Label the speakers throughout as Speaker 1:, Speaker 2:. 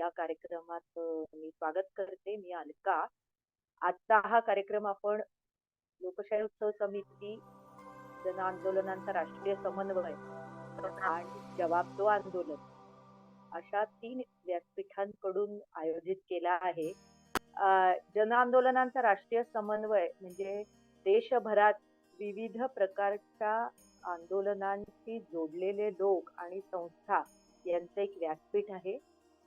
Speaker 1: या कार्यक्रमात मी स्वागत करते. मी अलका. आजचा हा कार्यक्रम आपण लोकशाही उत्सव समिती, जन आंदोलनांचा राष्ट्रीय समन्वय आणि जवाब दो आंदोलन अशा 3 व्यासपीठांकडून आयोजित केला आहे. जन आंदोलनांचा राष्ट्रीय समन्वय म्हणजे देशभरात विविध प्रकारच्या आंदोलनांशी जोडलेले लोक आणि संस्था यांचं एक व्यासपीठ आहे.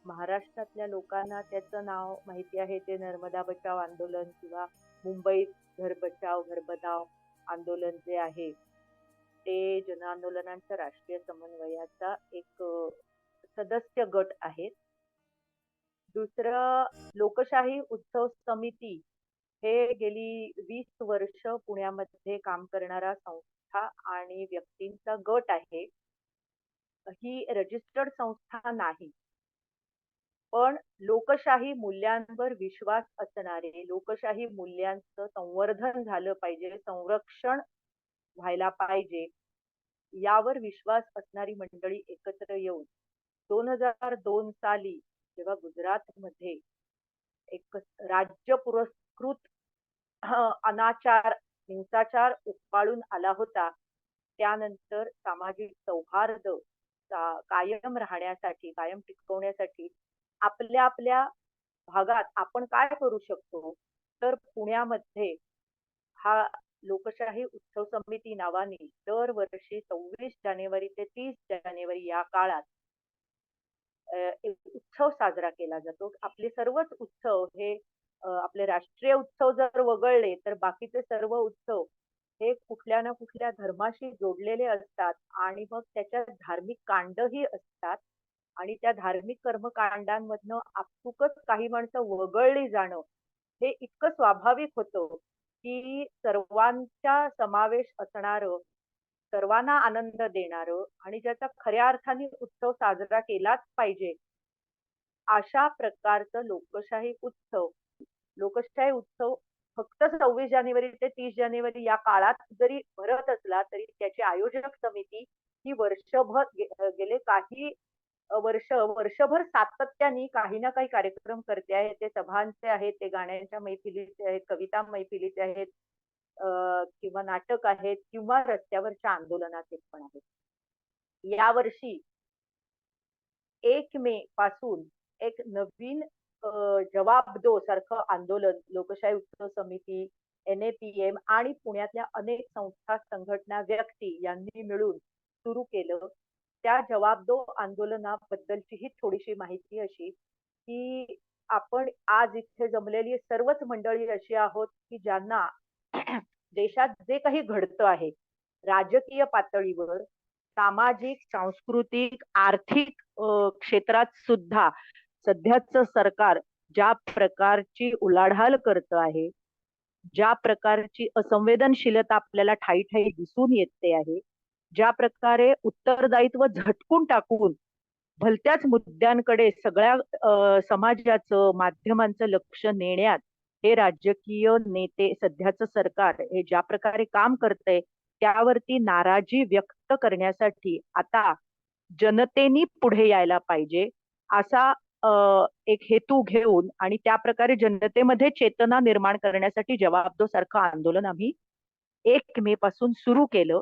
Speaker 1: महाराष्ट्रातल्या लोकांना त्याचं नाव माहिती आहे, ते नर्मदा बचाव आंदोलन किंवा मुंबईत घर बचाव घर बनाव आंदोलन जे आहे ते जन आंदोलनांच्या राष्ट्रीय समन्वयाचा एक सदस्य गट आहे. दुसरं लोकशाही उत्सव समिती हे गेली 20 वर्ष पुण्यामध्ये काम करणारा संस्था आणि व्यक्तींचा गट आहे. ही रजिस्टर्ड संस्था नाही, पण लोकशाही मूल्यांवर विश्वास असणारे, लोकशाही मूल्यांचं संवर्धन झालं पाहिजे, संरक्षण व्हायला पाहिजे यावर विश्वास असणारी मंडळी एकत्र येऊन 2002 साली जेव्हा गुजरातमध्ये एक राज्य पुरस्कृत अनाचार हिंसाचार उफाळून आला होता, त्यानंतर सामाजिक सौहार्द कायम राहण्यासाठी, कायम टिकवण्यासाठी आपल्या आपल्या भागात आपण काय करू शकतो, तर पुण्यामध्ये हा लोकशाही उत्सव समिती नावाने दरवर्षी 26 जानेवारी ते 30 जानेवारी या काळात एक उत्सव साजरा केला जातो. आपले सर्वच उत्सव हे आपले राष्ट्रीय उत्सव जर वगळले तर बाकीचे सर्व उत्सव हे कुठल्या ना कुठल्या धर्माशी जोडलेले असतात आणि मग त्याच्यात धार्मिक कांडही असतात आणि त्या धार्मिक कर्मकांडांमधनं आपसुकच काही माणसं वगळली जाणं हे इतकं स्वाभाविक होतं की सर्वांचा समावेश असणारं, सर्वांना आनंद देणारं आणि ज्याचा खऱ्या अर्थाने उत्सव साजरा केलाच पाहिजे अशा प्रकारचं लोकशाही उत्सव फक्त 26 जानेवारी ते 30 जानेवारी या काळात जरी भरत असला तरी त्याची आयोजक समिती ही गेले काही वर्षभर सातत्याने काही ना काही कार्यक्रम करते आहे. ते सभांचे आहेत, ते गाण्यांच्या मैफिलीचे आहेत, कविता मैफिलीचे आहेत, किंवा नाटक आहेत किंवा रस्त्यावरच्या आंदोलनाचे पण आहेत. यावर्षी 1 मे पासून एक नवीन जवाब दो सारखं आंदोलन लोकशाही उत्सव समिती, NAPM आणि पुण्यातल्या अनेक संस्था, संघटना, व्यक्ती यांनी मिळून सुरू केलं. त्या जवाब दो आंदोलनाबद्दलची ही थोडीशी माहिती अशी की आपण आज इथे जमलेली सर्वच मंडळी अशी आहोत की ज्यांना देशात जे काही घडतं आहे राजकीय पातळीवर, सामाजिक, सांस्कृतिक, आर्थिक क्षेत्रात सुद्धा सध्याचं सरकार ज्या प्रकारची उलाढाल करत आहे, ज्या प्रकारची असंवेदनशीलता आपल्याला ठायी ठायी दिसून येते आहे, ज्या प्रकारे उत्तरदायित्व झटकून टाकून भलत्याच मुद्द्यांकडे सगळ्या समाजाचं, माध्यमांचं लक्ष नेण्यात हे राजकीय नेते, सध्याचं सरकार हे ज्या प्रकारे काम करतंय त्यावरती नाराजी व्यक्त करण्यासाठी आता जनतेनी पुढे यायला पाहिजे असा एक हेतू घेऊन आणि त्या प्रकारे जनतेमध्ये चेतना निर्माण करण्यासाठी जवाब दो सारखं आंदोलन आम्ही 1 मे पासून सुरू केलं.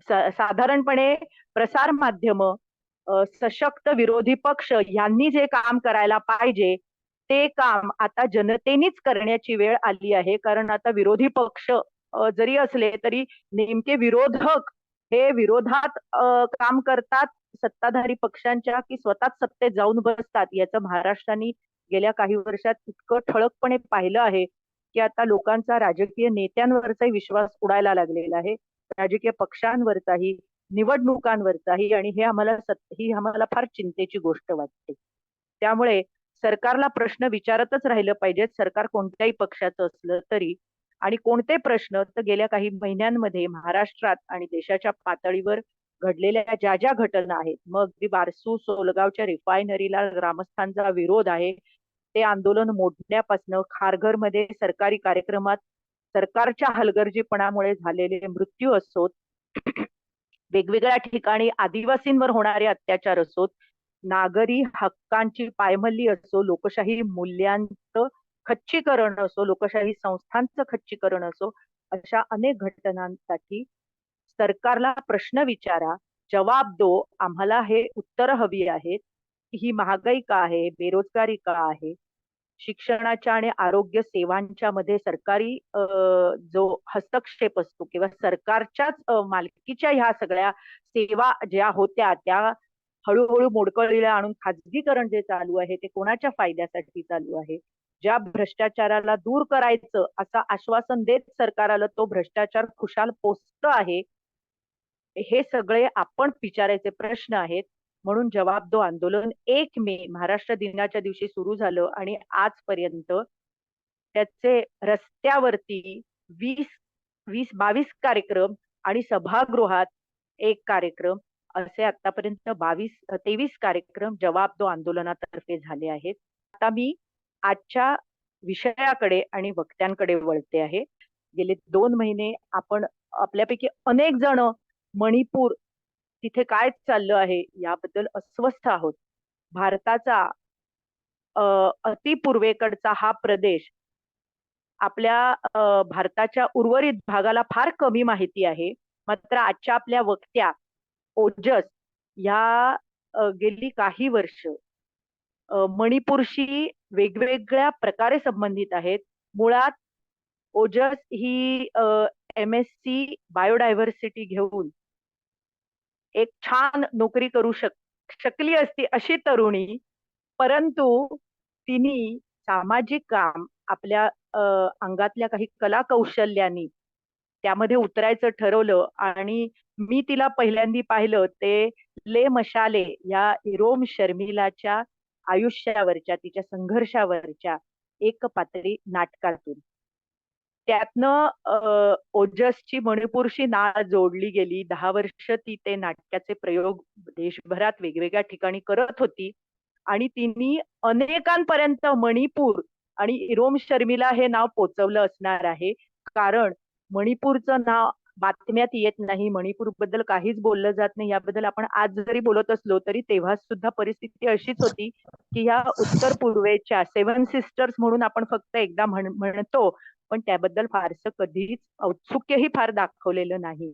Speaker 1: साधारणपणे प्रसार माध्यम, सशक्त विरोधी पक्ष यांनी जे काम करायला पाहिजे ते काम आता जनतेनीच करण्याची वेळ आली आहे. कारण आता विरोधी पक्ष जरी असले तरी नेमके विरोधक हे विरोधात काम करतात सत्ताधारी पक्षांच्या की स्वतःच सत्तेत जाऊन बसतात, याचं महाराष्ट्राने गेल्या काही वर्षात इतकं ठळकपणे पाहिलं आहे की आता लोकांचा राजकीय नेत्यांवरचाही विश्वास उडायला लागलेला आहे, राजकीय पक्षांवरचाही, निवडणुकांवरचाही. आणि ही आम्हाला फार चिंतेची गोष्ट वाटते. त्यामुळे सरकारला प्रश्न विचारतच राहिलं पाहिजे, सरकार कोणत्याही पक्षाचं असलं तरी. आणि कोणते प्रश्न तर गेल्या काही महिन्यांमध्ये महाराष्ट्रात आणि देशाच्या पातळीवर घडलेल्या ज्या ज्या घटना आहेत, मग बारसू सोलगावच्या रिफायनरीला ग्रामस्थांचा विरोध आहे, ते आंदोलन मोडण्यापासून खारघरमध्ये सरकारी कार्यक्रमात सरकारच्या हलगर्जीपणामुळे झालेले मृत्यू असोत, वेगवेगळ्या ठिकाणी आदिवासींवर होणारे अत्याचार असोत, नागरी हक्कांची पायमल्ली असो, लोकशाही मूल्यांचं खच्चीकरण असो, लोकशाही संस्थांचं खच्चीकरण असो, अशा अनेक घटनांसाठी सरकारला प्रश्न विचारा, जवाब दो. आम्हाला हे उत्तर हवी आहेत. ही महागाई का आहे, बेरोजगारी का आहे, शिक्षणाच्या आणि आरोग्य सेवांच्या मध्ये सरकारी जो हस्तक्षेप असतो किंवा सरकारच्याच मालकीच्या ह्या सगळ्या सेवा ज्या होत्या त्या हळूहळू मोडकळीला आणून खाजगीकरण जे चालू आहे ते कोणाच्या फायद्यासाठी चालू आहे. ज्या भ्रष्टाचाराला दूर करायचं असं आश्वासन देत सरकार आलं, तो भ्रष्टाचार खुशाल पोचत आहे. हे सगळे आपण विचारायचे प्रश्न आहेत. म्हणून जवाब दो आंदोलन 1 मे महाराष्ट्र दिनाच्या दिवशी सुरू झालं आणि आजपर्यंत त्याचे रस्त्यावरती 22 कार्यक्रम आणि सभागृहात 1 कार्यक्रम असे आतापर्यंत 23 कार्यक्रम जवाब दो आंदोलनातर्फे झाले आहेत. आता मी आजच्या विषयाकडे आणि वक्त्यांकडे वळते आहे. गेले 2 महिने आपण आपल्यापैकी अनेक जण मणिपूर तिथे काय चाललं आहे याबद्दल अस्वस्थ आहोत. भारताचा अतिपूर्वेकडचा हा प्रदेश आपल्या भारताच्या उर्वरित भागाला फार कमी माहिती आहे. मात्र आजच्या आपल्या वक्त्या ओजस या गेली काही वर्ष मणिपूरशी वेगवेगळ्या प्रकारे संबंधित आहेत. मुळात ओजस ही MSc बायोडायव्हर्सिटी घेऊन एक छान नोकरी करू शकली असती अशी तरुणी, परंतु तिने सामाजिक काम आपल्या अंगातल्या काही कला कौशल्यांनी त्यामध्ये उतरायचं ठरवलं आणि मी तिला पहिल्यांदा पाहिलं ते ले मशाले या इरोम शर्मिलाच्या आयुष्यावरच्या तिच्या संघर्षावरच्या एकपात्री नाटकातून. त्यातनं ओजसची मणिपूरशी नाळ जोडली गेली. 10 वर्ष ती ते नाटकाचे प्रयोग देशभरात वेगवेगळ्या ठिकाणी करत होती आणि तिने अनेकांपर्यंत मणिपूर आणि इरोम शर्मिला हे नाव पोचवलं असणार आहे. कारण मणिपूरचं नाव बातम्यात येत नाही, मणिपूर बद्दल काहीच बोललं जात नाही. याबद्दल आपण आज जरी बोलत असलो तरी तेव्हा सुद्धा परिस्थिती अशीच होती की ह्या उत्तर पूर्वेच्या 7 सिस्टर्स म्हणून आपण फक्त एकदा म्हणतो, पण त्याबद्दल फारसं कधीच औत्सुक्यही फार दाखवलेलं नाही.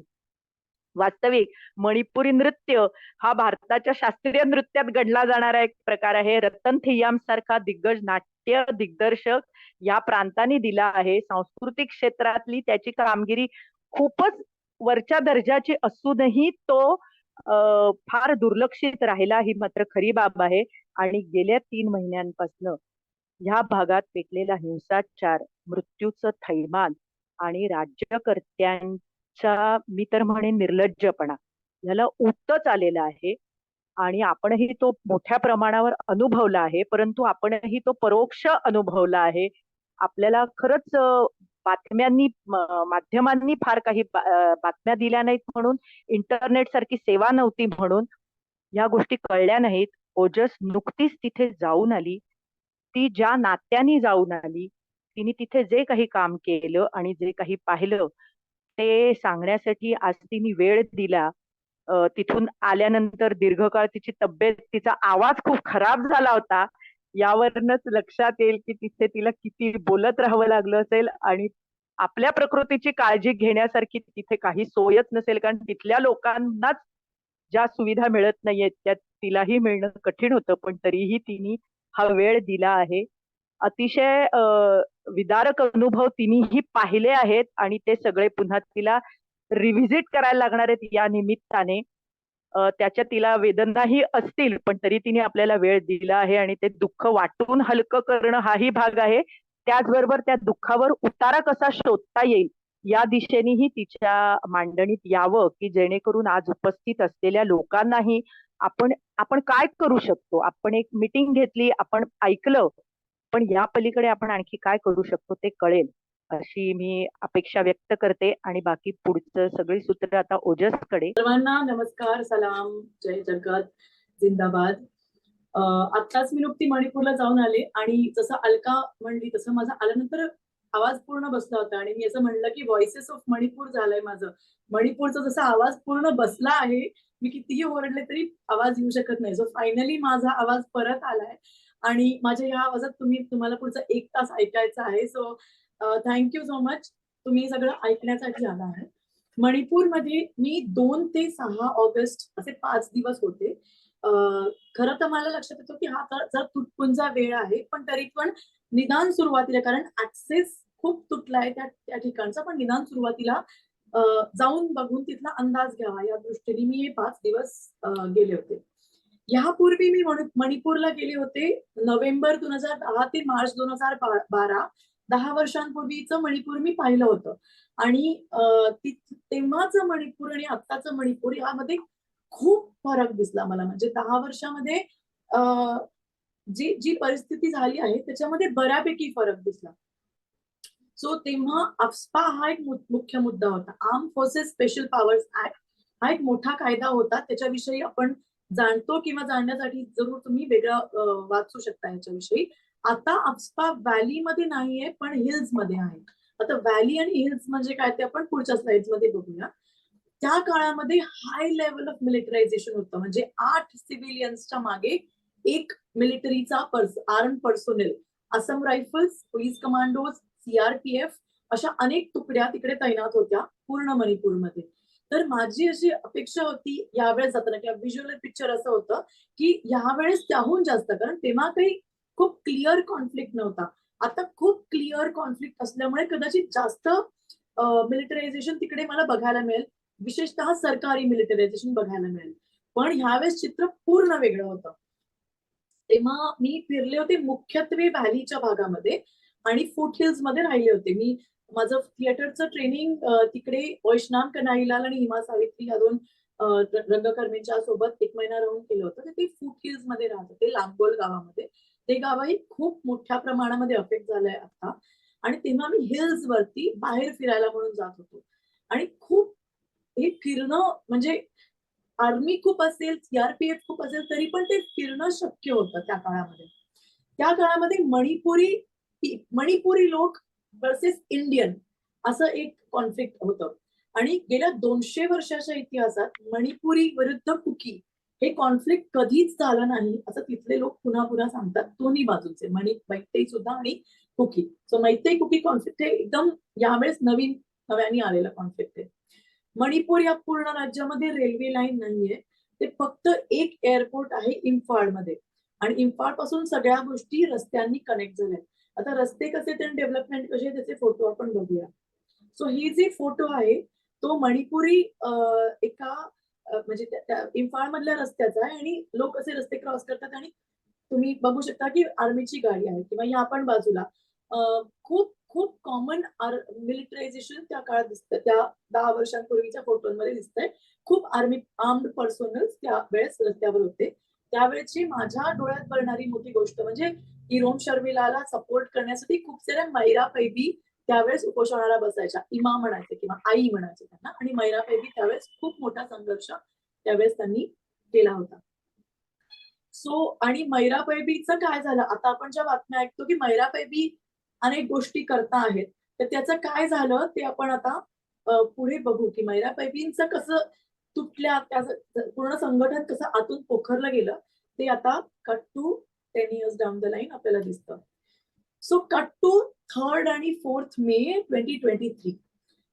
Speaker 1: वास्तविक मणिपुरी नृत्य हा भारताच्या शास्त्रीय नृत्यात गणला जाणारा एक प्रकार आहे. रतन थिय्याम सारखा दिग्गज नाट्य दिग्दर्शक या प्रांताने दिला आहे. सांस्कृतिक क्षेत्रातली त्याची कामगिरी खूपच वरच्या दर्जाची असूनही तो फार दुर्लक्षित राहिला, ही मात्र खरी बाब आहे. आणि गेल्या 3 महिन्यांपासून ह्या भागात पेटलेला हिंसाचार, मृत्यूचं थैमान आणि राज्यकर्त्यांचा मी तर म्हणेन निर्लज्जपणा याला उतच आलेला आहे. आणि आपणही तो मोठ्या प्रमाणावर अनुभवला आहे, परंतु आपणही तो परोक्ष अनुभवला आहे. आपल्याला खरंच बातम्यांनी माध्यमांनी फार काही बातम्या दिल्या नाहीत म्हणून, इंटरनेट सारखी सेवा नव्हती म्हणून ह्या गोष्टी कळल्या नाहीत. ओजस नुकतीच तिथे जाऊन आली. ती ज्या नात्यानी जाऊन आली, तिने तिथे जे काही काम केलं आणि जे काही पाहिलं ते सांगण्यासाठी आज तिने वेळ दिला. तिथून आल्यानंतर दीर्घकाळ तिची तब्येत, तिचा आवाज खूप खराब झाला होता. यावरूनच लक्षात येईल की तिथे तिला किती बोलत राहावं लागलं असेल आणि आपल्या प्रकृतीची काळजी घेण्यासारखी तिथे काही सोयच नसेल, कारण तिथल्या लोकांनाच ज्या सुविधा मिळत नाहीयेत त्या तिलाही मिळणं कठीण होतं. पण तरीही तिने हा वेळ दिला आहे. अतिशय विदारक अनुभव तिनेही पाहिले आहेत आणि ते सगळे पुन्हा तिला रिव्हिजिट करायला लागणार आहेत या निमित्ताने. त्याच्या तिला वेदनाही असतील, पण तरी तिने आपल्याला वेळ दिला आहे आणि ते दुःख वाटून हलकं करणं हाही भाग आहे. त्याचबरोबर त्या दुःखावर उतारा कसा शोधता येईल या दिशेनेही तिच्या मांडणीत यावं, की जेणेकरून आज उपस्थित असलेल्या लोकांनाही आपण आपण काय करू शकतो. आपण एक मीटिंग घेतली, आपण ऐकलं, पण या पलीकडे आपण आणखी काय करू शकतो ते कळेल अशी मी अपेक्षा व्यक्त करते. आणि बाकी पुढचं सगळी सूत्र आता ओजसकडे.
Speaker 2: सर्वांना नमस्कार, सलाम, जय जगत, जिंदाबाद. आत्ताच मी नुकती मणिपूरला जाऊन आले आणि जसं अलका म्हणली तसं माझा आल्यानंतर आवाज पूर्ण बसला होता आणि मी असं म्हणलं की व्हॉइसेस ऑफ मणिपूर झालंय माझं. मणिपूरचा जसा आवाज पूर्ण बसला आहे मी कितीही ओरडले तरी आवाज येऊ शकत नाही. सो फायनली माझा आवाज परत आलाय आणि माझ्या या आवाजात तुम्हाला पुढचा 1 तास ऐकायचा आहे. So thank you so much. तुम्ही सगळं ऐकण्यासाठी आला आहे. मणिपूरमध्ये मी 2 ते 6 ऑगस्ट असे 5 दिवस होते. खरं तर मला लक्षात येतं की हा तर जर तुटपुंजा वेळ आहे, पण तरी पण निदान सुरुवातीला, कारण ऍक्सेस खूप तुटलाय त्या ठिकाणचा, पण निदान सुरुवातीला जाऊन बघून तिथला अंदाज घ्यावा या दृष्टीने मी हे 5 दिवस गेले होते. यापूर्वी मी मणिपूरला गेले होते नोव्हेंबर 2010 ते मार्च 2012. 10 वर्षांपूर्वीचं मणिपूर मी पाहिलं होतं आणि तेव्हाचं मणिपूर आणि आत्ताचं मणिपूर यामध्ये खूप फरक दिसला मला. म्हणजे 10 वर्षामध्ये जी परिस्थिती झाली आहे त्याच्यामध्ये बऱ्यापैकी फरक दिसला. सो तेव्हा अफ्स्पा हा एक मुख्य मुद्दा होता. Arm forces special powers act हा एक मोठा कायदा होता. त्याच्याविषयी आपण जाणतो किंवा जाणण्यासाठी जरूर तुम्ही वेगळं वाचू शकता याच्याविषयी. आता अफ्स्पा व्हॅलीमध्ये नाहीये, पण हिल्स मध्ये आहे. आता व्हॅली आणि हिल्स म्हणजे काय ते आपण पुढच्या स्लाइड्स मध्ये बघूया. त्या काळामध्ये हाय लेवल ऑफ मिलिटरायझेशन होतं. म्हणजे 8 सिव्हिलियन्सच्या मागे एक मिलिटरीचा arm personnel, Assam rifles, police commandos, CRPF अशा अनेक तुकड्या तिकडे तैनात होत्या पूर्ण मणिपूरमध्ये. तर माझी अशी अपेक्षा होती यावेळेस जाताना, किंवा व्हिज्युअल पिक्चर असं होतं की यावेळेस त्याहून जास्त, कारण तेव्हा काही खूप क्लिअर कॉन्फ्लिक्ट नव्हता. आता खूप क्लिअर कॉन्फ्लिक्ट असल्यामुळे कदाचित जास्त मिलिटरायझेशन तिकडे मला बघायला मिळेल, विशेषतः सरकारी मिलिटरायझेशन बघायला मिळेल. पण ह्यावेळेस चित्र पूर्ण वेगळं होतं. तेव्हा मी फिरले होते मुख्यत्वे व्हॅलीच्या भागामध्ये आणि फूट हिल्स मध्ये राहिले होते. मी माझं थिएटरचं ट्रेनिंग तिकडे वैष्णव कन्हैयालाल आणि हिमा सावित्री या 2 रंगकर्मींच्या सोबत 1 महिना राहून केलं होतं. तर ते फूट हिल्स मध्ये राहत होते, लांबोल गावामध्ये. ते गावही खूप मोठ्या प्रमाणामध्ये अफेक्ट झालंय आता. आणि तेव्हा मी हिल्स वरती बाहेर फिरायला म्हणून जात होतो आणि खूप हे फिरणं म्हणजे आर्मी खूप असेल, सीआरपीएफ खूप असेल, तरी पण ते फिरणं शक्य होतं त्या काळामध्ये. त्या काळामध्ये मणिपुरी लोक वर्सेस इंडियन असं एक कॉन्फ्लिक्ट होतं. आणि गेल्या 200 वर्षाच्या इतिहासात मणिपुरी विरुद्ध कुकी हे कॉन्फ्लिक्ट कधीच झालं नाही असं तिथले लोक पुन्हा पुन्हा सांगतात, दोन्ही बाजूचे, मैतेई सुद्धा आणि कुकी. सो मैतेई कुकी कॉन्फ्लिक्ट हे एकदम यावेळेस नव्याने आलेलं कॉन्फ्लिक्ट आहे. मणिपूर या पूर्ण राज्यामध्ये रेल्वे लाईन नाहीये. ते फक्त एक एअरपोर्ट आहे इम्फाळमध्ये आणि इम्फाळ पासून सगळ्या गोष्टी रस्त्यांनी कनेक्ट झाल्या. आता रस्ते कसे, त्यांनी डेव्हलपमेंट कसे, त्याचे फोटो आपण बघूया. सो ही जे फोटो आहे तो मणिपुरी एका म्हणजे इम्फाळ मधल्या रस्त्याचा आहे आणि लोक असे रस्ते क्रॉस करतात आणि तुम्ही बघू शकता की आर्मीची गाडी आहे, किंवा या पण बाजूला खूप खूप कॉमन मिलिटरायझेशन त्या काळात दिसतं. त्या 10 वर्षांपूर्वीच्या फोटोमध्ये दिसतंय. खूप आर्म्ड पर्सोनल्स त्यावेळेस रस्त्यावर होते. त्यावेळेची माझ्या डोळ्यात भरणारी मोठी गोष्ट म्हणजे इरोम शर्मिलाला सपोर्ट करण्यासाठी खूप साऱ्या मैरा पैबी त्यावेळेस उपोषणाला बसायच्या. इमा म्हणायचे किंवा आई म्हणायचे त्यांना, आणि मैरा पैबी त्यावेळेस खूप मोठा संघर्ष त्यावेळेस त्यांनी केला होता. सो आणि मैरा पैबीचं काय झालं, आता आपण ज्या बातम्या ऐकतो की मैरा पैबी अनेक गोष्टी करता आहेत, तर त्याचं काय झालं ते आपण आता पुढे बघू की मैरा पैबींचं कसं तुटल्या, त्याचं पूर्ण संघटन कसं आतून पोखरलं गेलं ते आता cut to 10 years down the line आपल्याला दिसतं. सो कट टू 3rd आणि 4th मे 2023.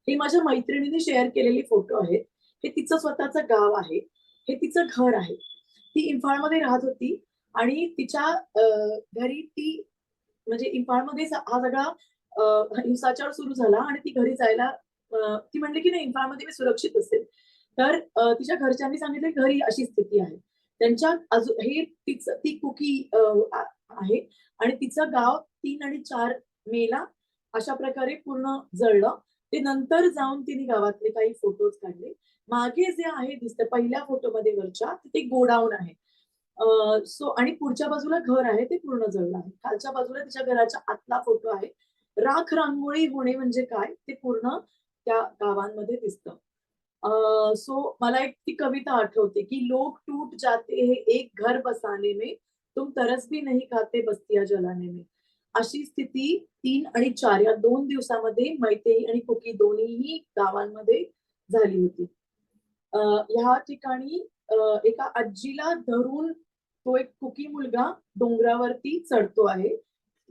Speaker 2: हे माझ्या मैत्रिणीने शेअर केलेले फोटो आहेत. हे तिचं स्वतःचं गाव आहे, हे तिचं घर आहे. ती इम्फाळमध्ये राहत होती आणि तिच्या घरी ती म्हणजे इम्फाळमध्ये हा सगळा हिंसाचार सुरू झाला आणि ती घरी जायला ती म्हणली की नाही इम्फाळमध्ये मी सुरक्षित असेल. तर तिच्या घरच्यांनी सांगितलं की घरी अशी स्थिती आहे. त्यांच्या हे ती कुकी आहे आणि तिचं गाव 3 आणि 4 मेला अशा प्रकारे पूर्ण जळलं. ते नंतर जाऊन तिने गावातले काही फोटोज काढले. मागे जे आहे दिसतं पहिल्या फोटोमध्ये वरच्या, ते गोडाऊन आहे. सो आणि पुढच्या बाजूला घर आहे, ते पूर्ण जळलं आहे. खालच्या बाजूला तिच्या घराच्या आतला फोटो आहे. राख रांगोळी होणे म्हणजे काय ते पूर्ण त्या गावांमध्ये दिसतं. सो मला एक ती कविता आठवते की लोग टूट जाते हैं एक घर बसाने में, तुम तरस भी नहीं खाते बस्तियां जलाने में. अशी स्थिती 3 आणि 4 या 2 दिवसामध्ये मैतेई आणि कुकी दोन्हीही गावांमध्ये झाली होती. ह्या ठिकाणी एका आजीला धरून तो एक कुकी मुलगा डोंगरावरती चढतो आहे.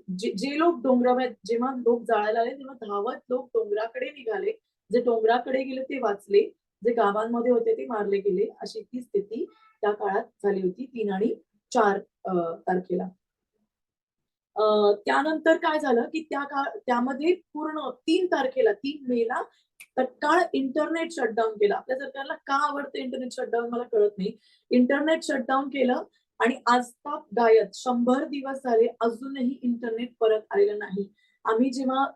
Speaker 2: जे लोक डोंगरावर, जेव्हा लोक जाळायला आले तेव्हा धावत लोक डोंगराकडे निघाले. जे डोंगराकडे गेले ते वाचले, जे गावांमध्ये होते ते मारले गेले. अशी ती स्थिती त्या काळात झाली होती 3 आणि 4 तारखेला. त्यानंतर काय झालं की त्यामध्ये पूर्ण 3 तारखेला 3 मेला तत्काळ इंटरनेट शटडाऊन केलं. आपल्या सरकारला का आवडतं इंटरनेट शटडाऊन मला कळत नाही. इंटरनेट शटडाऊन केलं आणि आजताप गायब 100 दिवस झाले अजूनही इंटरनेट परत आलेलं नाही. आम्ही जेव्हा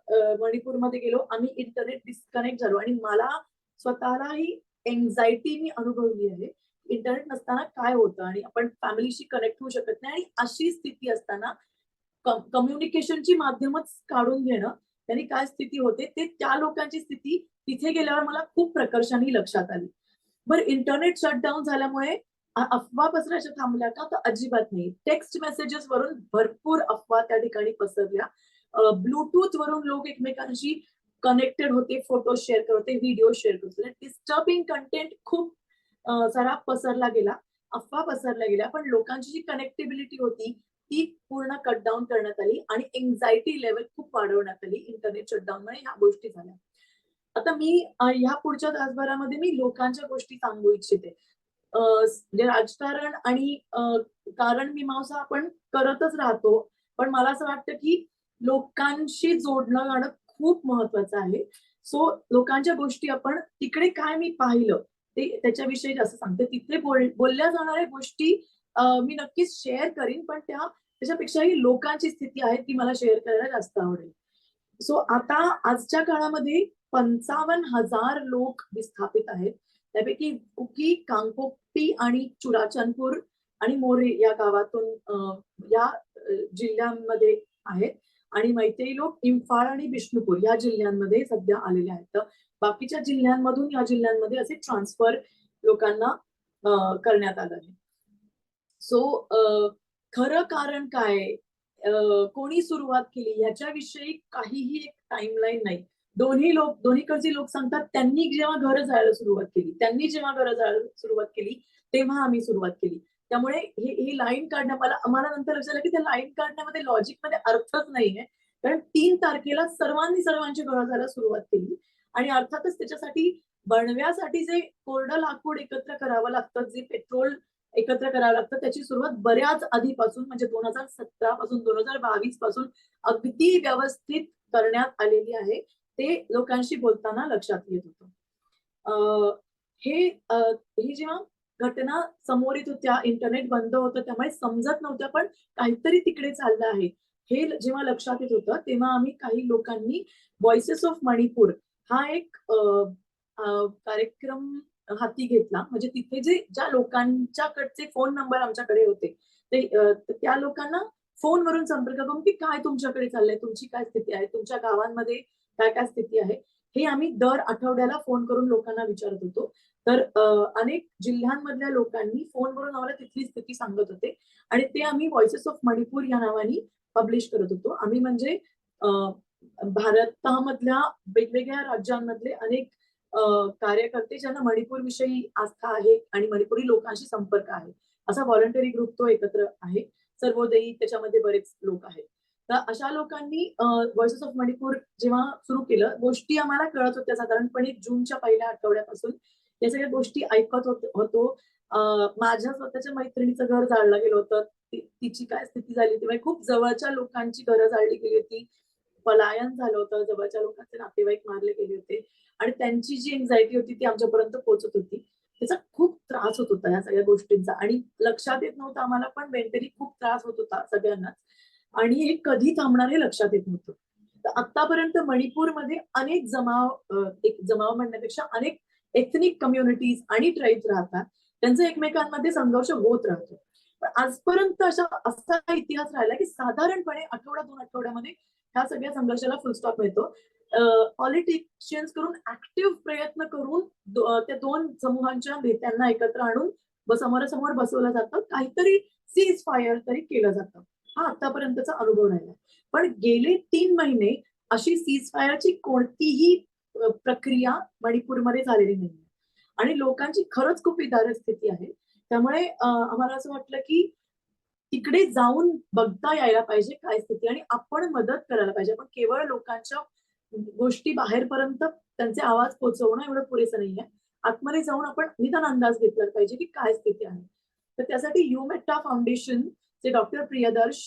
Speaker 2: मणिपूरमध्ये गेलो आम्ही इंटरनेट डिस्कनेक्ट झालो आणि मला स्वतःलाही एन्झायटी मी अनुभवली आहे. इंटरनेट नसताना काय होतं आणि आपण फॅमिलीशी कनेक्ट होऊ शकत नाही आणि अशी स्थिती असताना कम्युनिकेशनची माध्यमच काढून घेणं, त्यांनी काय स्थिती होते ते त्या लोकांची स्थिती तिथे गेल्यावर मला खूप प्रकर्षाने लक्षात आली. बरं, इंटरनेट शटडाऊन झाल्यामुळे अफवा पसरायच्या थांबल्या का? तर अजिबात नाही. टेक्स्ट मेसेजेस वरून भरपूर अफवा त्या ठिकाणी पसरल्या. ब्लूटूथ वरून लोक एकमेकांशी कनेक्टेड होते, फोटो शेअर करत होते, व्हिडिओ शेअर करत होते. डिस्टर्बिंग कंटेंट खूप सारा पसरला गेला, अफवा पसरल्या गेल्या, पण लोकांची जी कनेक्टिव्हिटी होती ती पूर्ण कट डाऊन करण्यात आली आणि एन्झायटी लेवल खूप वाढवण्यात आली. इंटरनेट शटडाऊनमुळे ह्या गोष्टी झाल्या. आता मी ह्या पुढच्या तासभरामध्ये मी लोकांच्या गोष्टी सांगू इच्छिते. म्हणजे राजकारण आणि कारण मीमांसा आपण करतच राहतो, पण मला असं वाटतं की लोकांशी जोडणं जाणं खूप महत्वाचं आहे. सो लोकांच्या गोष्टी आपण तिकडे काय मी पाहिलं ते त्याच्याविषयी जास्त सांगते. तिथे बोलल्या जाणाऱ्या गोष्टी मी नक्कीच शेअर करीन, पण त्याच्यापेक्षाही लोकांची स्थिती आहे ती मला शेअर करायला जास्त आवडेल. सो आता आजच्या काळामध्ये 55,000 लोक विस्थापित आहेत. त्यापैकी कुकी, कांगपोक्पी आणि चुराचंदपूर आणि मोरे या गावातून या जिल्ह्यांमध्ये आहेत आणि मैतेई लोक इम्फाळ आणि बिष्णुपूर या जिल्ह्यांमध्ये सध्या आलेले आहेत. तर बाकीच्या जिल्ह्यांमधून या जिल्ह्यांमध्ये असे ट्रान्सफर लोकांना करण्यात आलं आहे. सो खरं कारण काय, कोणी सुरुवात केली याच्याविषयी काहीही एक टाइमलाईन नाही. दोन्हीकडचे लोक सांगतात त्यांनी जेव्हा घरं जायला सुरुवात केली तेव्हा आम्ही सुरुवात केली. त्यामुळे ही लाईन काढणं आम्हाला नंतर लक्षात आलं की त्या लाईन काढण्यामध्ये लॉजिकमध्ये अर्थच नाहीये. कारण 3 तारखेला सर्वांची घरं जायला सुरुवात केली आणि अर्थातच त्याच्यासाठी बनव्यासाठी जे कोरडं लाकूड एकत्र करावं लागतं, जे पेट्रोल एकत्र करावं लागतं, त्याची सुरुवात बऱ्याच आधीपासून म्हणजे 2017 पासून 2022 पासून अगदी व्यवस्थित करण्यात आलेली आहे. ते लोकांशी बोलताना लक्षात येत होतं. हे जेव्हा घटना समोर येत होत्या, इंटरनेट बंद होतं त्यामुळे समजत नव्हतं, पण काहीतरी तिकडे चाललं आहे हे जेव्हा लक्षात येत होतं तेव्हा आम्ही काही लोकांनी व्हॉइसेस ऑफ मणिपूर हा एक कार्यक्रम हाती घेतला. म्हणजे तिथे ज्या लोकांच्याकडचे फोन नंबर आमच्याकडे होते ते त्या लोकांना फोनवरून संपर्क करून की काय तुमच्याकडे चाललंय, तुमची काय स्थिती आहे, तुमच्या गावांमध्ये काय काय स्थिती आहे, हे आम्ही दर आठवड्याला फोन करून लोकांना विचारत होतो. तर अनेक जिल्ह्यांमधल्या लोकांनी फोनवरून आम्हाला तिथली स्थिती सांगत होते आणि ते आम्ही व्हॉइसेस ऑफ मणिपूर या नावाने पब्लिश करत होतो. आम्ही म्हणजे भारतामधल्या वेगवेगळ्या राज्यांमधले अनेक कार्यकर्ते ज्यांना मणिपूर विषयी आस्था आहे आणि मणिपुरी लोकांशी संपर्क आहे असा व्हॉलंटरी ग्रुप तो एकत्र आहे. सर्वोदयी त्याच्यामध्ये बरेच लोक आहेत. तर अशा लोकांनी व्हॉइसेस ऑफ मणिपूर जेव्हा सुरू केलं, गोष्टी आम्हाला कळत होत्या साधारणपणे जूनच्या पहिल्या आठवड्यापासून या सगळ्या गोष्टी ऐकत होतो. माझ्या स्वतःच्या मैत्रिणीचं घर जाळलं गेलं होतं, तिची काय स्थिती झाली तेव्हा खूप जवळच्या लोकांची घरं जाळली गेली होती, पलायन झालं होतं, जवळच्या लोकांचे नातेवाईक मारले गेले होते आणि त्यांची जी एन्झायटी होती ती आमच्यापर्यंत पोहोचत होती. त्याचा खूप त्रास होत होता या सगळ्या गोष्टींचा आणि लक्षात येत नव्हतं आम्हाला, पण मेंटली खूप त्रास होत होता सगळ्यांनाच आणि हे कधी थांबणार हे लक्षात येत नव्हतं. तर आतापर्यंत मणिपूरमध्ये अनेक एक जमाव म्हणण्यापेक्षा अनेक एथनिक कम्युनिटीज आणि ट्राईब्स राहतात, त्यांचा एकमेकांमध्ये संघर्ष होत राहतो. पण आजपर्यंत असा इतिहास राहिला की साधारणपणे आठवडा 2 आठवड्यामध्ये ह्या सगळ्या संघर्षाला फुलस्टॉप मिळतो. पॉलिटिशियन्स करून ऍक्टिव्ह प्रयत्न करून त्या 2 समूहांच्या नेत्यांना एकत्र आणून समोरासमोर बसवलं जातं, काहीतरी सीज फायर तरी केलं जातं. हा आतापर्यंतचा अनुभव राहिला. पण गेले 3 महिने अशी सीज फायरची कोणतीही प्रक्रिया मणिपूरमध्ये झालेली नाही आणि लोकांची खरंच खूप विदारक स्थिती आहे. त्यामुळे आम्हाला असं वाटलं की तिकडे जाऊन बघता यायला पाहिजे काय स्थिती, आणि आपण मदत करायला पाहिजे. पण केवळ लोकांच्या गोष्टी बाहेरपर्यंत त्यांचे आवाज पोहोचवणं एवढं पुरेसं नाहीये. आतमध्ये जाऊन आपण निदान अंदाज घेतला पाहिजे की काय स्थिती आहे. तर त्यासाठी युमेटा फाउंडेशन चे डॉक्टर प्रियदर्श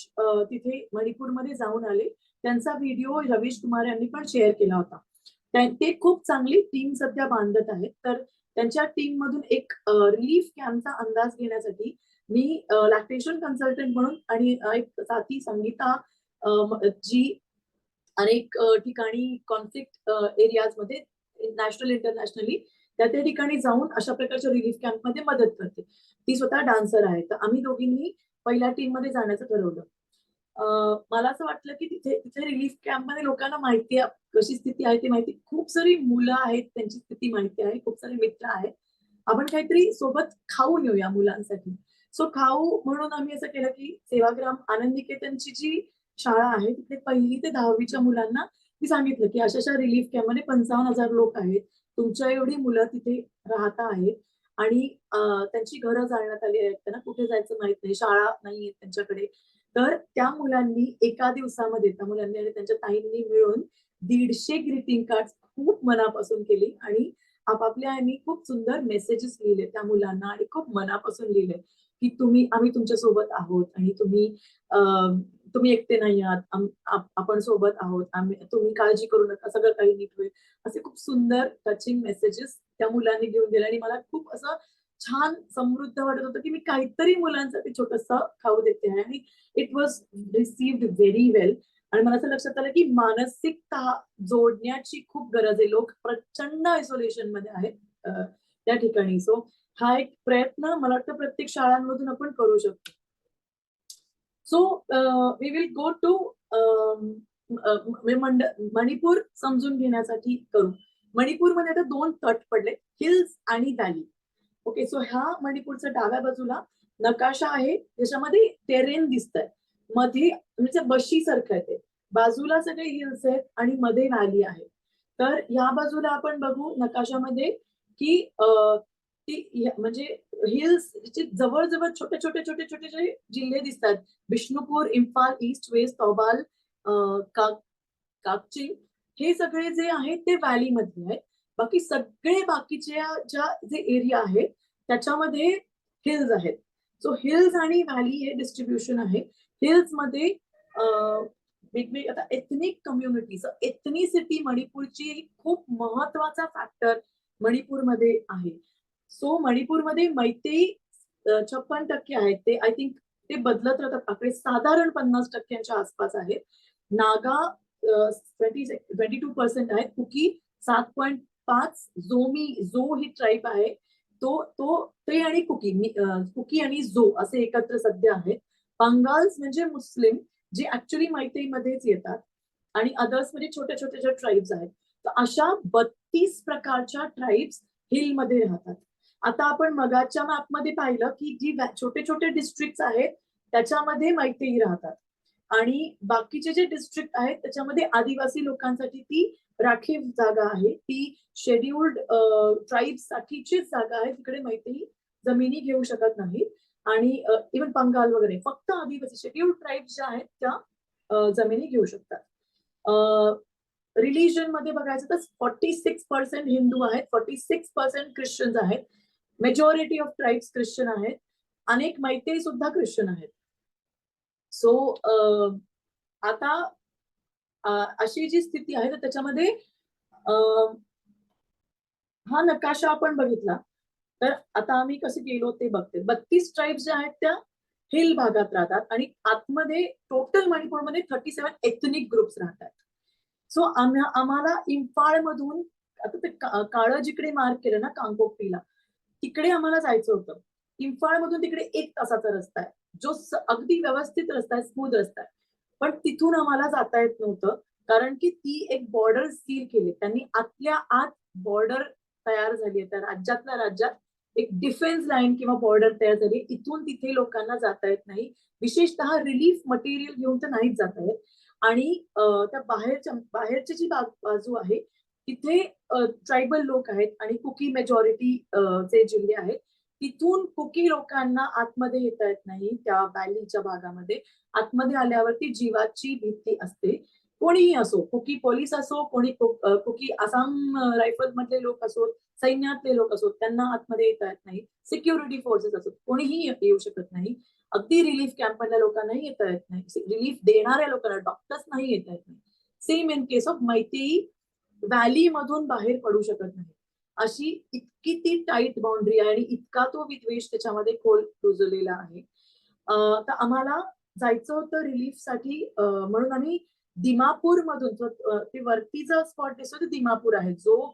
Speaker 2: तिथे मणिपूरमध्ये जाऊन आले. त्यांचा व्हिडिओ रवीश कुमार यांनी पण शेअर केला होता. ते खूप चांगली टीम सध्या बांधत आहेत. तर त्यांच्या टीम मधून एक रिलीफ कॅम्पचा अंदाज घेण्यासाठी मी लॅक्टेशन कन्सल्टंट म्हणून आणि एक साथी संगीता जी अनेक ठिकाणी कॉन्फ्लिक्ट एरियाज मध्ये नॅशनल इंटरनॅशनली त्या ठिकाणी जाऊन अशा प्रकारच्या रिलीफ कॅम्प मध्ये मदत करते. ती स्वतः डान्सर आहे. तर आम्ही दोघींनी पहिल्या टीम मध्ये जाण्याचं ठरवलं. मला असं वाटलं की तिथे तिथे रिलीफ कॅम्प मध्ये लोकांना माहिती आहे कशी स्थिती आहे ते माहिती. खूप सारी मुलं आहेत, त्यांची स्थिती माहिती आहे, खूप सारे मित्र आहेत. आपण काहीतरी सोबत खाऊन येऊया मुलांसाठी. सो खाऊ म्हणून आम्ही असं केलं की सेवाग्राम आनंद निकेतनची जी शाळा आहे तिथे 1ली ते 10वीच्या मुलांना मी सांगितलं की अशा रिलीफ कॅम्प मध्ये 55,000 लोक आहेत, तुमच्या एवढी मुलं तिथे राहता आहेत आणि त्यांची घरं जाळण्यात आली आहेत, त्यांना कुठे जायचं माहित नाही, शाळा नाहीये त्यांच्याकडे. तर त्या मुलांनी एका दिवसामध्ये त्या मुलांनी आणि त्यांच्या ताईंनी मिळून 150 ग्रीटिंग कार्ड खूप मनापासून केली आणि आपापल्या यांनी खूप सुंदर मेसेजेस लिहिले त्या मुलांना आणि खूप मनापासून लिहिले की आम्ही तुमच्या सोबत आहोत आणि तुम्ही एकटे नाही आहात, आपण सोबत आहोत, तुम्ही काळजी करू नका, सगळं काही नीट होईल. असे खूप सुंदर टचिंग मेसेजेस त्या मुलांनी घेऊन गेले आणि मला खूप असं छान समृद्ध वाटत होतं की मी काहीतरी मुलांसाठी छोटस खाऊ देते आहे आणि इट वॉज रिसिव्ड व्हेरी वेल. आणि मला असं लक्षात आलं की मानसिकता जोडण्याची खूप गरज आहे. लोक प्रचंड आयसोलेशन मध्ये आहेत त्या ठिकाणी. सो हा एक प्रयत्न मला वाटतं प्रत्येक शाळांमधून आपण करू शकतो. So we will go to Manipur समजून घेण्यासाठी करू. मणिपूरमध्ये आता 2 तट पडले, हिल्स आणि व्हॅली. ओके, सो ह्या मणिपूरच्या डाव्या बाजूला नकाशा आहे ज्याच्यामध्ये टेरेन दिसतंय, मध्ये म्हणजे बशी सारखं आहे ते, बाजूला सगळे हिल्स आहेत आणि मध्ये व्हॅली आहे. तर या बाजूला आपण बघू नकाशामध्ये की म्हणजे हिल्स जवळ छोटे छोटे छोटे छोटे जे जिल्हे दिसतात, बिष्णुपूर, इम्फाल ईस्ट, वेस्ट, तौबाल, काकचिंग, हे सगळे जे आहेत ते व्हॅली मध्ये आहेत. बाकी सगळे बाकीचे जे एरिया आहेत त्याच्यामध्ये हिल्स आहेत. सो हिल्स आणि व्हॅली हे डिस्ट्रीब्युशन आहे. हिल्स मध्ये वेगवेगळे आता एथनिक कम्युनिटीज, एथनिसिटी मणिपूरची खूप महत्वाचा फॅक्टर मणिपूरमध्ये आहे. सो मणिपूरमध्ये मैतेई 56% आहेत. ते आय थिंक ते बदलत राहतात आकडे, साधारण 50% आसपास आहेत. नागा 22% आहेत. कुकी 7.5, जो ही ट्राईब आहे ते आणि कुकी आणि जो असे एकत्र सध्या आहेत. बंगाल्स म्हणजे मुस्लिम जे ऍक्च्युली मैतेईमध्येच येतात आणि अदर्स म्हणजे छोट्या छोट्या ज्या ट्राईब्स आहेत. तर अशा 32 प्रकारच्या ट्राईब्स हिल मध्ये राहतात. आता आपण मगाच्या मॅपमध्ये पाहिलं की जी छोटे छोटे डिस्ट्रिक्ट आहेत त्याच्यामध्ये मैतेई राहतात आणि बाकीचे जे डिस्ट्रिक्ट आहेत त्याच्यामध्ये आदिवासी लोकांसाठी ती राखीव जागा आहे. ती शेड्युल्ड ट्राईब्स साठीचीच जागा आहे. तिकडे मैतेई जमिनी घेऊ शकत नाहीत आणि इव्हन बंगाल वगैरे फक्त आदिवासी शेड्युल्ड ट्राईब्स ज्या आहेत त्या जमिनी घेऊ शकतात. रिलीजन मध्ये बघायचं तर 46% हिंदू आहेत, 46% ख्रिश्चन आहेत. मेजॉरिटी ऑफ ट्राईब्स ख्रिश्चन आहेत. अनेक मैतेई सुद्धा ख्रिश्चन आहेत. सो आता अशी जी स्थिती आहे तर त्याच्यामध्ये हा नकाशा आपण बघितला तर आता आम्ही कसे गेलो ते बघते. 32 ट्राईब्स ज्या आहेत त्या हिल भागात राहतात आणि आतमध्ये टोटल मणिपूरमध्ये 37 एथनिक ग्रुप्स राहतात. सो आम्हाला इम्फाळ मधून आता ते काळं जिकडे मार्क केलं ना कांगपोकपीला, तिकडे आम्हाला जायचं होतं. इम्फाळ मधून तिकडे 1 तासाचा रस्ता आहे, जो अगदी व्यवस्थित रस्ता आहे, स्मूथ रस्ता आहे. पण तिथून आम्हाला जाता येत नव्हतं कारण की ती एक बॉर्डर सील केली त्यांनी. आतल्या आत बॉर्डर तयार झाली आहे. त्या राज्यातल्या राज्यात एक डिफेन्स लाईन किंवा बॉर्डर तयार झाली. इथून तिथे लोकांना जाता येत नाही. विशेषतः रिलीफ मटेरियल घेऊन तर नाहीच जाता येत. आणि त्या बाहेरची जी बाजू आहे तिथे ट्रायबल लोक आहेत आणि कुकी मेजॉरिटी चे जिल्हे आहेत तिथून कुकी लोकांना आतमध्ये येता येत नाही त्या व्हॅलीच्या भागामध्ये. आतमध्ये आल्यावरती जीवाची भीती असते. कोणीही असो, कुकी पोलीस असो, कोणी कुकी आसाम रायफल मधले लोक असो, सैन्यातले लोक असो, त्यांना आतमध्ये येता येत नाही. सिक्युरिटी फोर्सेस असो, कोणीही येऊ शकत नाही. अगदी रिलीफ कॅम्पमधल्या लोकांनाही येता येत नाही. रिलीफ देणाऱ्या लोकांना, डॉक्टर्स नाही येता येत नाही. Same in case of Meitei valley मधून बाहेर पडू शकत नाही. अशी इतकी ती टाईट बाउंड्री आहे आणि इतका तो विद्वेष त्याच्यामध्ये खोल रुजलेला आहे. तर आम्हाला जायचं होतं रिलीफसाठी, म्हणून आम्ही दिमापूर मधून, ते वरतीचा स्पॉट दिसतो तो दिमापूर आहे, जो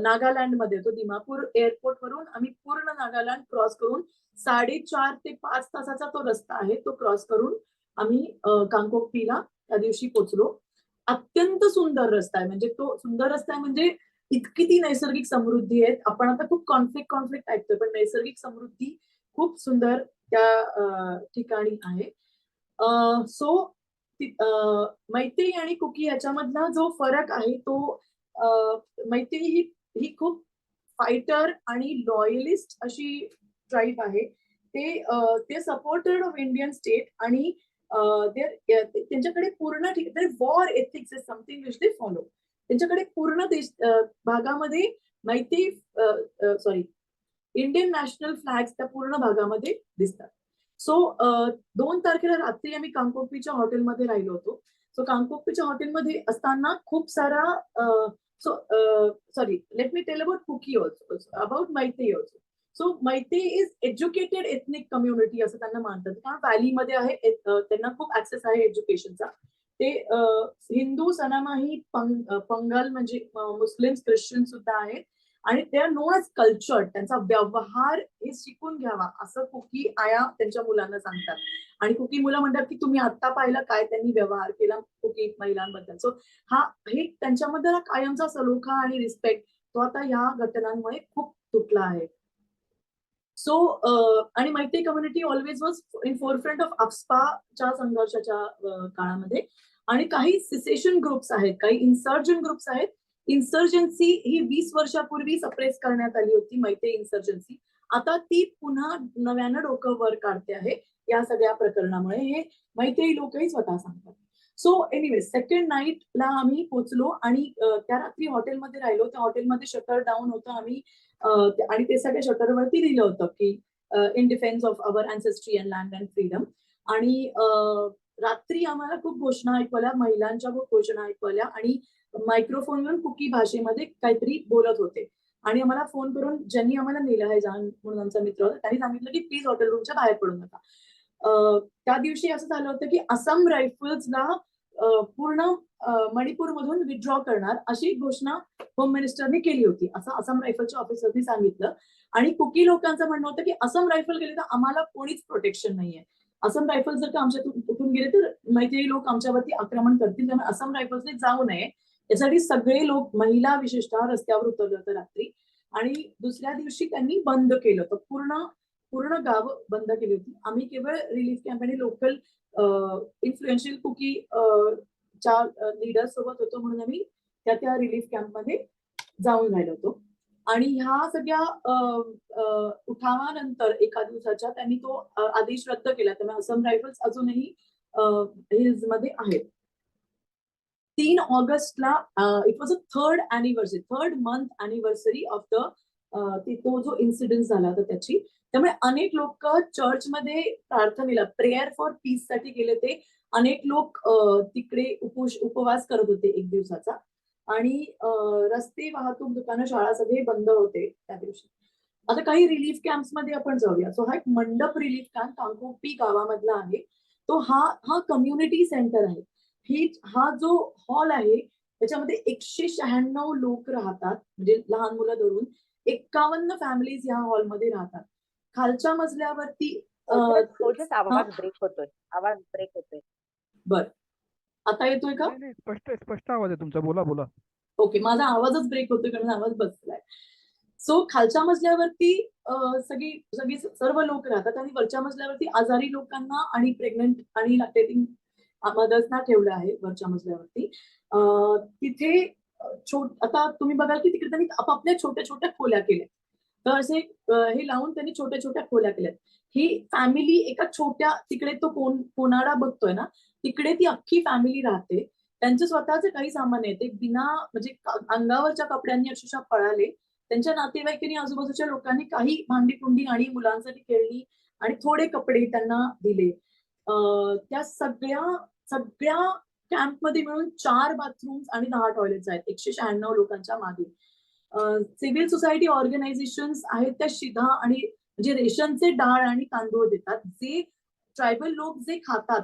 Speaker 2: नागालँड मध्ये. तो दिमापूर एअरपोर्ट वरून आम्ही पूर्ण नागालँड क्रॉस करून 4.5 ते 5 तासाचा तो रस्ता आहे, तो क्रॉस करून आम्ही कांगकोकपीला त्या दिवशी पोहोचलो. अत्यंत सुंदर रस्ता आहे, म्हणजे तो सुंदर रस्ता आहे म्हणजे इतकी ती नैसर्गिक समृद्धी आहे. आपण आता खूप कॉन्फ्लिक्ट ऐकतोय, पण नैसर्गिक समृद्धी खूप सुंदर त्या ठिकाणी आहे. सो मैतेई आणि कुकी याच्यामधला जो फरक आहे तो, मैतेई ही खूप फायटर आणि लॉयलिस्ट अशी ट्राईब आहे. ते सपोर्टेड ऑफ इंडियन स्टेट आणि त्यांच्याकडे पूर्ण war ethics is something which they follow. त्यांच्याकडे पूर्ण देश भागामध्ये मैतेई इंडियन नॅशनल फ्लॅग्स त्या पूर्ण भागामध्ये दिसतात. सो 2 तारखेला रात्री आम्ही कांगकोकपीच्या हॉटेलमध्ये राहिलो होतो. सो कांगकोकपीच्या हॉटेलमध्ये असताना खूप सारा let me tell about Kuki also, about Meitei also. So Meitei is educated ethnic community असं त्यांना मानतात, कारण व्हॅलीमध्ये आहे, त्यांना खूप ऍक्सेस आहे एज्युकेशनचा. ते हिंदू, सनामाही, पंगाल म्हणजे मुस्लिम, ख्रिश्चन सुद्धा आहेत आणि ते आर नोन एज कल्चर्ड. त्यांचा व्यवहार हे शिकून घ्यावा असं कुकी आया त्यांच्या मुलांना सांगतात. आणि कुकी मुलं म्हणतात की तुम्ही आता पाहिलं काय त्यांनी व्यवहार केला कुकी महिलांबद्दल. सो हे त्यांच्यामध्ये कायमचा सलोखा आणि रिस्पेक्ट तो आता ह्या घटनांमुळे खूप तुटला आहे. सो आणि Meitei community always was in forefront of अफ्स्पाच्या संघर्षाच्या काळामध्ये. आणि काही सिसेशन ग्रुप्स आहेत, काही इन्सर्जन ग्रुप्स आहेत. इन्सर्जन्सी ही 20 वर्षापूर्वी सप्रेस करण्यात आली होती, मैतेई इन्सर्जन्सी. आता ती पुन्हा नव्यानं डोकं वर काढते आहे या सगळ्या प्रकरणामुळे, हे मैतेई लोकही स्वतः सांगतात. सो एनिवे, सेकंड नाईटला आम्ही पोहोचलो आणि त्या रात्री हॉटेलमध्ये राहिलो. त्या हॉटेलमध्ये शटर डाऊन होतं. आम्ही आणि ते सगळ्या शटरवरती लिहिलं होतं की in defence of our ancestry and land and freedom. आणि रात्री आम्हाला खूप घोषणा ऐकवल्या, महिलांच्या खूप घोषणा ऐकवल्या आणि मायक्रोफोनवरून कुकी भाषेमध्ये काहीतरी बोलत होते. आणि आम्हाला फोन करून ज्यांनी आम्हाला नेलं आहे, जान म्हणून आमचा मित्र, त्यांनी सांगितलं की प्लीज हॉटेल रूमच्या बाहेर पडू नका. त्या दिवशी असं झालं होतं की आसाम रायफल्सला पूर्ण मणिपूरमधून विथड्रॉ करणार अशी घोषणा होम मिनिस्टरने केली होती, असं आसाम रायफलच्या ऑफिसरनी सांगितलं. आणि कुकी लोकांचं म्हणणं होतं की आसाम रायफल गेले तर आम्हाला कोणीच प्रोटेक्शन नाहीये. आसाम रायफल्स जर का आमच्यातून कुठून गेले तर मैतेई लोक आमच्यावरती आक्रमण करतील, त्यामुळे आसाम रायफल्सने जाऊ नये यासाठी सगळे लोक, महिला विशेषतः, रस्त्यावर उतरले होते रात्री. आणि दुसऱ्या दिवशी त्यांनी बंद केलं होतं, पूर्ण गाव बंद केली होती. आम्ही केवळ रिलीफ कॅम्प आणि लोकल इन्फ्लुएन्शियल कुकी च्या लीडर सोबत होतो, म्हणून आम्ही त्या रिलीफ कॅम्पमध्ये जाऊन राहिलो होतो. आणि ह्या सगळ्या उठावानंतर एका दिवसाच्या त्यांनी तो आदेश रद्द केला. त्यामुळे आसाम रायफल्स अजूनही हिल्स मध्ये आहेत. 3 ऑगस्टला it was a third month anniversary of the तो जो इन्सिडेंट झाला होता त्याची. त्यामुळे अनेक लोक चर्चमध्ये प्रार्थनेला, प्रेयर फॉर पीस साठी गेले ते. अनेक लोक तिकडे उपवास करत होते 1 दिवसाचा. आणि रस्ते, वाहतूक, दुकानं, शाळा सगळे बंद होते त्या दिवशी. आता काही रिलीफ कॅम्प्स मध्ये आपण जाऊया. सो हा एक मंडप रिलीफ कॅम्प कांगकोपी गावामधला आहे. तो हा कम्युनिटी सेंटर आहे. हा जो हॉल आहे त्याच्यामध्ये 196 लोक राहतात, म्हणजे लहान मुलं धरून 51 फॅमिलीज या हॉलमध्ये राहतात. खालच्या मजल्यावरती
Speaker 1: ओजस आवाज ब्रेक होतोय.
Speaker 2: बर, आता येतोय का?
Speaker 3: नाही, स्पष्ट आवाज आहे तुमचा, बोला.
Speaker 2: ओके, माझा आवाजच ब्रेक होतोय कारण आवाज बसलाय. सो खालच्या मजल्यावरती सगळी सर्व लोक राहतात आणि वरच्या मजल्यावरती आजारी लोकांना आणि प्रेग्नंट आणि लॅक्टेटिंग मदर्सना ठेवलं आहे वरच्या मजल्यावरती. तिथे आता तुम्ही बघाल की तिकडे त्यांनी आपापल्या छोट्या छोट्या खोल्या केल्या. तर असे हे लावून त्यांनी छोट्या छोट्या खोल्या केल्यात. ही फॅमिली एका छोट्या, तिकडे तो कोनाडा बघतोय ना, तिकडे ती अख्खी फॅमिली राहते. त्यांचे स्वतःचे काही सामान आहे, ते बिना म्हणजे अंगावरच्या कपड्यांनी अक्षरशः पळाले. त्यांच्या नातेवाईकांनी, आजूबाजूच्या लोकांनी काही भांडी कुंडी आणि मुलांसाठी खेळणी आणि थोडे कपडे त्यांना दिले. त्या सगळ्या सगळ्या कॅम्पमध्ये मिळून 4 बाथरूम्स आणि 10 टॉयलेट्स आहेत 196 लोकांच्या मागे. सिव्हिल सोसायटी ऑर्गनायझेशन्स आहेत त्या शिधा आणि म्हणजे रेशनचे डाळ आणि तांदूळ देतात, जे ट्रायबल लोक जे खातात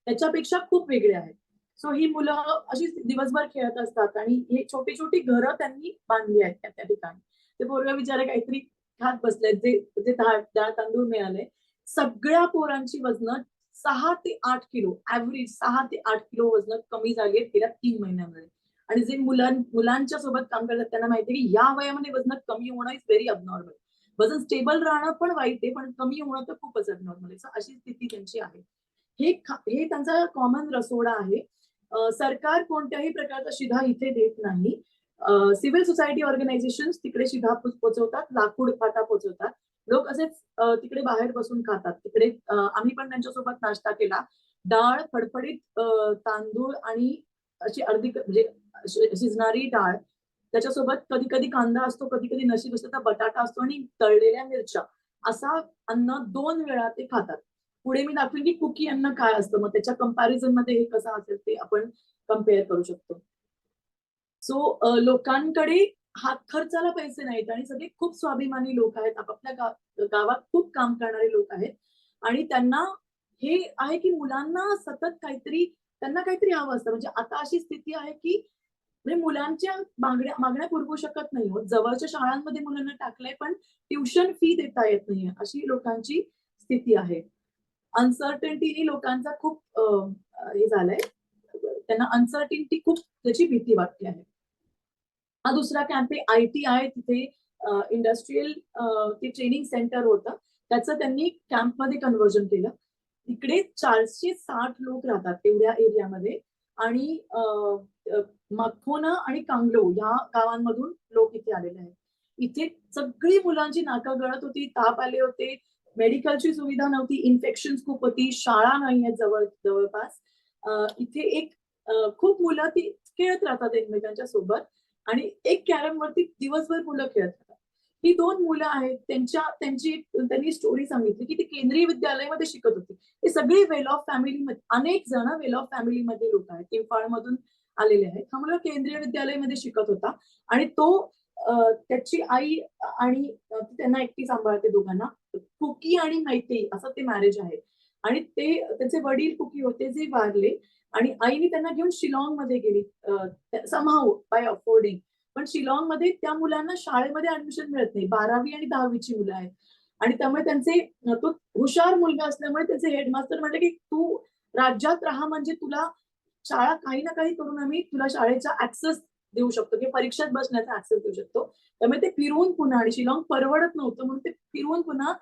Speaker 2: त्याच्यापेक्षा खूप वेगळे आहेत. सो ही मुलं अशी दिवसभर खेळत असतात आणि हे छोटी छोटी घरं त्यांनी बांधली आहेत त्या ठिकाणी. ते पोरं बिचारे काहीतरी खात बसलेत, जे जे डाळ तांदूळ मिळाले. सगळ्या पोरांची वजन 6 ते 8 किलो, ऍव्हरेज 6 ते 8 किलो वजन कमी झाली आहेत गेल्या 3 महिन्यामध्ये. आणि जे मुलांच्या सोबत काम करतात त्यांना माहिती आहे की या वयामध्ये वजन कमी होणं इज व्हेरी अबनॉर्मल. वजन स्टेबल राहणं पण वाईट आहे, पण कमी होणं तर खूपच अबनॉर्मल आहे. अशी स्थिती त्यांची आहे. हे त्यांचा कॉमन रसोडा आहे. सरकार कोणत्याही प्रकारचा शिधा इथे देत नाही. सिव्हिल सोसायटी ऑर्गनायझेशन तिकडे शिधा पोचवतात, लाकूड फाटा पोचवतात. लोक असेच तिकडे बाहेर बसून खातात. तिकडे आम्ही पण त्यांच्यासोबत नाश्ता केला. डाळ, फडफडीत तांदूळ आणि अशी अर्धी म्हणजे शिजणारी डाळ, त्याच्यासोबत कधी कधी कांदा असतो, कधी कधी नशीब असतो तर बटाटा असतो आणि तळलेल्या मिरच्या, असा अन्न 2 वेळा ते खातात. पुढे मी दाखवेन की कुकी अन्न काय असतं, मग त्याच्या कंपॅरिझन मध्ये हे कसं असेल ते आपण कम्पेअर करू शकतो. सो लोकांकडे हात खर्चाला पैसे नाहीत आणि सगळे खूप स्वाभिमानी लोक आहेत. आपापल्या गावात खूप काम करणारे लोक आहेत आणि त्यांना हे आहे की मुलांना सतत त्यांना काहीतरी हवं असतं. म्हणजे आता अशी स्थिती आहे की म्हणजे मुलांच्या मागण्या पुरवू शकत नाही. जवळच्या शाळांमध्ये मुलांना टाकलंय, पण ट्युशन फी देता येत नाहीये, अशी लोकांची स्थिती आहे. अनसर्टनिटीनी लोकांचा खूप हे झालंय, त्यांना अनसर्टिनिटी खूप त्याची भीती वाटते आहे. हा दुसरा कॅम्प आहे ITI, तिथे इंडस्ट्रियल ते ट्रेनिंग सेंटर होतं, त्याचं त्यांनी कॅम्पमध्ये कन्व्हर्जन केलं. तिकडे 460 लोक राहतात एवढ्या एरियामध्ये आणि मखोना आणि कांगलो या गावांमधून लोक इथे आलेले आहेत. इथे सगळी मुलांची नाका गळत होती, ताप आले होते, मेडिकलची सुविधा नव्हती, इन्फेक्शन खूप होती, शाळा नाही आहेत जवळपास. इथे एक खूप मुलं ती खेळत राहतात एकमेकांच्या सोबत आणि एक कॅरम वरती दिवसभर मुलं खेळत राहतात. ही 2 मुलं आहेत, त्यांनी स्टोरी सांगितली की ती केंद्रीय विद्यालयामध्ये शिकत होती. ते सगळे वेल ऑफ फॅमिलीमध्ये, अनेक जण वेल ऑफ फॅमिलीमध्ये लोक आहेत, इम्फाळ मधून आलेले आहेत. हा मुलगा केंद्रीय विद्यालयामध्ये शिकत होता आणि त्याची आई आणि त्यांना एकटी सांभाळते दोघांना. कुकी आणि मैतेई असं ते मॅरेज आहे आणि त्यांचे वडील कुकी होते जे वारले आणि आईने त्यांना घेऊन शिलॉंग मध्ये गेली समहाऊ बाय अफोर्डिंग. पण शिलॉंग मध्ये त्या मुलांना शाळेमध्ये ऍडमिशन मिळत नाही, 12वी आणि 10वीची मुलं आहेत आणि त्यामुळे तो हुशार मुलगा असल्यामुळे त्याचे हेडमास्टर म्हटले की तू राज्यात राहा, म्हणजे तुला शाळा काही ना काही करून आम्ही तुला शाळेचा ऍक्सेस देऊ शकतो किंवा परीक्षेत बसण्याचा ऍक्सेस देऊ शकतो. त्यामुळे ते फिरवून पुन्हा, आणि शिलॉंग परवडत नव्हतं म्हणून ते फिरवून पुन्हा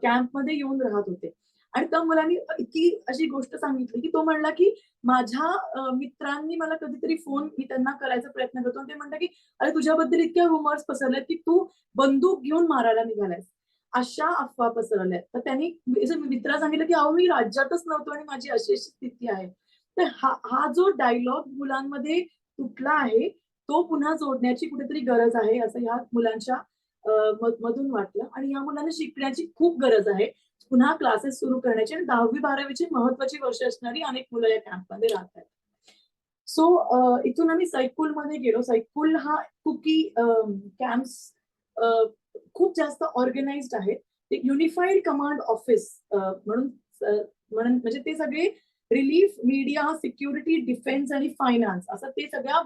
Speaker 2: कॅम्पमध्ये येऊन राहत होते. आणि त्या मुलांनी इतकी अशी गोष्ट सांगितली की तो म्हणला की माझ्या मित्रांनी मला कधीतरी फोन मी त्यांना करायचा प्रयत्न करतो आणि ते म्हणतात की अरे तुझ्याबद्दल इतक्या रुमर्स पसरल्यात की तू बंदूक घेऊन मारायला निघालायस, अशा अफवा पसरल्यात. तर त्यांनी मित्राला सांगितलं की अहो मी राज्यातच नव्हतो आणि माझी अशी स्थिती आहे. तर हा जो डायलॉग मुलांमध्ये तुटला आहे तो पुन्हा जोडण्याची कुठेतरी गरज आहे असं ह्या मुलांच्या मधून वाटलं. आणि या मुलांना शिकण्याची खूप गरज आहे, पुन्हा क्लासेस सुरू करण्याची. आणि 10वी-12वीची महत्वाची वर्ष असणारी अनेक मुलं या कॅम्पमध्ये राहत आहेत. सो इथून आम्ही सैकुलमध्ये गेलो. सैकुल हा कुकी कॅम्प खूप जास्त ऑर्गनाइज्ड आहे. ते युनिफाईड कमांड ऑफिस म्हणून म्हणजे ते सगळे रिलीफ, मीडिया, सिक्युरिटी, डिफेन्स आणि फायनान्स असं ते सगळ्या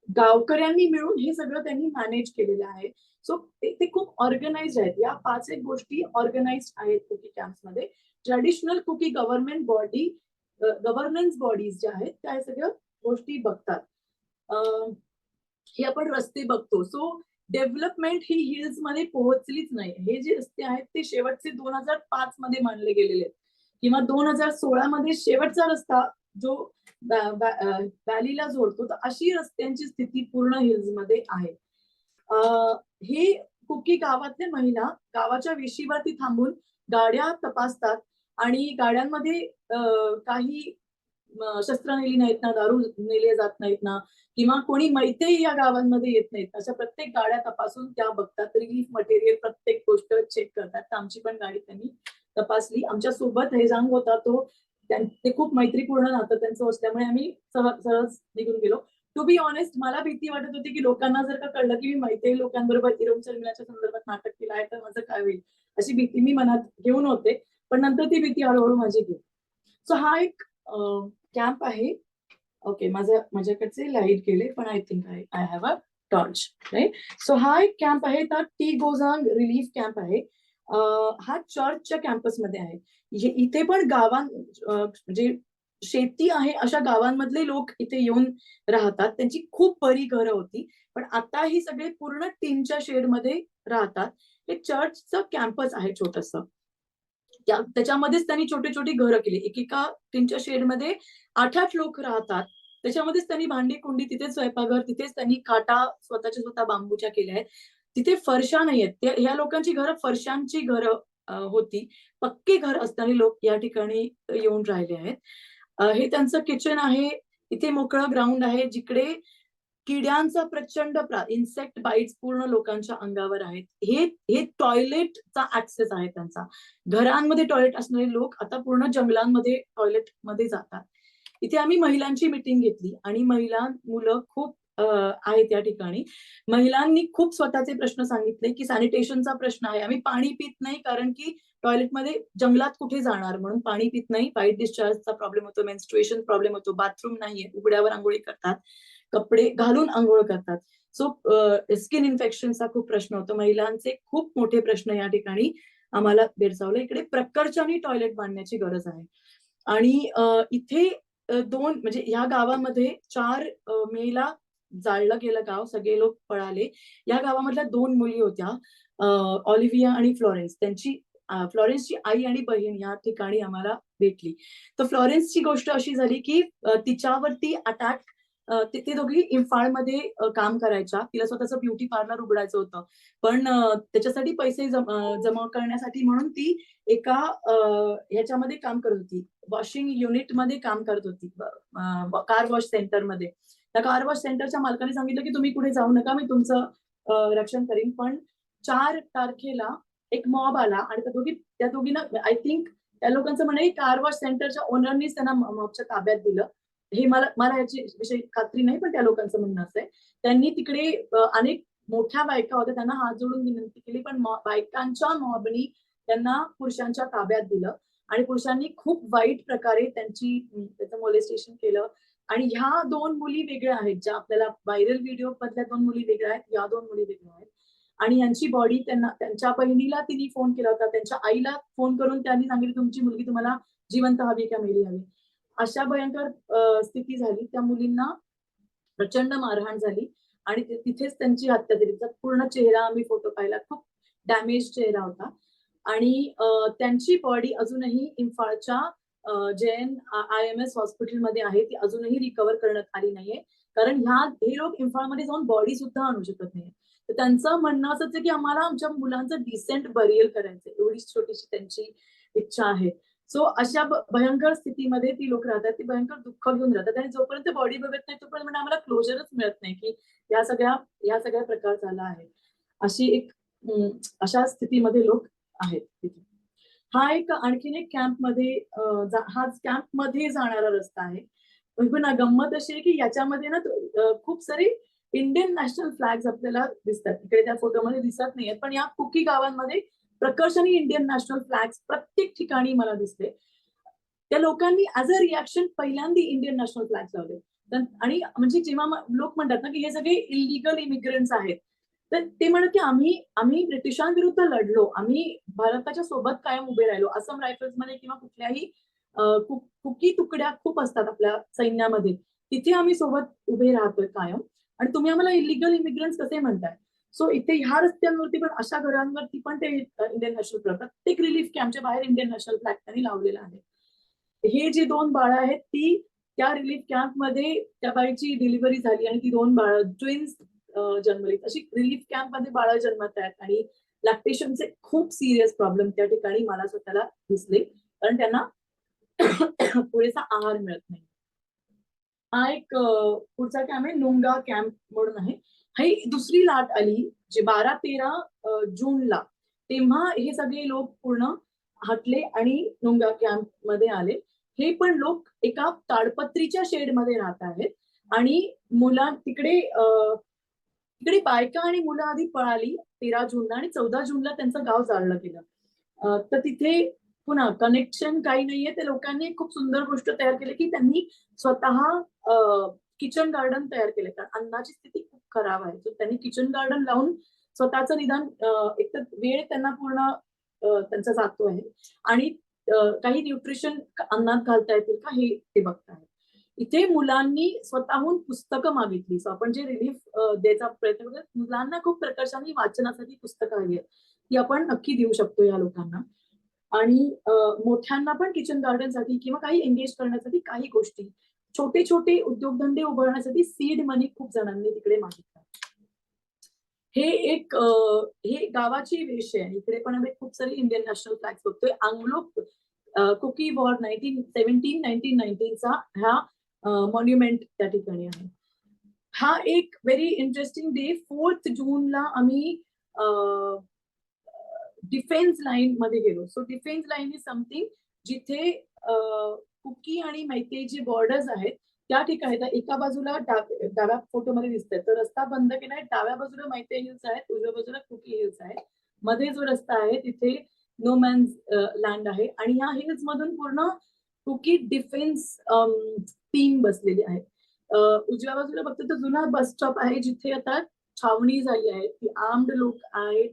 Speaker 2: गावकऱ्यांनी मिळून हे सगळं त्यांनी मॅनेज केलेलं आहे. सो ते खूप ऑर्गनाइज्ड आहेत. या 5 एक गोष्टी ऑर्गनाइज्ड आहेत कुकी कॅम्प्समध्ये. ट्रेडिशनल कुकी गव्हर्नन्स बॉडीज ज्या आहेत त्या सगळ्या गोष्टी बघतात. हे आपण रस्ते बघतो. सो डेव्हलपमेंट ही हिल्स मध्ये पोहोचलीच नाही. हे जे रस्ते आहेत ते शेवटचे 2005 मध्ये मानले गेलेले आहेत किंवा 2016 मध्ये शेवटचा रस्ता जो व्हॅलीला जोडतो, तर अशी रस्त्यांची स्थिती पूर्ण हिल्स मध्ये आहे. हे कुकी गावातले महिला गावाच्या वेशीवरती थांबून गाड्या तपासतात आणि गाड्यांमध्ये काही शस्त्र नेली नाहीत ना, दारू नेले जात नाहीत ना, किंवा कोणी मैतेही या गावांमध्ये येत नाहीत, अशा प्रत्येक गाड्या तपासून त्या बघतात. रिलीफ मटेरियल प्रत्येक गोष्ट चेक करतात. तर आमची पण गाडी त्यांनी तपासली. आमच्या सोबत हेजांग होता, ते खूप मैत्रीपूर्ण नातं त्यांचं असल्यामुळे आम्ही सहज निघून गेलो. टू बी ऑनेस्ट, मला भीती वाटत होती की लोकांना जर का कळलं की मी मैत्री लोकांबरोबर इरोम शर्मिलाच्या संदर्भात नाटक केलं आहे तर माझं काय होईल, अशी भीती मी मनात घेऊन होते. पण नंतर ती भीती हळूहळू माझी गेली. सो हा एक कॅम्प आहे. ओके, माझ्याकडचे लाईट गेले, पण I think I have a torch, right. So हा एक कॅम्प आहे, तर टी गोजांग रिलीफ कॅम्प आहे. हा चर्चच्या कॅम्पसमध्ये आहे. इथे पण म्हणजे शेती आहे अशा गावांमधले लोक इथे येऊन राहतात. त्यांची खूप बरी घरं होती, पण आता ही सगळे पूर्ण टीनच्या शेडमध्ये राहतात. हे चर्चचं कॅम्पस आहे छोटंसं. त्याच्यामध्येच त्यांनी छोटी छोटी घरं केली. एकेका टीनच्या शेडमध्ये 8-8 लोक राहतात. त्याच्यामध्येच त्यांनी भांडी कुंडी, तिथेच स्वयंपाकघर, तिथेच त्यांनी खाटा स्वतःच्या स्वतः बांबूच्या केल्या आहेत. तिथे फरशा नाहीयेत. ह्या लोकांची घरं फरशांची घरं होती. पक्के घर असणारे लोक या ठिकाणी येऊन राहिले आहेत. हे त्यांचं किचन आहे. इथे मोकळं ग्राउंड आहे, जिकडे किड्यांचा प्रचंड इन्सेक्ट बाईट्स पूर्ण लोकांच्या अंगावर आहेत. हे टॉयलेटचा ऍक्सेस आहे त्यांचा. घरांमध्ये टॉयलेट असणारे लोक आता पूर्ण जंगलांमध्ये टॉयलेटमध्ये जातात. इथे आम्ही महिलांची मीटिंग घेतली आणि मुलं खूप आहेत या ठिकाणी. महिलांनी खूप स्वतःचे प्रश्न सांगितले की सॅनिटेशनचा प्रश्न आहे. आम्ही पाणी पित नाही, कारण की टॉयलेटमध्ये जंगलात कुठे जाणार म्हणून पाणी पित नाही. व्हाईट डिस्चार्जचा प्रॉब्लेम होतो, मेन्स्ट्रुएशन प्रॉब्लेम होतो, बाथरूम नाहीये, उघड्यावर आंघोळी करतात, कपडे घालून आंघोळ करतात. सो स्किन इन्फेक्शनचा खूप प्रश्न होतो. महिलांचे खूप मोठे प्रश्न या ठिकाणी आम्हाला भेडसावले. इकडे प्रकर्षाने टॉयलेट बांधण्याची गरज आहे. आणि इथे म्हणजे ह्या गावामध्ये 4 मेला जाळलं गेलं गाव, सगळे लोक पळाले. या गावामधल्या 2 मुली होत्या, ऑलिव्हिया आणि फ्लॉरेन्स. फ्लॉरेन्सची आई आणि बहीण या ठिकाणी आम्हाला भेटली. तर फ्लॉरेन्सची गोष्ट अशी झाली की तिच्यावरती अटॅक, ते दोघी इम्फाळमध्ये काम करायच्या. तिला स्वतःचं ब्युटी पार्लर उघडायचं होतं, पण त्याच्यासाठी पैसे जमा करण्यासाठी म्हणून ती एका ह्याच्यामध्ये काम करत होती, वॉशिंग युनिट मध्ये काम करत होती, कार वॉश सेंटरमध्ये. त्या कार वॉश सेंटरच्या मालकाने सांगितलं की तुम्ही कुठे जाऊ नका, मी तुमचं रक्षण करीन. पण 4 तारखेला एक मॉब आला आणि त्या दोघींना आय थिंक त्या लोकांचं म्हणे कार वॉश सेंटरच्या ओनरनीच त्यांना मॉबच्या ताब्यात दिलं. हे मला याची विषयी खात्री नाही, पण त्या लोकांचं म्हणणं असं आहे. त्यांनी तिकडे अनेक मोठ्या बायका होत्या, त्यांना हात जोडून विनंती केली, पण बायकांच्या मॉबनी त्यांना पुरुषांच्या ताब्यात दिलं आणि पुरुषांनी खूप वाईट प्रकारे त्याचं मोलेस्टेशन केलं. आणि ह्या 2 मुली वेगळ्या आहेत, ज्या आपल्याला व्हायरल व्हिडिओ मधल्या 2 मुली वेगळ्या आहेत, या 2 मुली वेगळ्या आहेत. आणि यांची बॉडी त्यांच्या बहिणीला तिने फोन केला होता, त्यांच्या आईला फोन करून त्यांनी सांगितलं तुमची मुलगी तुम्हाला जिवंत हवी का मेली हवी. अशा भयंकर स्थिती झाली. त्या मुलींना प्रचंड मारहाण झाली आणि तिथेच त्यांची हत्या झाली. पूर्ण चेहरा आम्ही फोटो पाहिला, खूप डॅमेज चेहरा होता. आणि त्यांची बॉडी अजूनही इम्फाळच्या JNIMS हॉस्पिटलमध्ये आहे. ती अजूनही रिकव्हर करण्यात आली नाहीये, कारण हे लोक इम्फाळमध्ये जाऊन बॉडी सुद्धा आणू शकत नाही. तर त्यांचं म्हणणं असंच आहे की आम्हाला आमच्या मुलांचं डिसेंट बरियल करायचंय, एवढी छोटीशी त्यांची इच्छा आहे. सो अशा भयंकर स्थितीमध्ये ती लोक राहतात, ती भयंकर दुःख घेऊन राहतात आणि जोपर्यंत बॉडी बघत नाही तोपर्यंत आम्हाला क्लोजरच मिळत नाही की या सगळ्या प्रकार झाला आहे. अशा स्थितीमध्ये लोक आहेत तिथे. हा एक आणखीन एक कॅम्पमध्ये हाच कॅम्पमध्ये जाणारा रस्ता आहे. पण गंमत अशी आहे की याच्यामध्ये ना खूप सारे इंडियन नॅशनल फ्लॅग्स आपल्याला दिसतात. इकडे त्या फोटोमध्ये दिसत नाहीयेत, पण या कुकी गावांमध्ये प्रकर्षाने इंडियन नॅशनल फ्लॅग्स प्रत्येक ठिकाणी मला दिसले. त्या लोकांनी ऍज अ रिॲक्शन पहिल्यांदा इंडियन नॅशनल फ्लॅग्स लावले. आणि म्हणजे जेव्हा लोक म्हणतात ना की हे सगळे इलिगल इमिग्रंट्स आहेत, तर ते म्हणत की आम्ही ब्रिटिशांविरुद्ध लढलो, आम्ही भारताच्या सोबत कायम उभे राहिलो. असम रायफल्समध्ये किंवा कुठल्याही कुकी तुकड्या खूप असतात आपल्या सैन्यामध्ये, तिथे आम्ही सोबत उभे राहतोय कायम, आणि तुम्ही आम्हाला इलिगल इमिग्रंट्स कसे म्हणताय. सो इथे ह्या रस्त्यांवरती पण अशा घरांवरती पण ते इंडियन नॅशनल फ्लॅग, प्रत्येक रिलीफ कॅम्पच्या बाहेर इंडियन नॅशनल फ्लॅग त्यांनी लावलेला आहे. हे जे 2 बाळं आहेत त्या रिलीफ कॅम्पमध्ये त्या बाईची डिलिव्हरी झाली आणि ती 2 बाळं ट्विन्स जन्मलीत. अशी रिलीफ कॅम्प मध्ये बाळ जन्मत आहेत आणि लॅक्टेशनचे खूप सिरियस प्रॉब्लेम त्या ठिकाणी मला स्वतःला दिसले, कारण त्यांना पुरेसा आहार मिळत नाही. हा एक पुढचा कॅम्प आहे नुंगा कॅम्प म्हणून आहे. ही दुसरी लाट आली जे 12-13 जूनला, तेव्हा हे सगळे लोक पूर्ण हटले आणि नुंगा कॅम्प मध्ये आले. हे पण लोक एका ताडपत्रीच्या शेडमध्ये राहत आहेत आणि मुला तिकडे तिकडे बायका आणि मुलं आधी पळाली 13 जूनला आणि 14 जूनला त्यांचं गाव जाळलं गेलं. तर तिथे पुन्हा कनेक्शन काही नाहीये. त्या लोकांनी खूप सुंदर गोष्ट तयार केली की त्यांनी स्वतः किचन गार्डन तयार केले, कारण अन्नाची स्थिती खूप खराब आहे. तर त्यांनी किचन गार्डन लावून स्वतःचं निदान एक तर वेळ त्यांना पूर्ण त्यांचा जातो आहे आणि काही न्यूट्रिशन अन्नात घालता येतील का हे ते बघताय. इथे मुलांनी स्वतःहून पुस्तकं मागितली. सो आपण जे रिलीफ द्यायचा प्रयत्न करतो, मुलांना खूप प्रकर्षाने वाचनासाठी पुस्तकं हवी आहेत, ती आपण नक्की देऊ शकतो या लोकांना. आणि मोठ्यांना पण किचन गार्डन साठी किंवा काही एंगेज करण्यासाठी काही गोष्टी, छोटे छोटे उद्योगधंदे उभारण्यासाठी सीड मनी खूप जणांनी तिकडे मागितला. हे एक हे गावाची वेश आहे. इकडे पण आम्ही खूप सारे इंडियन नॅशनल फ्लॅग्स बघतोय. अँग्लो कुकी वॉर 1917-1919 चा हा मॉन्युमेंट त्या ठिकाणी आहे. हा एक व्हेरी इंटरेस्टिंग डे 4 जूनला आम्ही डिफेन्स लाईन मध्ये गेलो. So defence line is something जिथे कुकी आणि मैतेई जे बॉर्डर्स आहेत त्या ठिकाणी एका बाजूला डाव्या फोटोमध्ये दिसतंय तर रस्ता बंद केलाय. डाव्या बाजूला मैतेई हिल्स आहेत, उजव्या बाजूला कुकी हिल्स आहेत. मध्ये जो रस्ता आहे तिथे नो मॅन्स लँड आहे आणि ह्या हिल्स मधून पूर्ण कुकी डिफेन्स टीम बसलेली आहे. उजव्या बाजूला बघतो तर जुना बस स्टॉप आहे जिथे आता छावणी झाली आहे. ती आर्म्ड लोक आहेत,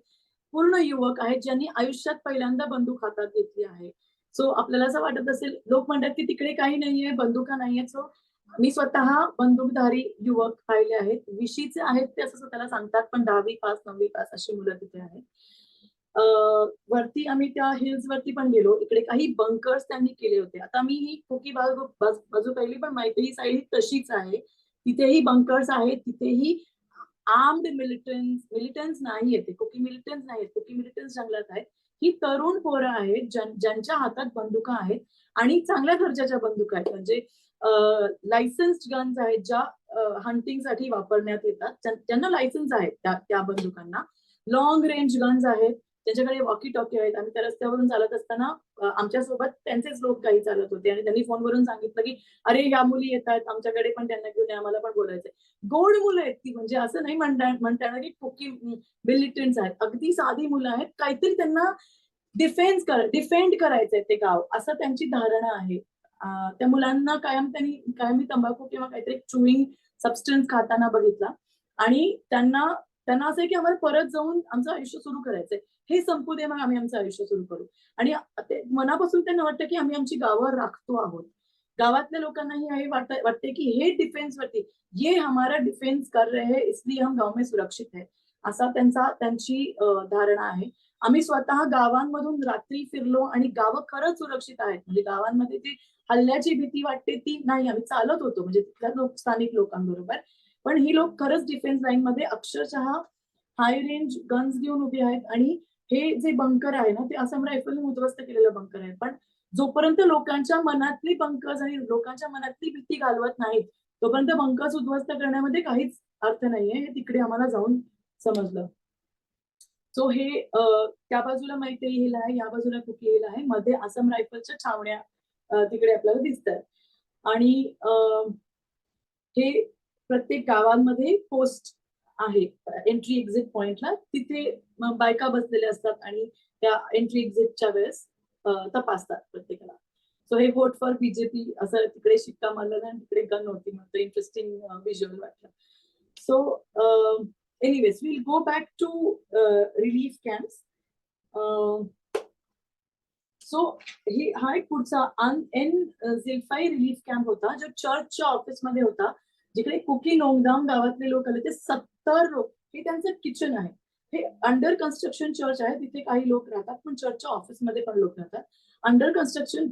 Speaker 2: पूर्ण युवक आहेत ज्यांनी आयुष्यात पहिल्यांदा बंदूक हातात घेतली आहे. सो आपल्याला असं वाटत असेल, लोक म्हणतात की तिकडे काही नाहीये, बंदुका नाहीये. सो मी स्वतः बंदूकधारी युवक पाहिले आहेत. विशीचे आहेत ते असं स्वतःला सांगतात, पण 10वी पास 9वी पास अशी मुलं तिथे आहेत. वरती आम्ही त्या हिल्स वरती पण गेलो. इकडे काही बंकर्स त्यांनी केले होते. आता मी ही खोकी बाजू पाहिली, पण माहिती ही साईड तशीच आहे. तिथेही बंकर्स आहेत, तिथेही आर्म्ड मिलिटन्स नाही येते. कुकी मिलिटन्स नाही, कुकी मिलिटन्स जंगलात आहेत. ही तरुण पोरं आहेत ज्यांच्या हातात बंदुका आहेत आणि चांगल्या दर्जाच्या बंदुका आहेत. म्हणजे लायसन्स्ड गन्स आहेत ज्या हंटिंगसाठी वापरण्यात येतात, ज्यांना लायसन्स आहेत त्या बंदुकांना. लॉंग रेंज गन्स आहेत, त्यांच्याकडे वॉकी टॉकी आहेत. आम्ही त्या रस्त्यावरून चालत असताना आमच्यासोबत त्यांचेच लोक काही चालत होते आणि त्यांनी फोनवरून सांगितलं की अरे ह्या मुली येत आहेत आमच्याकडे, पण त्यांना घेऊन आम्हाला पण बोलायचंय. गोड मुलं आहेत ती, म्हणजे असं नाही म्हणता येणार की कुकी मिलिटंट्स आहेत. अगदी साधी मुलं आहेत. काहीतरी त्यांना डिफेंड करायचंय ते गाव, असं त्यांची धारणा आहे. त्या मुलांना कायम मी तंबाखू किंवा काहीतरी चुईंग सबस्टन्स खाताना बघितला आणि त्यांना असं आहे की आम्हाला परत जाऊन आमचं आयुष्य सुरू करायचंय. हे संपू दे, मग आम्ही आमचं आयुष्य सुरू करू. आणि मनापासून त्यांना वाटतं की आम्ही आमची गावं राखतो आहोत. गावातल्या लोकांनाही हे वाटते की हे डिफेन्स वरती, ये हमारा डिफेन्स कर रहे हैं इसलिए हम गाव में सुरक्षित है, असा त्यांची धारणा आहे. आम्ही स्वतः गावांमधून रात्री फिरलो आणि गावं खरंच सुरक्षित आहेत. म्हणजे गावांमध्ये ती हल्ल्याची भीती वाटते ती नाही. आम्ही चालत होतो म्हणजे तिथल्या स्थानिक लोकांबरोबर, पण ही लोक खरंच डिफेन्स लाईन मध्ये अक्षरशः हाय रेंज गन्स घेऊन उभी आहेत. आणि हे जे बंकर आहे ना ते असम रायफलने उद्ध्वस्त केलेलं बंकर आहे. पण जोपर्यंत लोकांच्या मनातली बंकर्स आणि लोकांच्या मनातली भीती घालवत नाहीत तोपर्यंत बंकर्स उद्ध्वस्त करण्यामध्ये काहीच अर्थ नाहीये. हे तिकडे आम्हाला जाऊन समजलं. सो हे त्या बाजूला मैतेई हिल आहे, या बाजूला कुकी हिल आहे, मध्ये असम रायफलच्या छावण्या तिकडे आपल्याला दिसतात. आणि हे प्रत्येक गावांमध्ये पोस्ट आहे एंट्री एक्झिट पॉइंटला. तिथे बायका बसलेल्या असतात आणि त्या एंट्री एक्झिटच्या वेळेस तपासतात प्रत्येकाला. सो हे व्होट फॉर बीजेपी असं तिकडे शिक्का मारलेला आणि तिकडे गन होती. म्हणजे इंटरेस्टिंग व्हिज्युअल वाटलं. So anyways, we'll go back to relief camps. So हा एक पुढचा झिल्फाई रिलीफ कॅम्प होता जो चर्चच्या ऑफिस मध्ये होता, जिकडे कुकी नोंगदाम गावातले लोक आले. ते 70 लोक, हे त्यांचं किचन आहे. हे अंडर कन्स्ट्रक्शन चर्च आहे, तिथे काही लोक राहतात, पण चर्चच्या ऑफिसमध्ये पण लोक राहतात. अंडर कन्स्ट्रक्शन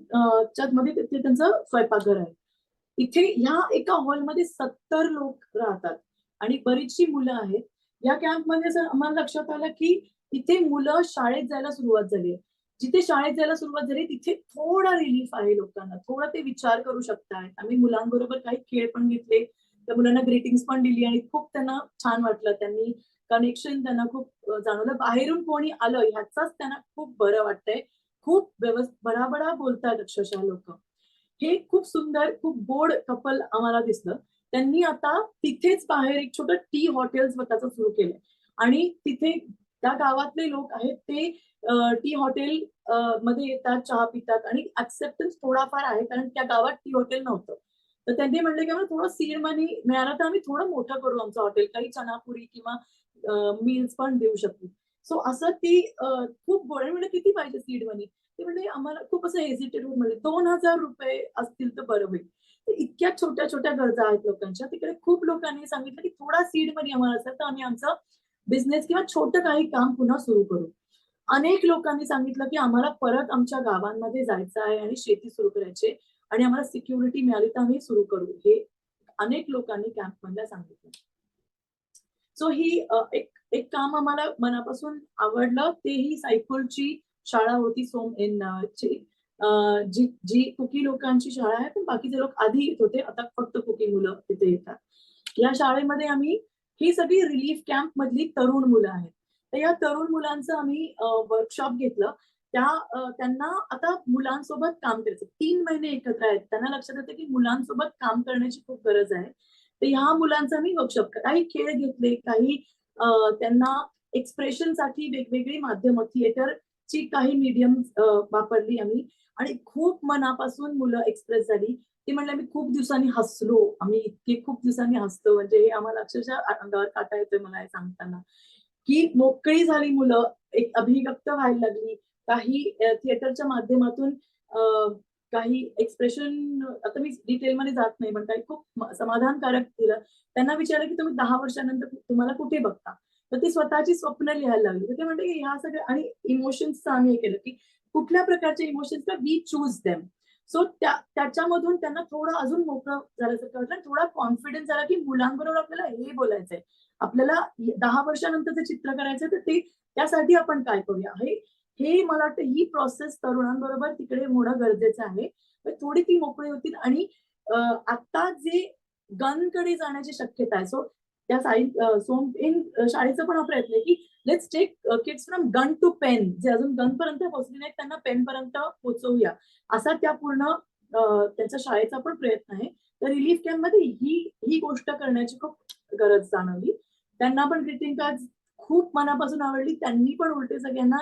Speaker 2: मध्ये तिथे त्यांचं स्वयंपाकघर आहे. इथे ह्या एका हॉलमध्ये 70 लोक राहतात आणि बरीचशी मुलं आहेत. या कॅम्पमध्ये असं आम्हाला लक्षात आलं की इथे मुलं शाळेत जायला सुरुवात झाली. जिथे शाळेत जायला सुरुवात झाली तिथे थोडा रिलीफ आहे लोकांना, थोडा ते विचार करू शकतात. आम्ही मुलांबरोबर काही खेळ पण घेतले, त्या मुलांना ग्रीटिंग्स पण दिली आणि खूप त्यांना छान वाटलं. त्यांनी कनेक्शन त्यांना खूप जाणवलं. बाहेरून कोणी आलं ह्याचाच त्यांना खूप बरं वाटतंय. खूप बडाबडा बोलतात अक्षरशः लोक. हे खूप सुंदर, खूप गोड कपल आम्हाला दिसलं. त्यांनी आता तिथेच बाहेर एक छोटं टी हॉटेल स्वतःच सुरू केलंय आणि तिथे त्या गावातले लोक आहेत ते टी हॉटेल मध्ये येतात, चहा पितात आणि ऍक्सेप्टन्स थोडाफार आहे कारण त्या गावात टी हॉटेल नव्हतं. तर त्यांनी म्हणले की आम्हाला थोडं सीड मनी मिळालं तर आम्ही थोडं मोठं करू आमचं हॉटेल, काही चनापुरी किंवा मील्स पण देऊ शकतो. सो असं ती खूप गोड म्हणजे किती पाहिजे सीड मनी. ते म्हणजे आम्हाला खूप असं हेजिटेट होऊन म्हणजे ₹2000 असतील तर बरं होईल. तर इतक्या छोट्या छोट्या गरजा आहेत लोकांच्या. तिकडे खूप लोकांनी सांगितलं की थोडा सीड मनी आम्हाला असेल तर आम्ही आमचं बिझनेस किंवा छोटं काही काम पुन्हा सुरू करू. अनेक लोकांनी सांगितलं की आम्हाला परत आमच्या गावांमध्ये जायचं आहे आणि शेती सुरू करायची आणि आम्हाला सिक्युरिटी मिळाली तर आम्ही सुरू करू. हे अनेक लोकांनी कॅम्पमधल्या सांगितलं. सो ही एक एक काम आम्हाला मनापासून आवडलं. ते ही सायकोलची शाळा होती सोम इन जी जी कुकी लोकांची शाळा आहे, पण बाकीचे लोक आधी येत होते, आता फक्त कुकी मुलं तिथे येतात. या शाळेमध्ये आम्ही ही सगळी रिलीफ कॅम्प मधली तरुण मुलं आहेत. तर या तरुण मुलांचं आम्ही वर्कशॉप घेतलं. त्यांना आता मुलांसोबत काम करायचं. 3 महिने एकत्र आहेत. त्यांना लक्षात येतं की मुलांसोबत काम करण्याची खूप गरज आहे. तर ह्या मुलांचा मी वर्कशॉप काही खेळ घेतले, काही त्यांना एक्सप्रेशनसाठी वेगवेगळी माध्यमं, थिएटरची काही मीडियम वापरली आम्ही आणि खूप मनापासून मुलं एक्सप्रेस झाली. ती म्हणले आम्ही खूप दिवसांनी हसलो. आम्ही इतके खूप दिवसांनी हसतो म्हणजे हे आम्हाला अक्षरशः अंगावर काटा येतोय मला हे सांगताना. की मोकळी झाली मुलं, एक अभिव्यक्त व्हायला लागली. काही थिएटरच्या माध्यमातून काही एक्सप्रेशन आता मी डिटेलमध्ये जात नाही, पण काही खूप समाधानकारक केलं. त्यांना विचारलं की तुम्ही 10 वर्षानंतर तुम्हाला कुठे बघता? तर ती स्वतःची स्वप्न लिहायला लागली. तर ते म्हणले की ह्या सगळ्या आणि इमोशन्सचं आम्ही हे केलं की कुठल्या प्रकारच्या इमोशन्सला वी चूज देम. सो त्याच्यामधून त्यांना थोडं अजून मोकळं झाल्यासारखं वाटलं. थोडा कॉन्फिडन्स आला की मुलांबरोबर आपल्याला हे बोलायचंय. आपल्याला 10 वर्षानंतरचं चित्र करायचं तर ते त्यासाठी आपण काय करूया हे हे मला वाटतं ही प्रोसेस तरुणांबरोबर तिकडे होणं गरजेचं आहे. थोडी ती मोकळी होतील आणि आता जे गनकडे जाण्याची शक्यता आहे. सो त्या सोम इन शाळेचा पण हा प्रयत्न आहे की let's take kids from gun to pen. जे अजून गन पर्यंत पोहोचले नाहीत त्यांना पेन पर्यंत पोहोचवूया. असा त्या पूर्ण त्यांच्या शाळेचा पण प्रयत्न आहे. तर रिलीफ कॅम्प मध्ये ही ही गोष्ट करण्याची खूप गरज जाणवली. त्यांना पण ग्रीटिंग कार्ड खूप मनापासून आवडली. त्यांनी पण उलटे सगळ्यांना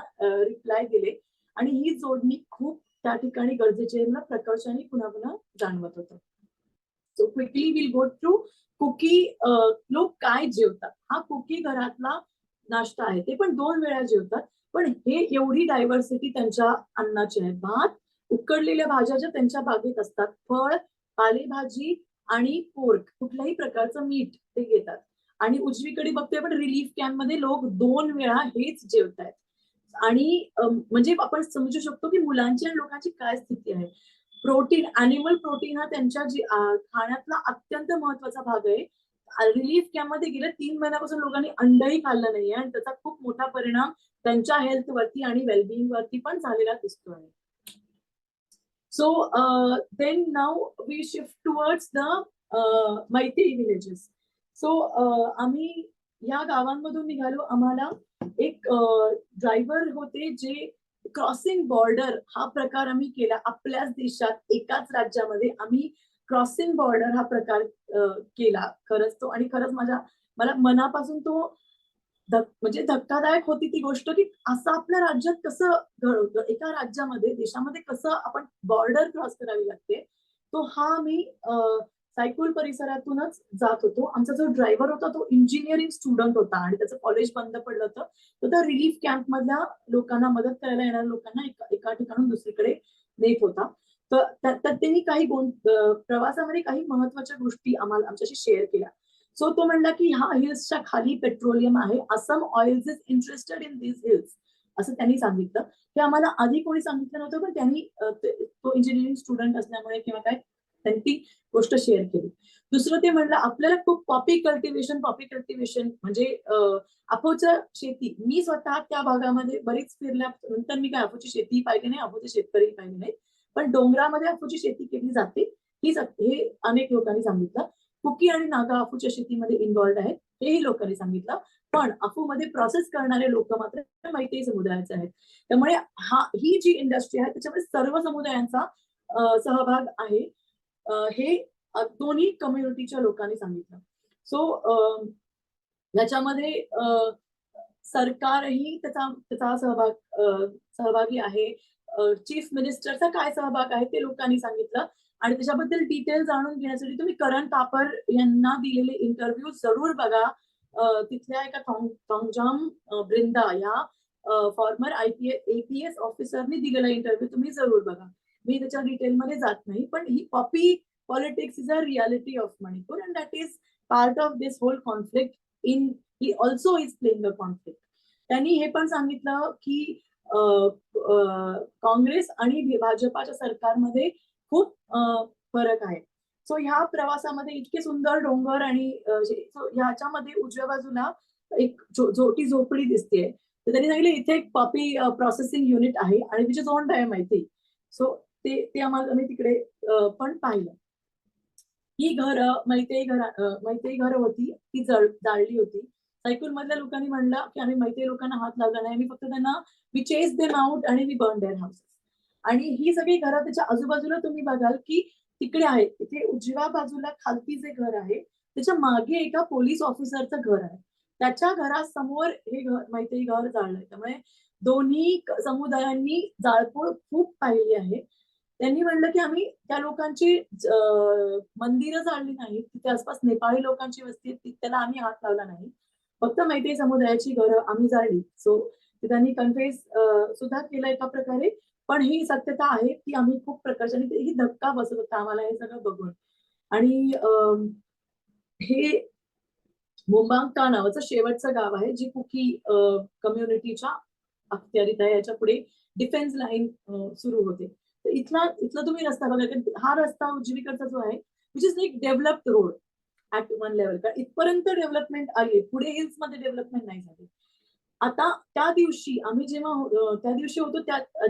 Speaker 2: रिप्लाय दिले आणि ही जोडणी खूप त्या ठिकाणी गरजेची आहे मला प्रकर्षाने पुन्हा पुन्हा जाणवत होतं. So quickly will go through Kuki. लोक काय जेवतात? हा कुकी घरातला नाश्ता आहे. ते पण 2 वेळा जेवतात. पण हे एवढी डायव्हर्सिटी त्यांच्या अन्नाची आहे. भात, उकडलेल्या भाज्या ज्या त्यांच्या बागेत असतात, फळ, पालेभाजी आणि पोर्क कुठल्याही प्रकारचं मीठ ते घेतात. आणि उजवीकडे बघतोय आपण रिलीफ कॅम्प मध्ये लोक 2 वेळा हेच जेवतायत. आणि म्हणजे आपण समजू शकतो की मुलांची आणि लोकांची काय स्थिती आहे. प्रोटीन, अॅनिमल प्रोटीन हा त्यांच्या खाण्यातला अत्यंत महत्वाचा भाग आहे. रिलीफ कॅम्प मध्ये गेल्या 3 महिन्यापासून लोकांनी अंडही खाल्लं नाहीये आणि त्याचा खूप मोठा परिणाम त्यांच्या हेल्थ वरती आणि वेलबिंग वरती पण झालेला दिसतोय. So then now we shift towards the Meitei villages. So आम्ही या गावांमधून निघालो. आम्हाला एक ड्रायव्हर होते जे क्रॉसिंग बॉर्डर हा प्रकार आम्ही केला. आपल्याच देशात एकाच राज्यामध्ये आम्ही क्रॉसिंग बॉर्डर हा प्रकार केला. खरंच तो आणि खरंच मला मनापासून तो म्हणजे धक्कादायक होती ती गोष्ट की असं आपल्या राज्यात कसं घडवतं. एका राज्यामध्ये देशामध्ये कसं आपण बॉर्डर क्रॉस करावी लागते. तो हा मी सायकुल परिसरातूनच जात होतो. आमचा जो ड्रायव्हर होता तो इंजिनिअरिंग स्टुडंट होता आणि त्याचं कॉलेज बंद पडलं होतं. तो त्या रिलीफ कॅम्प मधल्या लोकांना मदत करायला येणाऱ्या लोकांना एका ठिकाणून दुसरीकडे नेत होता. तर त्यांनी काही प्रवासामध्ये काही महत्वाच्या गोष्टी आमच्याशी शेअर केल्या. सो तो म्हणला की ह्या हिल्सच्या खाली पेट्रोलियम आहे. Assam oils is interested in this hills असं त्यांनी सांगितलं. हे आम्हाला आधी कोणी सांगितलं नव्हतं, पण त्यांनी तो इंजिनिअरिंग स्टुडंट असल्यामुळे किंवा काय त्यांनी ती गोष्ट शेअर केली. दुसरं ते म्हणलं आपल्याला खूप पॉपी कल्टिवेशन म्हणजे अफूचं शेती. मी स्वतः त्या भागामध्ये बरीच फिरल्यानंतर मी काय अफूची शेती पाहिली नाही, अफूचे शेतकरी पाहिले नाही, पण डोंगरामध्ये अफूची शेती केली जाते हे अनेक लोकांनी सांगितलं. कुकी आणि नागा अफूच्या शेतीमध्ये इन्व्हॉल्ड आहेत हेही लोकांनी सांगितलं. पण अफूमध्ये प्रोसेस करणारे लोक मात्र मैतेई समुदायाचे आहेत. त्यामुळे ही जी इंडस्ट्री आहे त्याच्यामध्ये सर्व समुदायांचा सहभाग आहे हे दोन्ही कम्युनिटीच्या लोकांनी सांगितलं. सो याच्यामध्ये सरकारही त्याचा सहभागी आहे. चीफ मिनिस्टरचा काय सहभाग आहे ते लोकांनी सांगितलं. आणि त्याच्याबद्दल डिटेल जाणून घेण्यासाठी तुम्ही करण तापर यांना दिलेले इंटरव्ह्यू जरूर बघा. तिथल्या एका थोंगजाम ब्रिंदा या फॉर्मर APS ऑफिसरनी दिलेला इंटरव्ह्यू तुम्ही जरूर बघा. मी त्याच्या डिटेलमध्ये जात नाही, पण ही poppy politics is a reality of Manipur and that is part of this whole conflict. He also is playing a conflict. त्यांनी हे पण सांगितलं की काँग्रेस आणि भाजपाच्या सरकारमध्ये खूप फरक आहे. सो ह्या प्रवासामध्ये इतके सुंदर डोंगर आणि ह्याच्यामध्ये उजव्या बाजूला एक छोटी झोपडी दिसते. तर त्यांनी सांगितलं इथे एक पॉपी प्रोसेसिंग युनिट आहे आणि तिची झोंड आहे माहिती. सो ते आम्ही तिकडे पण पाहिलं. ही मैतेई घर होती ती जाळली होती. सायकूल मधल्या लोकांनी म्हणलं की आम्ही मैतेई लोकांना हात लावला नाही, आम्ही फक्त त्यांना वी चेस देम आउट आणि वी बर्न देअर हाऊसेस. आणि ही सगळी घरं त्याच्या आजूबाजूला तुम्ही बघाल की तिकडे आहे. इथे उजव्या बाजूला खालती जे घर आहे त्याच्या मागे एका पोलीस ऑफिसरचं घर आहे. त्याच्या घरासमोर हे मैतेई घर जाळलंय. त्यामुळे दोन्ही समुदायांनी जाळपोळ खूप पाहिली आहे. त्यांनी म्हणलं की आम्ही त्या लोकांची मंदिरं जाळली नाही, तिथे आसपास नेपाळी लोकांची वस्ती त्याला आम्ही हात लावला नाही, फक्त मैतेई समुदायाची घरं आम्ही जाळली. सो त्यांनी कन्फेस सुद्धा केलं एका प्रकारे. पण ही सत्यता आहे की आम्ही खूप प्रकारच्या ही धक्का बसत होता आम्हाला हे सगळं बघून. आणि हे मोम्बांगटा नावाचं शेवटचं गाव आहे जे कुकी कम्युनिटीच्या अखत्यारीत आहे. याच्या पुढे डिफेन्स लाईन सुरू होते. तर इथला तुम्ही रस्ता बघा. हा रस्ता उजवीकडचा जो आहे which is like developed road at one level. कारण इथपर्यंत डेव्हलपमेंट आली, पुढे हिल्स मध्ये डेव्हलपमेंट नाही झाली. आता त्या दिवशी आम्ही जेव्हा त्या दिवशी होतो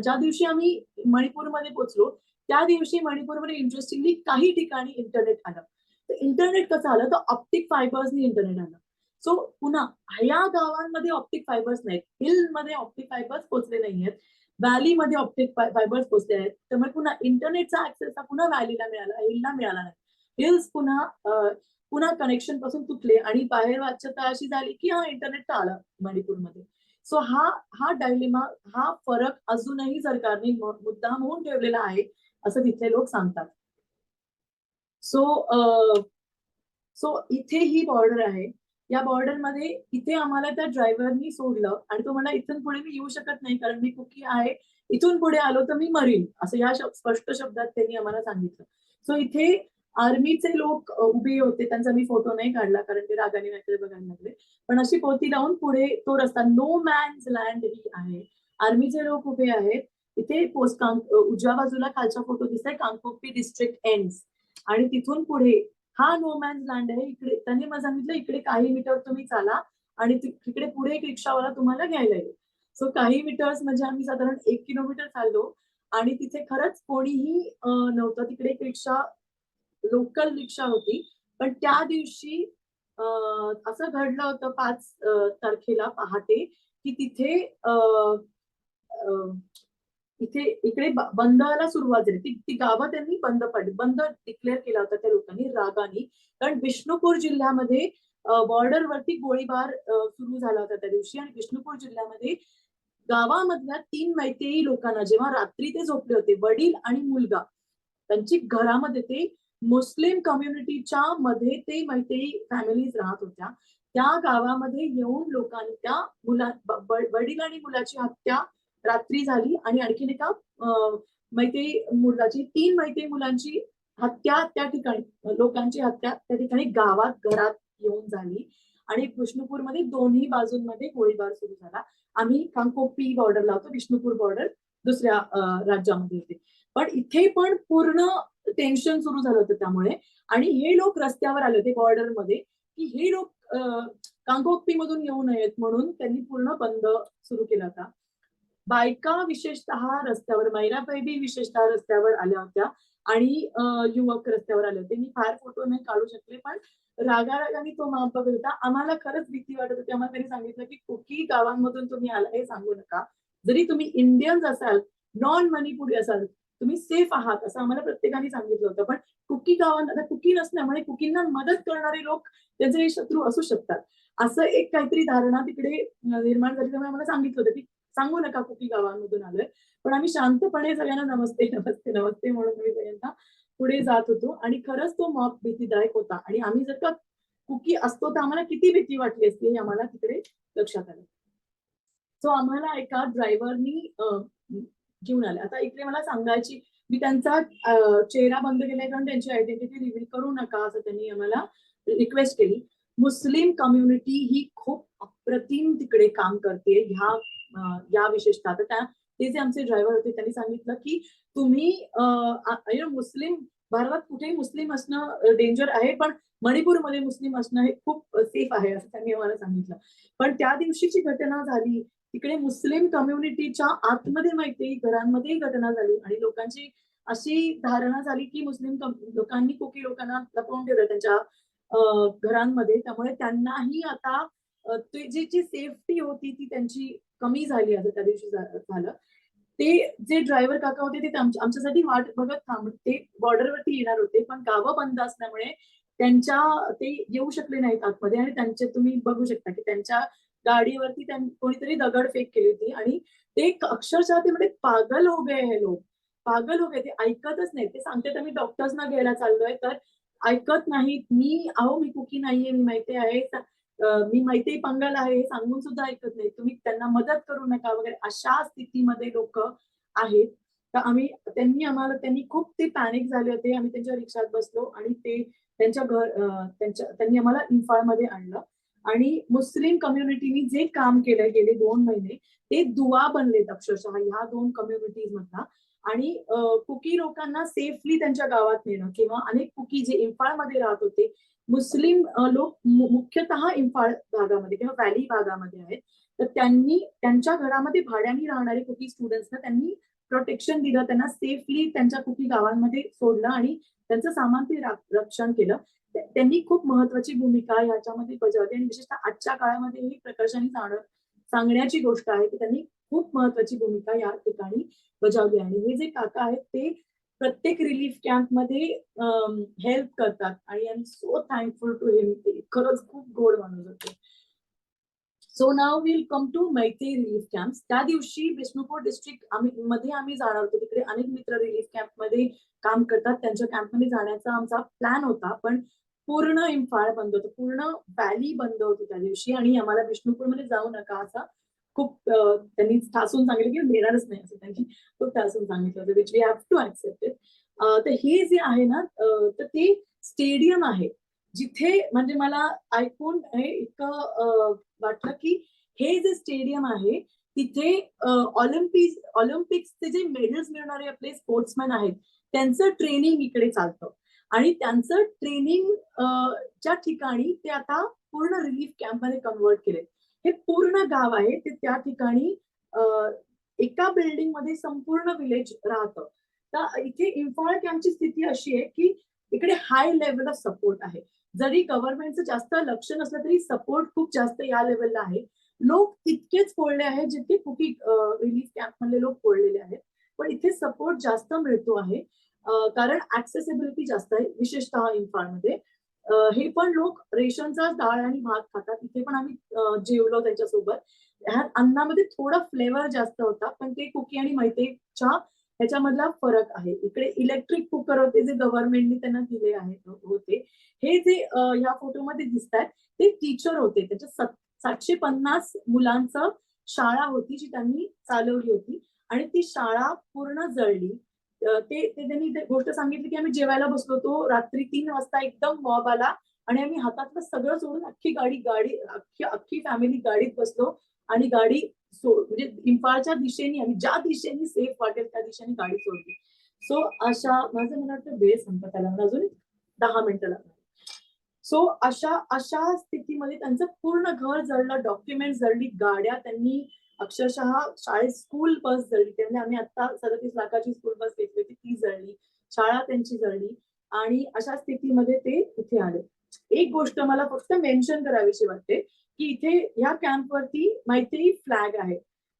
Speaker 2: ज्या दिवशी आम्ही मणिपूरमध्ये पोहोचलो त्या दिवशी मणिपूरमध्ये इंटरेस्टिंगली काही ठिकाणी इंटरनेट आलं. तर इंटरनेट कसं आलं तर ऑप्टिक फायबर्सनी इंटरनेट आलं. सो पुन्हा ह्या गावांमध्ये ऑप्टिक फायबर्स नाहीत, हिलमध्ये ऑप्टिक फायबर्स पोहोचले नाहीयेत, व्हॅलीमध्ये ऑप्टिक फायबर्स पोहोचले आहेत. त्यामुळे पुन्हा इंटरनेटचा ऍक्सेस हा पुन्हा व्हॅलीला मिळाला, हिलला मिळाला नाही. हिल्स पुन्हा कनेक्शन पासून तुटले आणि बाहेर वाच्यता अशी झाली की हा इंटरनेट आलं मणिपूरमध्ये. सो हा डायलेमा, हा फरक अजूनही सरकारने मुद्दाम होऊन ठेवलेला आहे असं तिथले लोक सांगतात. सो इथे ही बॉर्डर आहे. या बॉर्डरमध्ये इथे आम्हाला त्या ड्रायव्हरनी सोडलं आणि तो म्हणला इथून पुढे मी येऊ शकत नाही कारण मी कुकी आहे, इथून पुढे आलो तर मी मरीन, असं या स्पष्ट शब्दात त्यांनी आम्हाला सांगितलं. सो इथे आर्मीचे लोक उभे होते, त्यांचा मी फोटो नाही काढला कारण ते रागाने नाहीतरी बघायला लागले. पण अशी पोती लावून पुढे तो रस्ता, नो मॅन्स लँड ही आहे. आर्मीचे लोक उभे आहेत. इथे उजव्या बाजूला खालचा फोटो दिसतोय कांगपोक्पी डिस्ट्रिक्ट एंड्स आणि तिथून पुढे हा नो मॅन्स लँड आहे. इकडे त्यांनी मला सांगितलं इकडे काही मीटर तुम्ही चाला आणि तिकडे पुढे एक रिक्षावाला तुम्हाला घ्यायला येईल. सो काही मीटर्स म्हणजे आम्ही साधारण 1 किलोमीटर चाललो आणि तिथे खरंच कोणीही नव्हतं. तिकडे एक लोकल रिक्षा होती. पण त्या दिवशी असं घडलं होतं 5 तारखेला पहाटे की तिथे इकडे बंदला सुरुवात झाली. ती गावं त्यांनी बंद डिक्लेअर केला होता त्या लोकांनी रागाने. कारण बिष्णुपूर जिल्ह्यामध्ये बॉर्डरवरती गोळीबार सुरू झाला होता त्या दिवशी आणि बिष्णुपूर जिल्ह्यामध्ये गावामधल्या 3 मैतेई लोकांना जेव्हा रात्री ते झोपले होते, वडील आणि मुलगा, त्यांची घरामध्ये ते मुस्लिम कम्युनिटीच्या मध्ये ते मैतेई फॅमिलीज राहत होत्या. त्या गावामध्ये येऊन लोकांनी त्या वडील आणि मुलाची हत्या रात्री झाली आणि आणखीन एका मैतेई मुलाची 3 मैतेई मुलांची हत्या त्या ठिकाणी, लोकांची हत्या त्या ठिकाणी घरात येऊन झाली आणि विष्णुपूरमध्ये दोन्ही बाजूंमध्ये गोळीबार सुरू झाला. आम्ही कांगपोक्पी बॉर्डरला होतो, विष्णुपूर बॉर्डर दुसऱ्या राज्यामध्ये होते. पण इथे पण पूर्ण टेन्शन सुरू झालं होतं त्यामुळे. आणि हे लोक रस्त्यावर आले होते बॉर्डरमध्ये, की हे लोक कांगोक्पी मधून येऊ नयेत म्हणून त्यांनी पूर्ण बंद सुरू केला होता. बायका विशेषतः रस्त्यावर, मैराबाई विशेषतः रस्त्यावर आल्या होत्या आणि युवक रस्त्यावर आले होते. मी फार फोटो नाही काढू शकले, पण रागारागाने तो माप बघत होता. आम्हाला खरंच भीती वाटत होती. आम्हाला त्यांनी सांगितलं की कुकी गावांमधून तुम्ही आला हे सांगू नका. जरी तुम्ही इंडियन्स असाल, नॉन मणिपुरी असाल, तुम्ही सेफ आहात असं आम्हाला प्रत्येकाने सांगितलं होतं. पण कुकी गावांना, आता कुकी नसल्यामुळे कुकींना मदत करणारे लोक त्यांचे शत्रू असू शकतात, असं एक काहीतरी धारणा तिकडे निर्माण झाली. त्यामुळे आम्हाला सांगितलं होतं की सांगू नका कुकी गावांमधून आलोय. पण आम्ही शांतपणे सगळ्यांना नमस्ते नमस्ते नमस्ते म्हणून आम्ही सगळ्यांना पुढे जात होतो. आणि खरंच तो मॉक भीतीदायक होता. आणि आम्ही जर का कुकी असतो तर आम्हाला किती भीती वाटली असती हे आम्हाला तिकडे लक्षात आलं. सो आम्हाला एका ड्रायव्हरनी घेऊन आले. आता इकडे मला सांगायची, मी त्यांचा चेहरा बंद केलाय कारण त्यांची आयडेंटिटी रिव्हील करू नका असं त्यांनी आम्हाला रिक्वेस्ट केली. मुस्लिम कम्युनिटी ही खूप अप्रतिम तिकडे काम करते या विशेषतः. तर ते जे आमचे ड्रायव्हर होते त्यांनी सांगितलं की तुम्ही मुस्लिम, भारतात कुठेही मुस्लिम असणं डेंजर आहे, पण मणिपूरमध्ये मुस्लिम असणं हे खूप सेफ आहे असं त्यांनी आम्हाला सांगितलं. पण त्या दिवशीची घटना झाली तिकडे मुस्लिम कम्युनिटीच्या आतमध्ये माहिती घरांमध्येही घटना झाली आणि लोकांची अशी धारणा झाली की मुस्लिम लोकांनी कुकी लोकांना लपवून ठेवलं त्यांच्या घरांमध्ये. त्यामुळे त्यांनाही आता ते जी सेफ्टी होती ती त्यांची कमी झाली असं त्या दिवशी झालं. ते जे ड्रायव्हर काका होते ते आमच्यासाठी वाट बघत ते बॉर्डरवरती येणार होते, पण गावं बंद असल्यामुळे ते येऊ शकले नाहीत आतमध्ये. आणि त्यांचे तुम्ही बघू शकता की त्यांच्या गाडीवरती कोणीतरी दगडफेक केली होती. आणि ते अक्षरशः ते म्हणजे पागल हो गए हे लोक, पागल हो गए. ते ऐकतच नाही. ते सांगते तर मी डॉक्टर्सना घ्यायला चाललोय तर ऐकत नाहीत. मी कुकी नाहीये, मी माहिती आहे, मी माहिती पंगल आहे हे सांगून सुद्धा ऐकत नाही. तुम्ही त्यांना मदत करू नका वगैरे अशा स्थितीमध्ये लोक आहेत. तर त्यांनी खूप ते पॅनिक झाले होते. आम्ही त्यांच्या रिक्षात बसलो आणि ते त्यांनी आम्हाला इम्फाळमध्ये आणलं. आणि मुस्लिम कम्युनिटीनी जे काम केलंय गेले 2 महिने ते दुवा बनलेत अक्षरशः ह्या 2 कम्युनिटीज मधला. आणि कुकी लोकांना सेफली त्यांच्या गावात नेणं, किंवा अनेक कुकी जे इम्फाळमध्ये राहत होते, मुस्लिम लोक मुख्यतः इम्फाळ भागामध्ये किंवा व्हॅली भागामध्ये आहेत, तर त्यांनी त्यांच्या घरामध्ये भाड्याने राहणारे कुकी स्टुडंट्सना त्यांनी प्रोटेक्शन दिलं, त्यांना सेफली त्यांच्या कुकी गावांमध्ये सोडलं आणि त्यांचं सामान ते रक्षण केलं. त्यांनी खूप महत्वाची भूमिका ह्याच्यामध्ये बजावली. आणि विशेषतः आजच्या काळामध्ये ही प्रकर्षाने सांगण्याची गोष्ट आहे की त्यांनी खूप महत्वाची भूमिका या ठिकाणी बजावली. आणि हे जे काका आहेत ते प्रत्येक रिलीफ कॅम्प मध्ये हेल्प करतात आणि I am so thankful to him. खरंच खूप गोड माणूस होते. So now will come to Maitri relief camp. त्या दिवशी बिष्णुपूर डिस्ट्रिक्ट मध्ये आम्ही जाणार होतो. तिकडे अनेक मित्र रिलीफ कॅम्प मध्ये काम करतात, त्यांच्या कॅम्पमध्ये जाण्याचा आमचा प्लॅन होता. पण पूर्ण इम्फाळ बंद होतं, पूर्ण व्हॅली बंद होती त्या दिवशी. आणि आम्हाला बिष्णुपूरमध्ये जाऊ नका असं खूप त्यांनी ठासून सांगितलं की देणारच नाही असं त्यांनी खूप ठासून सांगितलं होतं, which we have to accept it. तर हे जे आहे ना, तर ते स्टेडियम आहे जिथे, म्हणजे मला ऐकून हे इतकं वाटलं की हे जे स्टेडियम आहे तिथे ऑलिम्पिक्सचे जे मेडल्स मिळणारे आपले स्पोर्ट्समॅन आहेत त्यांचं ट्रेनिंग इकडे चालतं. आणि त्यांचं ट्रेनिंग च्या ठिकाणी ते आता पूर्ण रिलीफ कॅम्प मध्ये कन्वर्ट केले. हे पूर्ण गाव आहे ते, त्या ठिकाणी एका बिल्डिंग मध्ये संपूर्ण विलेज राहतं. तर इथे इम्फाळ कॅम्पची स्थिती अशी आहे की इकडे हाय लेवल ऑफ सपोर्ट आहे. जरी गव्हर्नमेंटचं जास्त लक्ष नसलं तरी सपोर्ट खूप जास्त या लेवलला आहे. लोक तितकेच पोळले आहेत जितके कुकी रिलीफ कॅम्प मधले लोक पोळलेले आहेत, पण इथे सपोर्ट जास्त मिळतो आहे कारण ऍक्सेसिबिलिटी जास्त आहे, विशेषतः इम्फाळमध्ये. हे पण लोक रेशनचा डाळ आणि भात खातात. इथे पण आम्ही जेवलो त्यांच्यासोबत. ह्यात अन्नामध्ये थोडा फ्लेवर जास्त होता, पण ते कुकी आणि मैतेच्या ह्याच्यामधला फरक आहे. इकडे इलेक्ट्रिक कुकर होते जे गव्हर्नमेंटने त्यांना दिले होते. हे जे ह्या फोटोमध्ये दिसत आहेत ते टीचर होते. त्याच्या 750 मुलांचं शाळा होती जी त्यांनी चालवली होती आणि ती शाळा पूर्ण जळली. त्यांनी गोष्ट सांगितली की आम्ही जेवायला बसलो होतो रात्री 3 वाजता, एकदम मॉब आला आणि आम्ही हातातलं सगळं सोडून अख्खी फॅमिली गाडीत बसलो आणि गाडी म्हणजे इम्फाळच्या दिशेने, आम्ही ज्या दिशेने सेफ वाटेल त्या दिशेने गाडी सोडली. सो अशा माझं मला वाटतं वेळ संपत आला, मला अजून 10 मिनिटं लागणार. सो अशा अशा स्थितीमध्ये त्यांचं पूर्ण घर जळलं, डॉक्युमेंट जळली, गाड्या त्यांनी अक्षरशः शाळेत स्कूल बस जळली. म्हणजे आम्ही आता 37 लाखाची स्कूल बस घेतली होती, ती जळली, शाळा त्यांची जळली. आणि अशा स्थितीमध्ये ते इथे आले. एक गोष्ट मला फक्त मेन्शन करावीशी वाटते की इथे ह्या कॅम्पवरती मैत्री फ्लॅग आहे.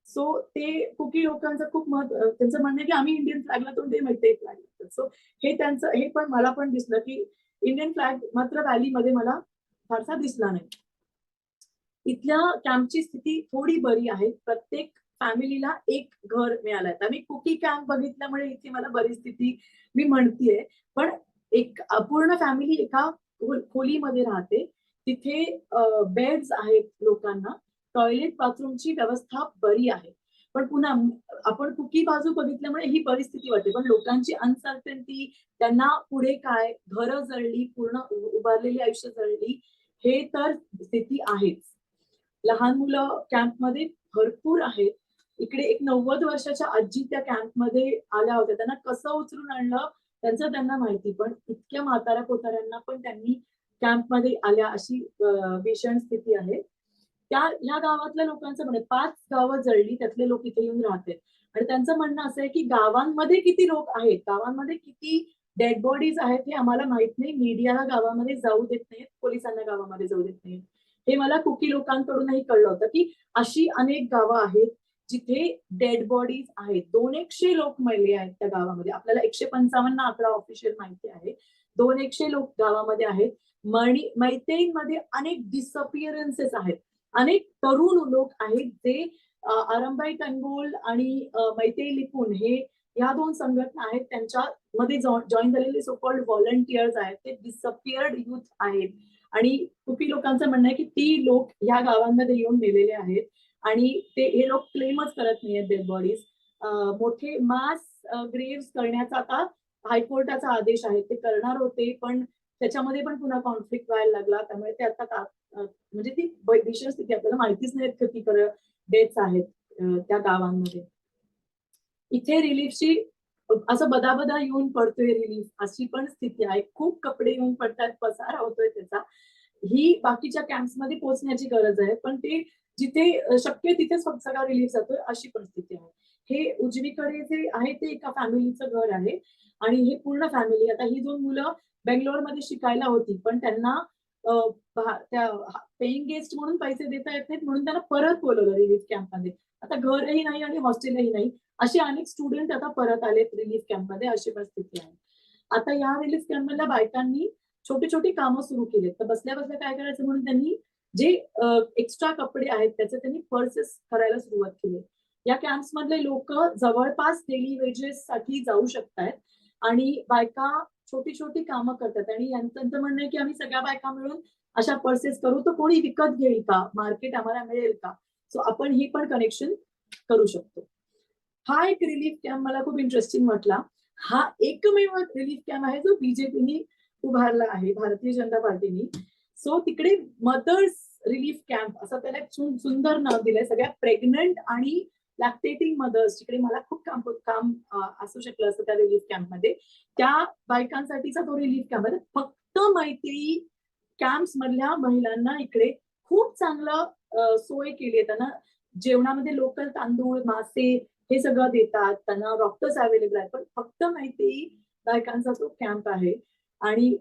Speaker 2: सो ते कुकी लोकांचं खूप त्यांचं म्हणणं आहे की आम्ही इंडियन फ्लॅगला तोंड ते मैत्री फ्लॅग लागतात. सो हे त्यांचं हे पण मला पण दिसलं की इंडियन फ्लॅग मात्र व्हॅलीमध्ये मला फारसा दिसला नाही. इथल्या कॅम्पची स्थिती थोडी बरी आहे. प्रत्येक फॅमिलीला एक घर मिळालंय. आता मी कुकी कॅम्प बघितल्यामुळे इथे मला बरी स्थिती मी म्हणतीये, पण एक अपूर्ण फॅमिली एका खोलीमध्ये राहते. तिथे बेड्स आहेत लोकांना, टॉयलेट बाथरूमची व्यवस्था बरी आहे. पण पुन्हा आपण कुकी बाजू बघितल्यामुळे ही परिस्थिती वाटते. पण लोकांची अनसर्टनिटी, त्यांना पुढे काय, घरं जळली, पूर्ण उभारलेली आयुष्य जळली, हे तर स्थिती आहेच. लहान मुलं कॅम्पमध्ये भरपूर आहेत. इकडे एक 90 वर्षाच्या आजी त्या कॅम्पमध्ये आल्या होत्या. त्यांना कसं उचलून आणलं त्यांचं त्यांना माहिती, पण इतक्या म्हाताऱ्या कोताऱ्यांना पण त्यांनी कॅम्पमध्ये आल्या, अशी भीषण स्थिती आहे. ह्या गावातल्या लोकांचं म्हणणं 5 गावं जळली, त्यातले लोक इथे येऊन राहतात. आणि त्यांचं म्हणणं असं आहे की गावांमध्ये किती लोक आहेत, गावांमध्ये किती डेड बॉडीज आहेत हे आम्हाला माहित नाही. मीडियाला गावामध्ये जाऊ देत नाहीत, पोलिसांना गावामध्ये जाऊ देत नाहीत. हे मला कुकी लोकांकडूनही कळलं होतं की अशी अनेक गावं आहेत जिथे डेड बॉडीज आहेत. 200 लोक मेले आहेत त्या गावामध्ये. आपल्याला 155 आकडा ऑफिशियल माहिती आहे. 200 लोक गावामध्ये आहेत. मैतेईमध्ये अनेक डिसअपिअरन्सेस आहेत. अनेक तरुण लोक आहेत जे आरंबाई टंगोल आणि मैतेई लिपून हे या 2 संघटना आहेत, त्यांच्यामध्ये जॉईन झालेले सो कॉल्ड व्हॉलंटियर्स आहेत. ते डिसअपिअर्ड युथ आहेत. आणि कुकी लोकांचं म्हणणं आहे की ती लोक ह्या गावांमध्ये येऊन मेलेले आहेत आणि हे लोक क्लेमच करत नाहीयेत डेड बॉडीज. मोठे मास ग्रेव्स करण्याचा आता हायकोर्टाचा आदेश आहे. ते करणार होते, पण त्याच्यामध्ये पण पुन्हा कॉन्फ्लिक्ट व्हायला लागला. त्यामुळे ते आता म्हणजे ती भीषण स्थिती, आपल्याला माहितीच नाही किती डेथ्स आहेत त्या गावांमध्ये. इथे रिलीफची असं बदाबदा येऊन पडतोय रिलीफ, अशी पण स्थिती आहे. खूप कपडे येऊन पडतात, पसारा होतोय त्याचा. ही बाकीच्या कॅम्प्समध्ये पोहोचण्याची गरज आहे, पण ते जिथे शक्य तिथेच फक्त सगळा रिलीफ जातोय, अशी पण स्थिती आहे. हे उजवीकडे जे आहे ते एका फॅमिलीचं घर आहे आणि हे पूर्ण फॅमिली. आता ही 2 मुलं बेंगलोरमध्ये शिकायला होती, पण त्यांना त्या पेईंग गेस्ट म्हणून पैसे देता येत नाहीत, म्हणून त्यांना परत बोलवलं रिलीफ कॅम्पमध्ये. आता घरही नाही आणि हॉस्टेलही नाही, असे अनेक स्टुडंट आता परत आलेत रिलीफ कॅम्पमध्ये, अशी परिस्थिती आहे. आता या रिलीफ कॅम्पमधल्या बायकांनी छोटी छोटी कामं सुरू केलीत. तर बसल्या बसल्या काय करायचं म्हणून त्यांनी जे एक्स्ट्रा कपडे आहेत त्याचे त्यांनी पर्सेस करायला सुरुवात केली. या कॅम्प्स मधले लोक जवळपास डेली वेजेस साठी जाऊ शकतात आणि बायका छोटी छोटी कामं करतात. आणि यांचं म्हणणं आहे की आम्ही सगळ्या बायका मिळून अशा पर्सेस करू, तर कोणी विकत घेईल का, मार्केट आम्हाला मिळेल का. सो आपण ही पण कनेक्शन करू शकतो. हा एक रिलीफ कॅम्प मला खूप इंटरेस्टिंग वाटला. हा एकमेव रिलीफ कॅम्प आहे जो बीजेपीनी उभारला आहे, भारतीय जनता पार्टीनी. सो तिकडे मदर्स रिलीफ कॅम्प असं त्याला एक सुंदर नाव दिलंय. सगळ्या प्रेग्नंट आणि लॅक्टेटिंग मदर्स, तिकडे मला खूप काम असू शकलं असतं त्या रिलीफ कॅम्पमध्ये, त्या बायकांसाठीचा तो रिलीफ कॅम्प आहे. फक्त मैत्री कॅम्प्स मधल्या महिलांना इकडे खूप चांगलं सोय केली आहे. त्यांना जेवणामध्ये लोकल तांदूळ, मासे हे सगळं देतात, त्यांना डॉक्टर्स अवेलेबल आहेत. पण फक्त माहिती बायकांचा तो कॅम्प आहे. आणि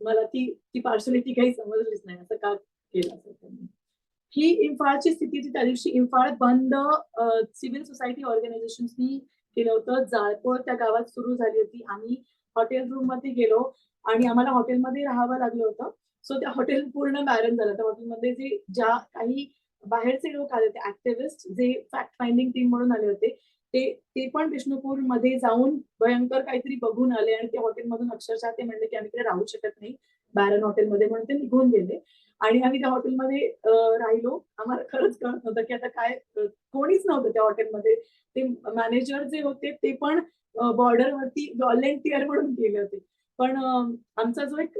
Speaker 2: मला ती पार्शलिटी काही समजलीच नाही, असं का केलं असं त्यांनी. ही इम्फाळची स्थिती होती त्या दिवशी. इम्फाळ बंद सिव्हिल सोसायटी ऑर्गनायझेशन्सनी केलं होतं. जाळपोळ त्या गावात सुरू झाली होती. आम्ही हॉटेल रूम मध्ये गेलो आणि आम्हाला हॉटेलमध्ये राहावं लागलं होतं. सो त्या हॉटेल पूर्ण बॅरन झालं. त्या हॉटेलमध्ये ज्या काही बाहेरचे लोक आले होते, ऍक्टिव्हिस्ट जे फॅक्ट फाइंडिंग टीम म्हणून आले होते, ते पण बिष्णुपूर मध्ये जाऊन भयंकर काहीतरी बघून आले आणि ते हॉटेलमधून अक्षरशः ते म्हणले की आम्ही तिकडे राहू शकत नाही बॅरन हॉटेलमध्ये, म्हणून ते निघून गेले. आणि आम्ही त्या हॉटेलमध्ये राहिलो. आम्हाला खरंच कळत नव्हतं की आता काय, कोणीच नव्हतं त्या हॉटेलमध्ये. ते मॅनेजर जे होते ते पण बॉर्डरवरती व्हॉलेंटियर म्हणून गेले होते. पण आमचा जो एक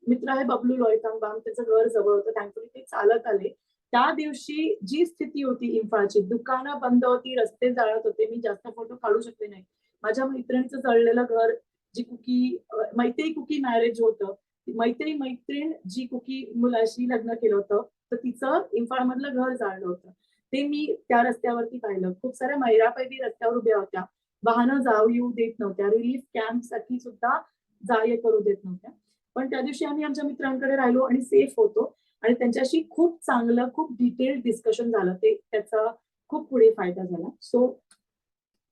Speaker 2: मित्र आहे बबलू लोयतांबाम, त्याचं घर जवळ होतं. थँकफुली ते चालत आले. त्या दिवशी जी स्थिती होती इम्फाळची, दुकानं बंद होती, रस्ते जाळत होते. मी जास्त फोटो काढू शकले नाही, माझ्या मैत्रिणीचं जळलेलं घर, जी कुकी मैत्री कुकी मॅरेज होतं, मैत्रीण जी कुकी मुलाशी लग्न केलं होतं, तर तिचं इम्फाळ मधलं घर जाळलं होतं. ते मी त्या रस्त्यावरती पाहिलं. खूप साऱ्या महिलापैकी रस्त्यावर उभ्या होत्या, वाहनं जाऊ येऊ देत नव्हत्या, रिलीफ कॅम्प साठी सुद्धा जा ये करू देत नव्हत्या. पण त्या दिवशी आम्ही आमच्या मित्रांकडे राहिलो आणि सेफ होतो आणि त्यांच्याशी खूप चांगलं, खूप डिटेल्ड डिस्कशन झालं. ते त्याचा खूप पुढे फायदा झाला. सो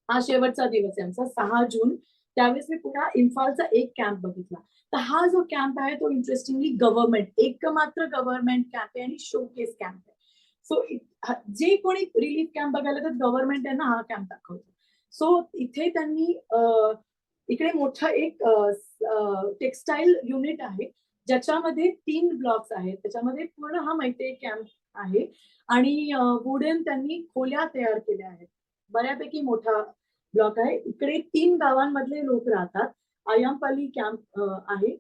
Speaker 2: हा शेवटचा दिवस आहे आमचा 6 जून. त्यावेळेस मी पुन्हा इम्फालचा एक कॅम्प बघितला. तर हा जो कॅम्प आहे तो इंटरेस्टिंगली गव्हर्नमेंट एकमात्र गव्हर्नमेंट कॅम्प आहे आणि शोकेस कॅम्प आहे. सो जे कोणी रिलीफ कॅम्प बघायला तर गव्हर्नमेंट त्यांना हा कॅम्प दाखवतो. सो इथे त्यांनी इकडे मोठं एक टेक्सटाईल युनिट आहे, ज्याच्यामध्ये 3 ब्लॉक्स आहेत. त्याच्यामध्ये पूर्ण हा मैत्री कॅम्प आहे आणि वुडन त्यांनी खोल्या तयार केल्या आहेत. बऱ्यापैकी मोठा ब्लॉक आहे. इकडे 3 गावांमधले लोक राहतात. आयम्पली कॅम्प आहे.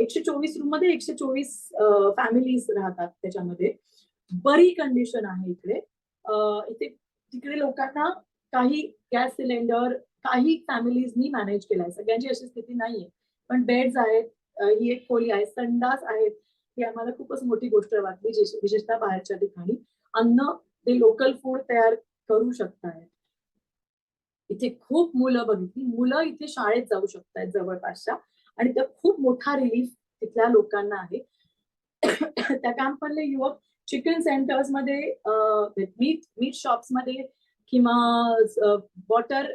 Speaker 2: 124 रूम मध्ये 124 फॅमिलीज राहतात त्याच्यामध्ये. बरी कंडिशन आहे इकडे. इथे तिकडे लोकांना काही गॅस सिलेंडर काही फॅमिलीजनी मॅनेज केलाय. सगळ्यांची अशी स्थिती नाहीये, पण बेड्स आहेत, ही एक खोली आहे, संडास आहेत. ही आम्हाला खूपच मोठी गोष्ट वाटली, विशेषतः बाहेरच्या ठिकाणी अन्न ते लोकल फूड तयार करू शकतायत. इथे खूप मुलं बघितली. मुलं इथे शाळेत जाऊ शकतायत जवळपासच्या आणि त्या खूप मोठा रिलीफ तिथल्या लोकांना आहे. त्या कॅम्पमधले युवक चिकन सेंटर्स मध्ये, मीट शॉप्स मध्ये किंवा वॉटर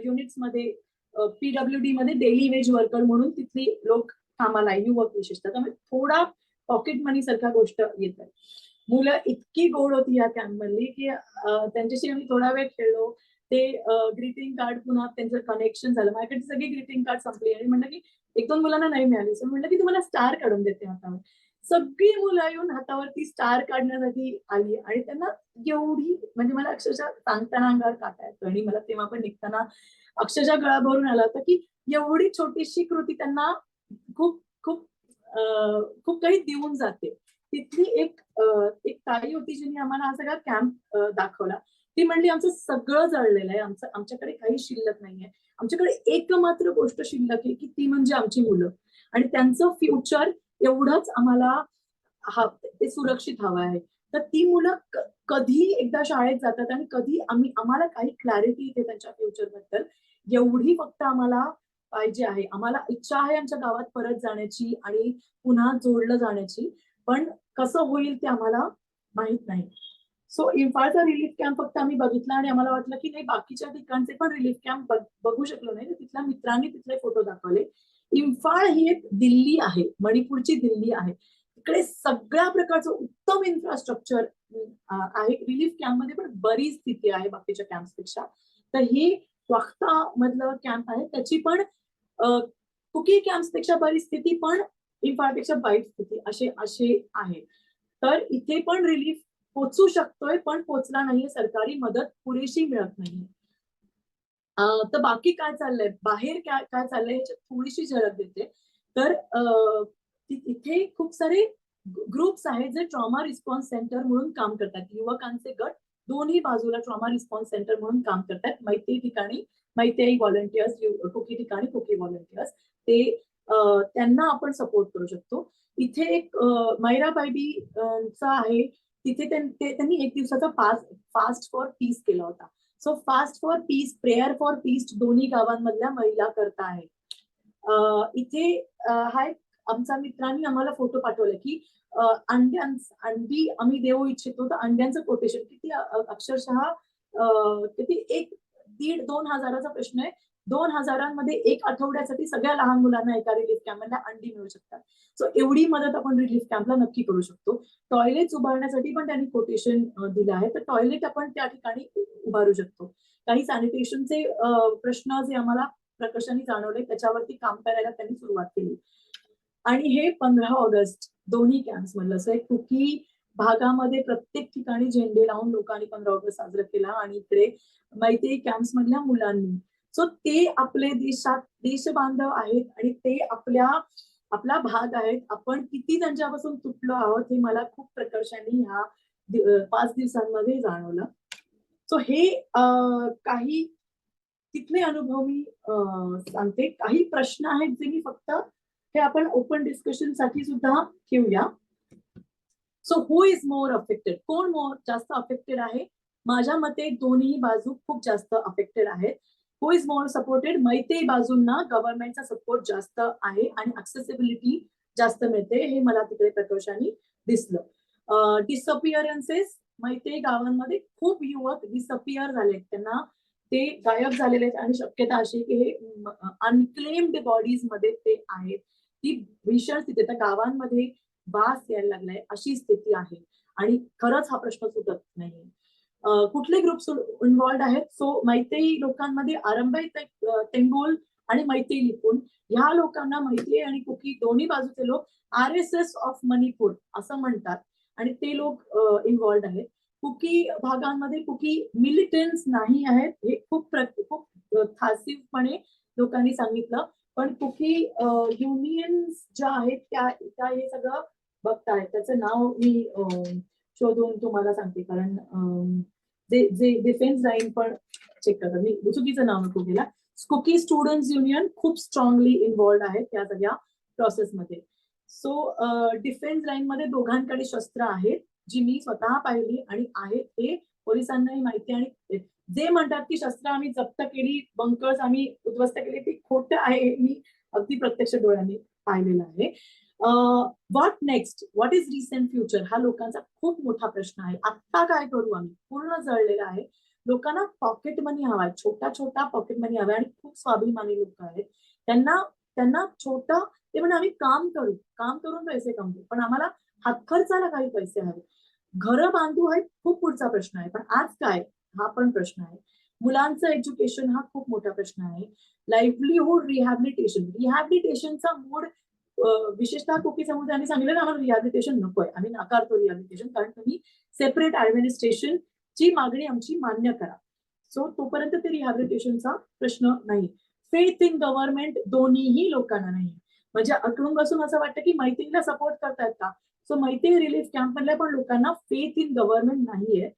Speaker 2: युनिट्स मध्ये, PWD मध्ये डेली वेज वर्कर म्हणून तिथली लोक कामाला आहे, युवक विशेषतः. त्यामुळे थोडा पॉकेट मनी सारखा गोष्ट येत आहे. मुलं इतकी गोड होती या कॅम्प मधली की त्यांच्याशी आम्ही थोडा वेळ खेळलो. ते ग्रीटिंग कार्ड पुन्हा त्यांचं कनेक्शन झालं. माझ्याकडे सगळी ग्रीटिंग कार्ड संपली आणि म्हणलं की 1-2 मुलांना नाही मिळाली. सो म्हणलं की तुम्हाला स्टार काढून देते हातावर. सगळी मुलं येऊन हातावरती स्टार काढण्यासाठी आली आणि त्यांना एवढी, म्हणजे मला अक्षरशः सांगताना अंगावर काटा येतो आणि मला तेव्हा पण निघताना अक्षरशः गळा भरून आला होता की एवढी छोटीशी कृती त्यांना खूप खूप खूप काही देऊन जाते. तिथली एक ताई होती जिने आम्हाला हा सगळा कॅम्प दाखवला. ती म्हणली आमचं सगळं जळलेलं आहे, आमच्याकडे काही शिल्लक नाहीये. आमच्याकडे एकमात्र गोष्ट शिल्लक आहे की ती म्हणजे आमची मुलं आणि त्यांचं फ्युचर एवढंच आम्हाला ते सुरक्षित हवं आहे. तर ती मुलं कधी एकदा शाळेत जातात आणि कधी आम्हाला काही क्लॅरिटी येते त्यांच्या फ्युचर बद्दल, एवढी फक्त आम्हाला पाहिजे आहे. आम्हाला इच्छा आहे आमच्या गावात परत जाण्याची आणि पुन्हा जोडलं जाण्याची, पण कसं होईल ते आम्हाला माहित नाही. सो इम्फाळचा रिलीफ कॅम्प फक्त आम्ही बघितला आणि आम्हाला वाटलं की नाही बाकीच्या ठिकाणचे पण रिलीफ कॅम्प बघू शकलो नाही. तिथल्या मित्रांनी तिथले फोटो दाखवले. इम्फाळ ही एक दिल्ली आहे, मणिपूरची दिल्ली आहे. इकडे सगळ्या प्रकारचं उत्तम इन्फ्रास्ट्रक्चर आहे. रिलीफ कॅम्प मध्ये पण बरीच स्थिती आहे बाकीच्या कॅम्पपेक्षा. तर ही वाख्ता मधलं कॅम्प आहे, त्याची पण कुकी कॅम्पपेक्षा बरीच स्थिती, पण इम्फाळपेक्षा वाईट स्थिती असे आहे. तर इथे पण रिलीफ पोचू शकतोय, पण पोचला नाहीये. सरकारी मदत पुरेशी मिळत नाहीये. तर बाकी काय चाललंय, बाहेर काय चाललंय ह्याची थोडीशी झलक देते. तर इथे खूप सारे ग्रुप्स आहेत जे ट्रॉमा रिस्पॉन्स सेंटर म्हणून काम करतात. युवकांचे गट दोन्ही बाजूला ट्रॉमा रिस्पॉन्स सेंटर म्हणून काम करतात. मैत्री ठिकाणी मैत्री व्हॉलंटियर्स, कुकी ठिकाणी कुकी व्हॉलंटियर्स. ते त्यांना आपण सपोर्ट करू शकतो. इथे एक मैरा बायबी चा आहे. तिथे त्यांनी 1 दिवसाचा फास्ट फॉर पीस केला होता. So fast for piece, prayer for piece दोन्ही गावांमधल्या महिला करता आहेत. इथे हा एक आमच्या मित्रांनी आम्हाला फोटो पाठवले की अंडी आम्ही देऊ इच्छितो, तर अंड्यांचं कोटेशन किती अक्षरशः किती 1-1.5-2 हजाराचा प्रश्न आहे. 2,000मध्ये 1 आठवड्यासाठी सगळ्या लहान मुलांना एका रिलीफ कॅम्पला अंडी मिळू शकतात. सो एवढी मदत आपण रिलीफ कॅम्पला नक्की करू शकतो. टॉयलेट उभारण्यासाठी पण त्यांनी कोटेशन दिलं आहे. तर टॉयलेट आपण त्या ठिकाणी उभारू शकतो. काही सॅनिटेशनचे प्रश्न जे आम्हाला प्रकर्षाने जाणवले त्याच्यावरती काम करायला त्यांनी सुरुवात केली. आणि हे 15 ऑगस्ट दोन्ही कॅम्प्स मधलं असं एक कुकी भागामध्ये प्रत्येक ठिकाणी झेंडे लावून लोकांनी 15 ऑगस्ट साजरा केला आणि इकडे मैत्री कॅम्प्स मधल्या मुलांनी. सो ते आपले देशबांधव आहेत आणि ते आपला भाग आहेत. आपण किती त्यांच्यापासून तुटलो आहोत हे मला खूप प्रकर्षाने ह्या 5 दिवसांमध्ये जाणवलं. सो हे काही तिथले अनुभव मी सांगते. काही प्रश्न आहेत जे मी फक्त हे आपण ओपन डिस्कशन साठी सुद्धा ठेवूया. So who is more affected, कोण मोर जास्त अफेक्टेड आहे? माझ्या मते दोन्ही बाजू खूप जास्त अफेक्टेड आहेत. हु इज मोर सपोर्टेड? मैत्री बाजूंना गव्हर्नमेंटचा सपोर्ट जास्त आहे आणि ऍक्सेसिबिलिटी जास्त मिळते, हे मला तिकडे प्रकर्षाने दिसलं. डिसअपिअरन्सेस, मैत्री गावांमध्ये खूप युवक डिसअपिअर झाले, त्यांना ते गायब झालेले आहेत आणि शक्यता अशी की हे अनक्लेम्ड बॉडीज मध्ये ते आहेत. ती भीषण स्थिती, त्या गावांमध्ये वास यायला लागलाय अशी स्थिती आहे आणि खरंच हा प्रश्न सुटत नाही. कुठले ग्रुप्स इन्व्हॉल्ड आहेत? सो मैतेई लोकांमध्ये आरंभाई तेंगोल आणि मैतेई लिपून ह्या लोकांना मैतेई आणि कुकी दोन्ही बाजूचे लोक RSS ऑफ मणिपूर असं म्हणतात आणि ते लोक इन्व्हॉल्ड आहेत. कुकी भागांमध्ये कुकी मिलिटंट्स नाही आहेत, हे खूप खासीपणे लोकांनी सांगितलं. पण कुकी युनियन्स ज्या आहेत त्या हे सगळं बघतायत. त्याचं नाव मी शोधून तुम्हाला सांगते, कारण जे डिफेन्स लाईन पण चेक करतात, मी चुकीचं नाव नको घ्यायला. कुकी स्टुडंट्स युनियन खूप स्ट्रॉंगली इन्व्हॉल्ड आहेत त्या सगळ्या प्रोसेसमध्ये. सो डिफेन्स लाईन मध्ये दोघांकडे शस्त्र आहेत, जी मी स्वतः पाहिली आणि आहेत हे पोलिसांनाही माहिती. आणि जे म्हणतात की शस्त्र आम्ही जप्त केली, बंकर्स आम्ही उद्ध्वस्त केली, ते खोटं आहे, हे मी अगदी प्रत्यक्ष डोळ्यांनी पाहिलेलं आहे. What next, what is recent future, हा लोकांचा खूप मोठा प्रश्न आहे. आता काय करू आम्ही? पूर्ण जळलेला आहे. लोकांना पॉकेट मनी हवाय, छोटा छोटा पॉकेट मनी हवाय आणि खूप स्वाभिमानी लोक आहेत. त्यांना छोटं, ते म्हणजे आम्ही काम करून पैसे कमवू, पण आम्हाला हातखर्चाला काही पैसे हवे. घरं बांधू आहे खूप पुढचा प्रश्न आहे, पण आज काय, हा पण प्रश्न आहे. मुलांचं एज्युकेशन हा खूप मोठा प्रश्न आहे. लाईव्हलीहूड, रिहॅबिलिटेशनचा मूड विशेषतः कुकी समुदायाने सांगितलं आम्हाला रिहॅबिलिटेशन नकोय, आम्ही नाकारतो रिहॅबिलिटेशन, कारण तुम्ही सेपरेट ऍडमिनिस्ट्रेशन ची मागणी आमची मान्य करा. सो तोपर्यंत ते रिहॅबिलिटेशनचा प्रश्न नाही. फेथ इन गव्हर्नमेंट दोन्हीही लोकांना नाही. म्हणजे अकलून बसून असं वाटतं की मैत्रीला सपोर्ट करतायत का? सो मैत्री रिलीफ कॅम्प मधल्या पण लोकांना फेथ इन गव्हर्नमेंट नाहीये,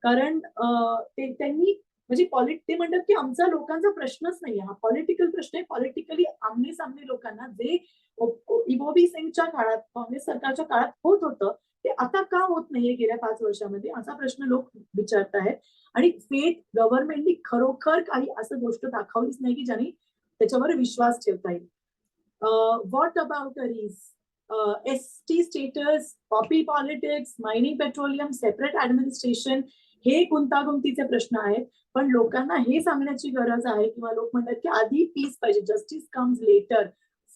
Speaker 2: कारण त्यांनी म्हणजे ते म्हणतात की आमचा लोकांचा प्रश्नच नाहीये, हा पॉलिटिकल प्रश्न आहे. पॉलिटिकली आमने सामने लोकांना जे इबोबी सिंगच्या काळात, काँग्रेस सरकारच्या काळात होत होतं, ते आता का होत नाहीये गेल्या 5 वर्षामध्ये, असा प्रश्न लोक विचारतायत. आणि फेथ गव्हर्नमेंटनी खरोखर काही असं गोष्ट दाखवलीच नाही की ज्यांनी त्याच्यावर विश्वास ठेवता येईल. What about ST status, Poppy politics, mining petroleum, separate administration, हे गुंतागुंतीचे प्रश्न आहेत. पण लोकांना हे सांगण्याची गरज आहे, किंवा लोक म्हणतात की आधी पीस पाहिजे, justice comes later,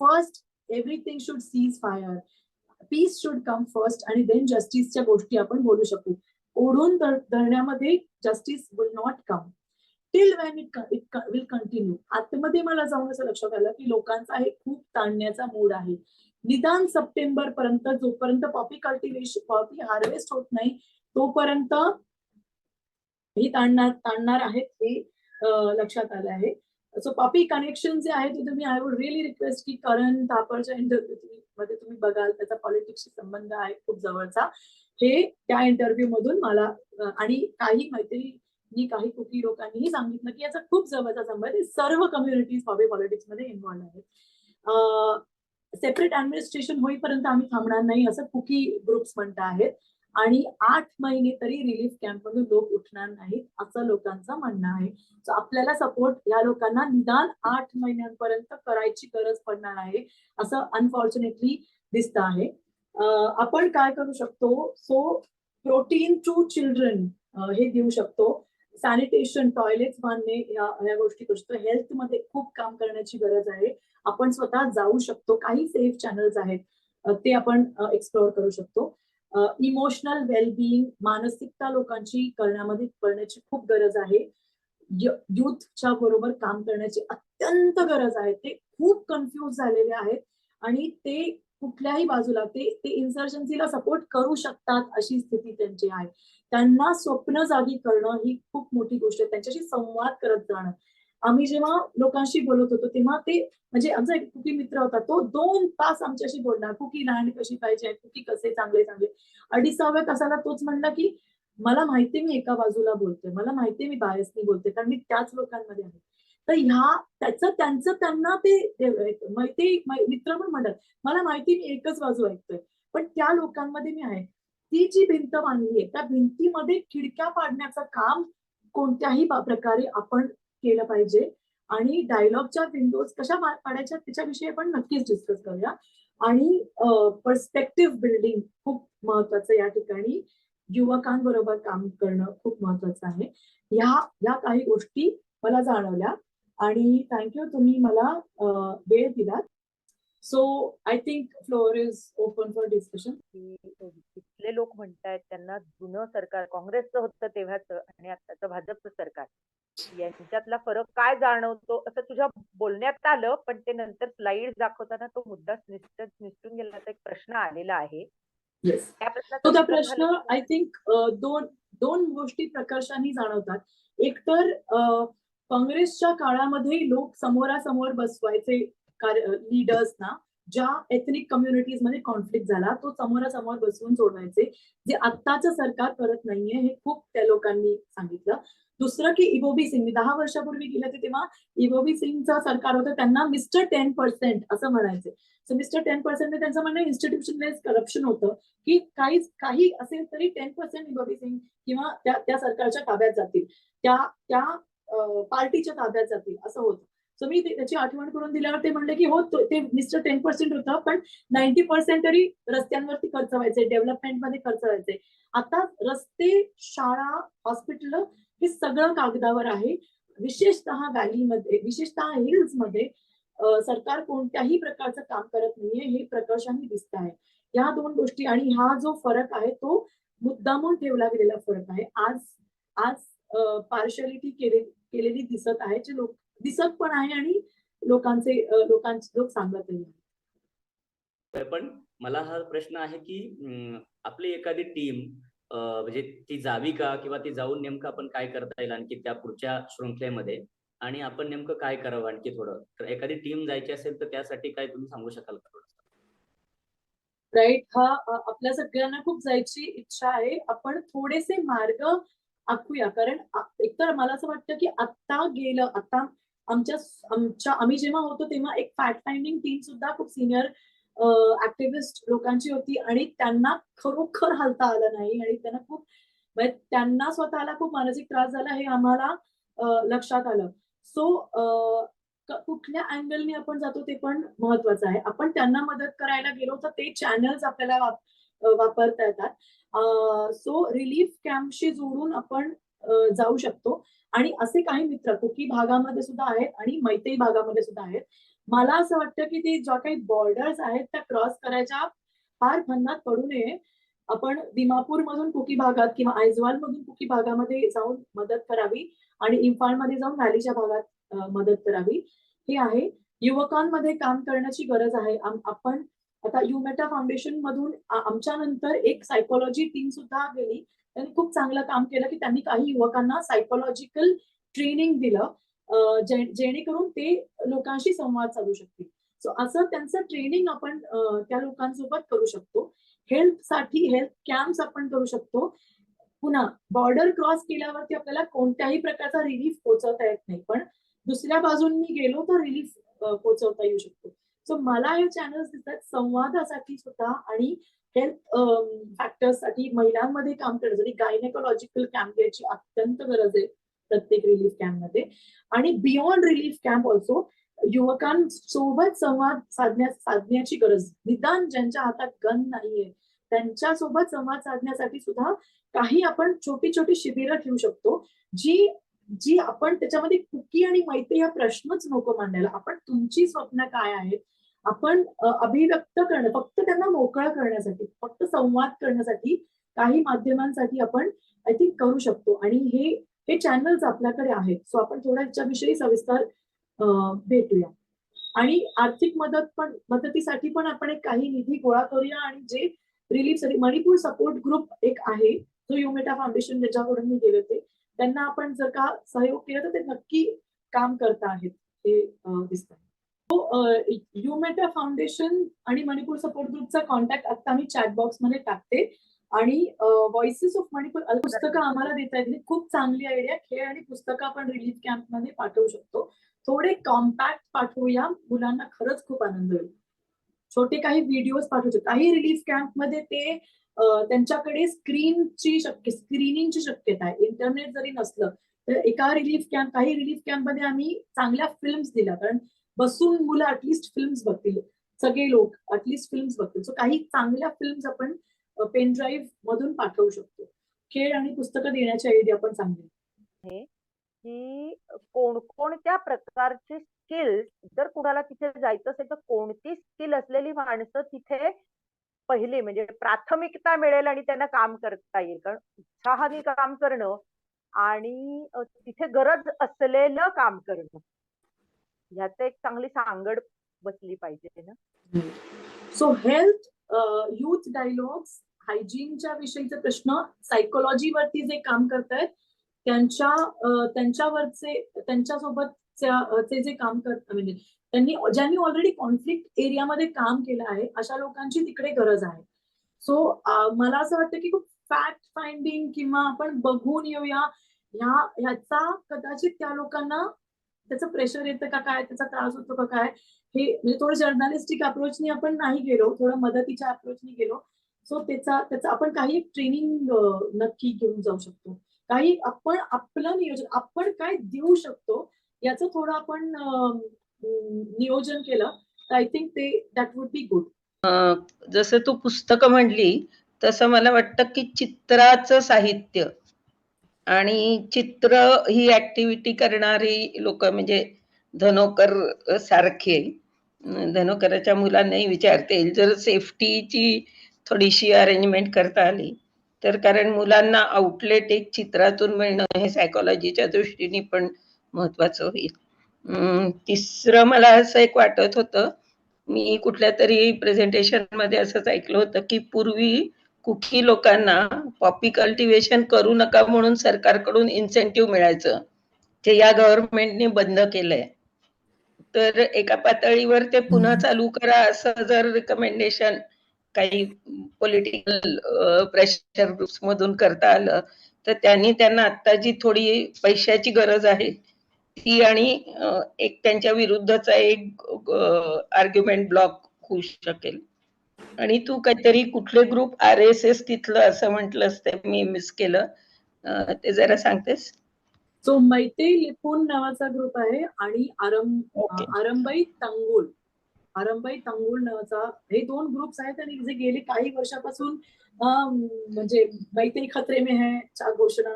Speaker 2: first everything should cease fire, peace should come first, आणि देन जस्टिसच्या गोष्टी आपण बोलू शकू. ओढून धरण्यामध्ये justice will not come till when it will continue. आतमध्ये मला जाऊन असं लक्षात आलं की लोकांचा हे खूप ताणण्याचा मूड आहे. निदान सप्टेंबर पर्यंत, जोपर्यंत पॉपी हार्वेस्ट होत नाही, तोपर्यंत ही ताणणार आहेत, हे लक्षात आलं आहे. सो पॉपी कनेक्शन जे आहे ते तुम्ही, आय वुड रिअली रिक्वेस्ट की करण थापरच्या इंटरव्ह्यू मध्ये तुम्ही बघाल, त्याचा पॉलिटिक्सशी संबंध आहे खूप जवळचा. हे त्या इंटरव्ह्यू मधून मला आणि काही मैत्रिणी, काही कुकी लोकांनीही सांगितलं की याचा खूप जवळचा संबंध आहे. सर्व कम्युनिटीज पॉपी पॉलिटिक्स मध्ये इन्व्हॉल्व आहेत. सेपरेट ऍडमिनिस्ट्रेशन होईपर्यंत आम्ही थांबणार नाही, असं कुकी ग्रुप्स म्हणत आहेत. आणि 8 महिने तरी रिलीफ कॅम्प मधून लोक उठणार नाहीत, असं लोकांचं म्हणणं आहे. सो आपल्याला सपोर्ट या लोकांना निदान 8 महिन्यांपर्यंत करायची गरज पडणार आहे, असं अनफॉर्च्युनेटली दिसत आहे. आपण काय करू शकतो? सो प्रोटीन टू चिल्ड्रन हे देऊ शकतो. सॅनिटेशन, टॉयलेट्स बांधणे, या गोष्टी करू शकतो. हेल्थ मध्ये खूप काम करण्याची गरज आहे. आपण स्वतः जाऊ शकतो. काही सेफ चॅनल्स आहेत, ते आपण एक्सप्लोअर करू शकतो. इमोशनल वेलबिईंग, मानसिकता लोकांची करण्याची खूप गरज आहे. युथच्या बरोबर काम करण्याची अत्यंत गरज आहे. ते खूप कन्फ्युज झालेले आहेत आणि ते कुठल्याही बाजूला ते इन्सर्जन्सीला सपोर्ट करू शकतात अशी स्थिती त्यांची आहे. त्यांना स्वप्न जागी करणं ही खूप मोठी गोष्ट आहे. त्यांच्याशी संवाद करत जाणं. आम्ही जेव्हा लोकांशी बोलत होतो तेव्हा ते, म्हणजे आमचा एक कुकी मित्र होता, तो 2 तास आमच्याशी बोलला, कुकी लँड कशी पाहिजे, कुकी कसे चांगले. 2.5व्या तासाला तोच म्हणला की मला माहितीये मी एका बाजूला बोलतोय, मला माहितीये मी बायसनी बोलते, कारण मी त्याच लोकांमध्ये आहे. तर त्यांचं त्यांना ते मित्र पण म्हणतात, मला माहिती मी एकच बाजू ऐकतोय, पण त्या लोकांमध्ये मी आहे. ती जी भिंत बांधली आहे त्या भिंतीमध्ये खिडक्या पाडण्याचं काम कोणत्याही प्रकारे आपण केलं पाहिजे. आणि डायलॉगच्या विंडोज कशा पाडायच्या त्याच्याविषयी आपण नक्कीच डिस्कस करूया. आणि पर्स्पेक्टिव्ह बिल्डिंग खूप महत्वाचं या ठिकाणी, युवकांबरोबर काम करणं खूप महत्वाचं आहे. ह्या काही गोष्टी मला जाणवल्या आणि थँक्यू, तुम्ही मला वेळ दिलात. So I think floor is open for discussion.
Speaker 1: की इथले लोक म्हणतायत त्यांना जुनं सरकार काँग्रेसचं होतं तेव्हाचं आणि आताचं भाजपचं सरकार यांच्यातला फरक काय जाणवतो असं तुझ्या बोलण्यात आलं, पण ते नंतर स्लाइड दाखवताना तो मुद्दा निसटून गेल्याचा एक प्रश्न आलेला आहे.
Speaker 2: येस,
Speaker 1: त्या
Speaker 2: तो
Speaker 1: प्रश्नाचं उत्तर
Speaker 2: प्रश्न
Speaker 1: झालं
Speaker 2: आय थिंक दोन गोष्टी प्रकर्षाने जाणवतात. एक तर काँग्रेसच्या काळामध्ये लोक समोरासमोर बसवायचे लीडर्सना, ज्या एथनिक कम्युनिटीज मध्ये कॉन्फ्लिक्ट झाला तो समोरासमोर बसवून सोडवायचे, जे आत्ताचं सरकार करत नाहीये हे खूप त्या लोकांनी सांगितलं. दुसरं की इबोबी सिंग, 10 वर्षापूर्वी गेले होते तेव्हा इबोबी सिंगचं सरकार होतं, त्यांना मिस्टर 10% असं म्हणायचे. सो मिस्टर 10% त्यांचं म्हणणं इन्स्टिट्यूशनलाइज करप्शन होतं, की काही असेल तरी 10% इबोबी सिंग किंवा त्या सरकारच्या ताब्यात जातील, त्या पार्टीच्या ताब्यात जातील असं होतं. सो मी त्याची आठवण करून दिल्यावर ते म्हणले की हो ते मिस्टर 10% होतं, पण 90% तरी रस्त्यांवरती खर्च व्हायचे, डेव्हलपमेंटमध्ये खर्च व्हायचे. आता रस्ते, शाळा, हॉस्पिटल हे सगळं कागदावर आहे. विशेषतः व्हॅलीमध्ये, विशेषतः हिल्समध्ये सरकार कोणत्याही प्रकारचं काम करत नाहीये हे प्रकर्षाने दिसत आहे. या दोन गोष्टी आणि हा जो फरक आहे तो मुद्दामून ठेवला गेलेला फरक आहे. आज पार्शलिटी केलेली दिसत आहे, जे लोक दिसत पण आहे आणि लोक सांगतही आहे.
Speaker 4: पण मला हा प्रश्न आहे की आपली एखादी टीम म्हणजे ती जावी का, किंवा ती जाऊन नेमकं आपण काय करता येईल आणखी त्या पुढच्या शृंखलेमध्ये, आणि आपण नेमकं काय करावं आणखी थोडं. तर एखादी टीम जायची असेल तर त्यासाठी काय तुम्ही सांगू शकाल का थोडं?
Speaker 2: राईट, हा आपल्या सगळ्यांना खूप जायची इच्छा आहे. आपण थोडेसे मार्ग आखूया, कारण एकतर मला असं वाटतं की आता आम्ही जेव्हा होतो तेव्हा एक फॅक्ट फाइंडिंग टीम सुद्धा खूप सिनियर ऍक्टिव्हिस्ट लोकांची होती आणि त्यांना खरोखर हालता आलं नाही आणि त्यांना स्वतःला खूप मानसिक त्रास झाला हे आम्हाला लक्षात आलं. सो कुठल्या अँगलने आपण जातो ते पण महत्वाचं आहे. आपण त्यांना मदत करायला गेलो तर ते चॅनल्स आपल्याला वापरता येतात. सो रिलीफ कॅम्पशी जोडून आपण जाऊ शकतो. आणि असे काही मित्र कुकी भागामध्ये सुद्धा आहेत आणि मैतेई भागामध्ये सुद्धा आहेत. मला असं वाटतं की ते ज्या काही बॉर्डर्स आहेत त्या क्रॉस करायच्या फार फंदात पडू नये. आपण दिमापूर मधून कुकी भागात किंवा आयजवाल मधून कुकी भागामध्ये जाऊन मदत करावी आणि इम्फाळमध्ये जाऊन व्हॅलीच्या भागात मदत करावी, हे आहे. युवकांमध्ये काम करण्याची गरज आहे. आपण आता युमेटा फाउंडेशन मधून आमच्या नंतर एक सायकोलॉजी टीम सुद्धा गेली. त्यांनी खूप चांगलं काम केलं की त्यांनी काही युवकांना सायकोलॉजिकल ट्रेनिंग दिलं, जेणेकरून ते लोकांशी संवाद साधू शकतील. सो असं त्यांचं ट्रेनिंग आपण त्या लोकांसोबत करू शकतो. हेल्थ कॅम्प्स आपण करू शकतो. पुन्हा बॉर्डर क्रॉस केल्यावरती आपल्याला कोणत्याही प्रकारचा रिलीफ पोहोचवता येत नाही, पण दुसऱ्या बाजूंनी गेलो तर रिलीफ पोहोचवता येऊ शकतो. सो मला हे चॅनल्स दिसतात संवादासाठी सुद्धा आणि हेल्थ फॅक्टर्ससाठी महिलांमध्ये काम करण्यासाठी गायनेकोलॉजिकल कॅम्प याची अत्यंत गरज आहे प्रत्येक रिलीफ कॅम्पमध्ये. आणि बियॉन्ड रिलीफ कॅम्प ऑल्सो युवकांसोबत संवाद साधण्याची गरज, निदान ज्यांच्या हातात गन नाहीये त्यांच्यासोबत संवाद साधण्यासाठी सुद्धा काही आपण छोटी छोटी शिबिरं ठेवू शकतो, जी आपण त्याच्यामध्ये कुकी आणि मैत्री हा प्रश्नच नको मांडायला. आपण तुमची स्वप्न काय आहेत आपण अभिव्यक्त करणं, फक्त त्यांना मोकळं करण्यासाठी, फक्त संवाद करण्यासाठी काही माध्यमांसाठी आपण आय थिंक करू शकतो. आणि हे चॅनल्स आपल्याकडे आहेत. सो आपण थोडा याच्याविषयी सविस्तर भेटूया. आणि आर्थिक मदतीसाठी पण आपण एक काही निधी गोळा करूया. आणि जे रिलीफसाठी मणिपूर सपोर्ट ग्रुप एक आहे जो युमेटा फाउंडेशन ज्याच्याकडून मी गेले होते, त्यांना आपण जर का सहयोग केला तर ते नक्की काम करता आहेत हे दिसतं. युमेटा फाउंडेशन आणि मणिपूर सपोर्ट ग्रुपचा कॉन्टॅक्ट आता मी चॅट बॉक्स मध्ये टाकते. आणि व्हॉइसेस ऑफ मणिपूर पुस्तकं आम्हाला देता येतील. खूप चांगली आयडिया. खेळ आणि पुस्तकं आपण रिलीफ कॅम्प मध्ये पाठवू शकतो. थोडे कॉम्पॅक्ट पाठवूया, मुलांना खरंच खूप आनंद होईल. छोटे काही व्हिडिओज पाठवतो. काही रिलीफ कॅम्प मध्ये ते त्यांच्याकडे स्क्रीनिंगची शक्यता आहे. इंटरनेट जरी नसलं तर काही रिलीफ कॅम्प मध्ये आम्ही चांगल्या फिल्म्स दिल्या, कारण बसून मुलं ऍटलिस्ट फिल्म्स बघतील, सगळे लोक ऍटलिस्ट फिल्म्स बघतील. सो काही चांगल्या फिल्म्स आपण पेन ड्राईव्ह मधून पाठवू शकतो. खेळ आणि पुस्तकं देण्याची आयडिया पण चांगली
Speaker 1: आहे की कोणकोणत्या प्रकारचे स्किल्स, जर कुणाला तिथे जायचं असेल तर कोणती स्किल असलेली माणसं तिथे पहिली म्हणजे प्राथमिकता मिळेल आणि त्यांना काम करता येईल. कारण उत्साहाने काम करणं आणि तिथे गरज असलेलं काम करणं ह्याचं एक चांगली सांगड बसली पाहिजे ना.
Speaker 2: सो हेल्थ, यूथ डायलॉग्स, हायजीनच्या विषयीचे प्रश्न, सायकोलॉजीवरती जे काम करतायत त्यांच्यासोबतचे जे काम करतात, म्हणजे ज्यांनी ऑलरेडी कॉन्फ्लिक्ट एरियामध्ये काम केलं आहे अशा लोकांची तिकडे गरज आहे. सो मला असं वाटतं की खूप फॅक्ट फाइंडिंग किंवा आपण बघून येऊया ह्याचा कदाचित त्या लोकांना त्याचं प्रेशर येतं का काय, त्याचा त्रास होतो का काय, हे म्हणजे थोडं जर्नलिस्टिक अप्रोचनी आपण नाही गेलो, थोडं मदतीच्या अप्रोचनी गेलो. सो त्याचा आपण काही ट्रेनिंग नक्की घेऊन जाऊ शकतो. काही आपण आपलं नियोजन आपण काय देऊ शकतो याचं थोडं आपण नियोजन केलं तर I think that would be good.
Speaker 5: जसं तू पुस्तकं म्हणली तसं मला वाटतं की चित्राचं साहित्य आणि चित्र ही ऍक्टिव्हिटी करणारी लोक म्हणजे धनोकर सारखे, धनोकराच्या मुलांनाही विचारता येईल जर सेफ्टीची थोडीशी अरेंजमेंट करता आली तर, कारण मुलांना आउटलेट एक चित्रातून मिळणं हे सायकोलॉजीच्या दृष्टीने पण महत्वाचं होईल. तिसरं मला असं एक वाटत होतं, मी कुठल्या तरी प्रेझेंटेशन मध्ये असंच ऐकलं होतं की पूर्वी कुकी लोकांना पॉपी कल्टिवेशन करू नका म्हणून सरकारकडून इन्सेंटिव्ह मिळायचं, ते या गव्हर्नमेंटने बंद केलंय. तर एका पातळीवर ते पुन्हा चालू करा असं जर रिकमेंडेशन काही पॉलिटिकल प्रेशर ग्रुप्स मधून करता आलं तर त्यांनी त्यांना आता जी थोडी पैशाची गरज आहे ती आणि एक त्यांच्या विरुद्धचा एक आर्ग्युमेंट ब्लॉक होऊ शकेल. आणि तू काहीतरी कुठले ग्रुप RSS तिथलं असं म्हटलंस ते मी मिस केलं, ते जरा सांगतेस?
Speaker 2: सो मैतेई लिपून नावाचा ग्रुप आहे आणि आरंबाई तांगुल नावाचा, हे 2 ग्रुप्स आहेत आणि जे गेले काही वर्षापासून म्हणजे मैतेई खतरे में है च्या घोषणा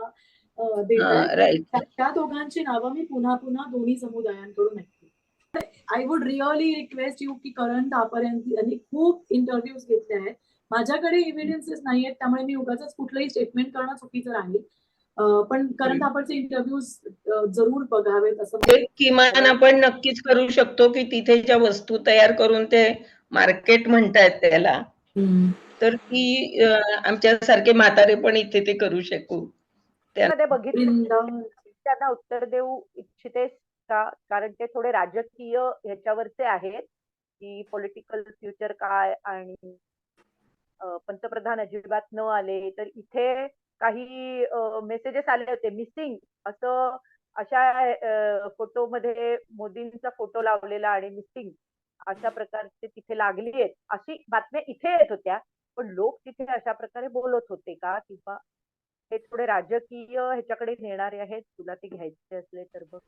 Speaker 2: देत आहेत. त्या दोघांची नावं मी पुन्हा दोन्ही समुदायांकडून ऐकली. I would really request you की करण थापर्यंत यांनी खूप इंटरव्ह्यूज घेतले आहेत. माझ्याकडे एव्हिडन्सेस नाही आहेत त्यामुळे मी उगाच कुठलंही स्टेटमेंट करणं चुकीचं राहील, पण करण थापरचे इंटरव्ह्यूज जरूर बघावेत असं
Speaker 5: किमान आपण नक्कीच करू शकतो की तिथे ज्या वस्तू तयार करून ते मार्केट म्हणतायत त्याला, तर ती आमच्यासारखे म्हातारे पण इथे ते करू शकू.
Speaker 1: त्यांना उत्तर देऊ इच्छितेस का? कारण ते थोडे राजकीय ह्याच्यावरचे आहेत की पॉलिटिकल फ्युचर काय, आणि पंतप्रधान अजिबात न आले तर इथे काही मेसेजेस आले होते मिसिंग असं, अशा फोटोमध्ये मोदींचा फोटो लावलेला आणि मिसिंग अशा प्रकारचे तिथे लागली आहेत अशी बातम्या इथे येत होत्या. पण लोक तिथे अशा प्रकारे बोलत होते का, किंवा हे थोडे राजकीय ह्याच्याकडे नेणारे आहेत? तुला ते घ्यायचे असले तर बघ.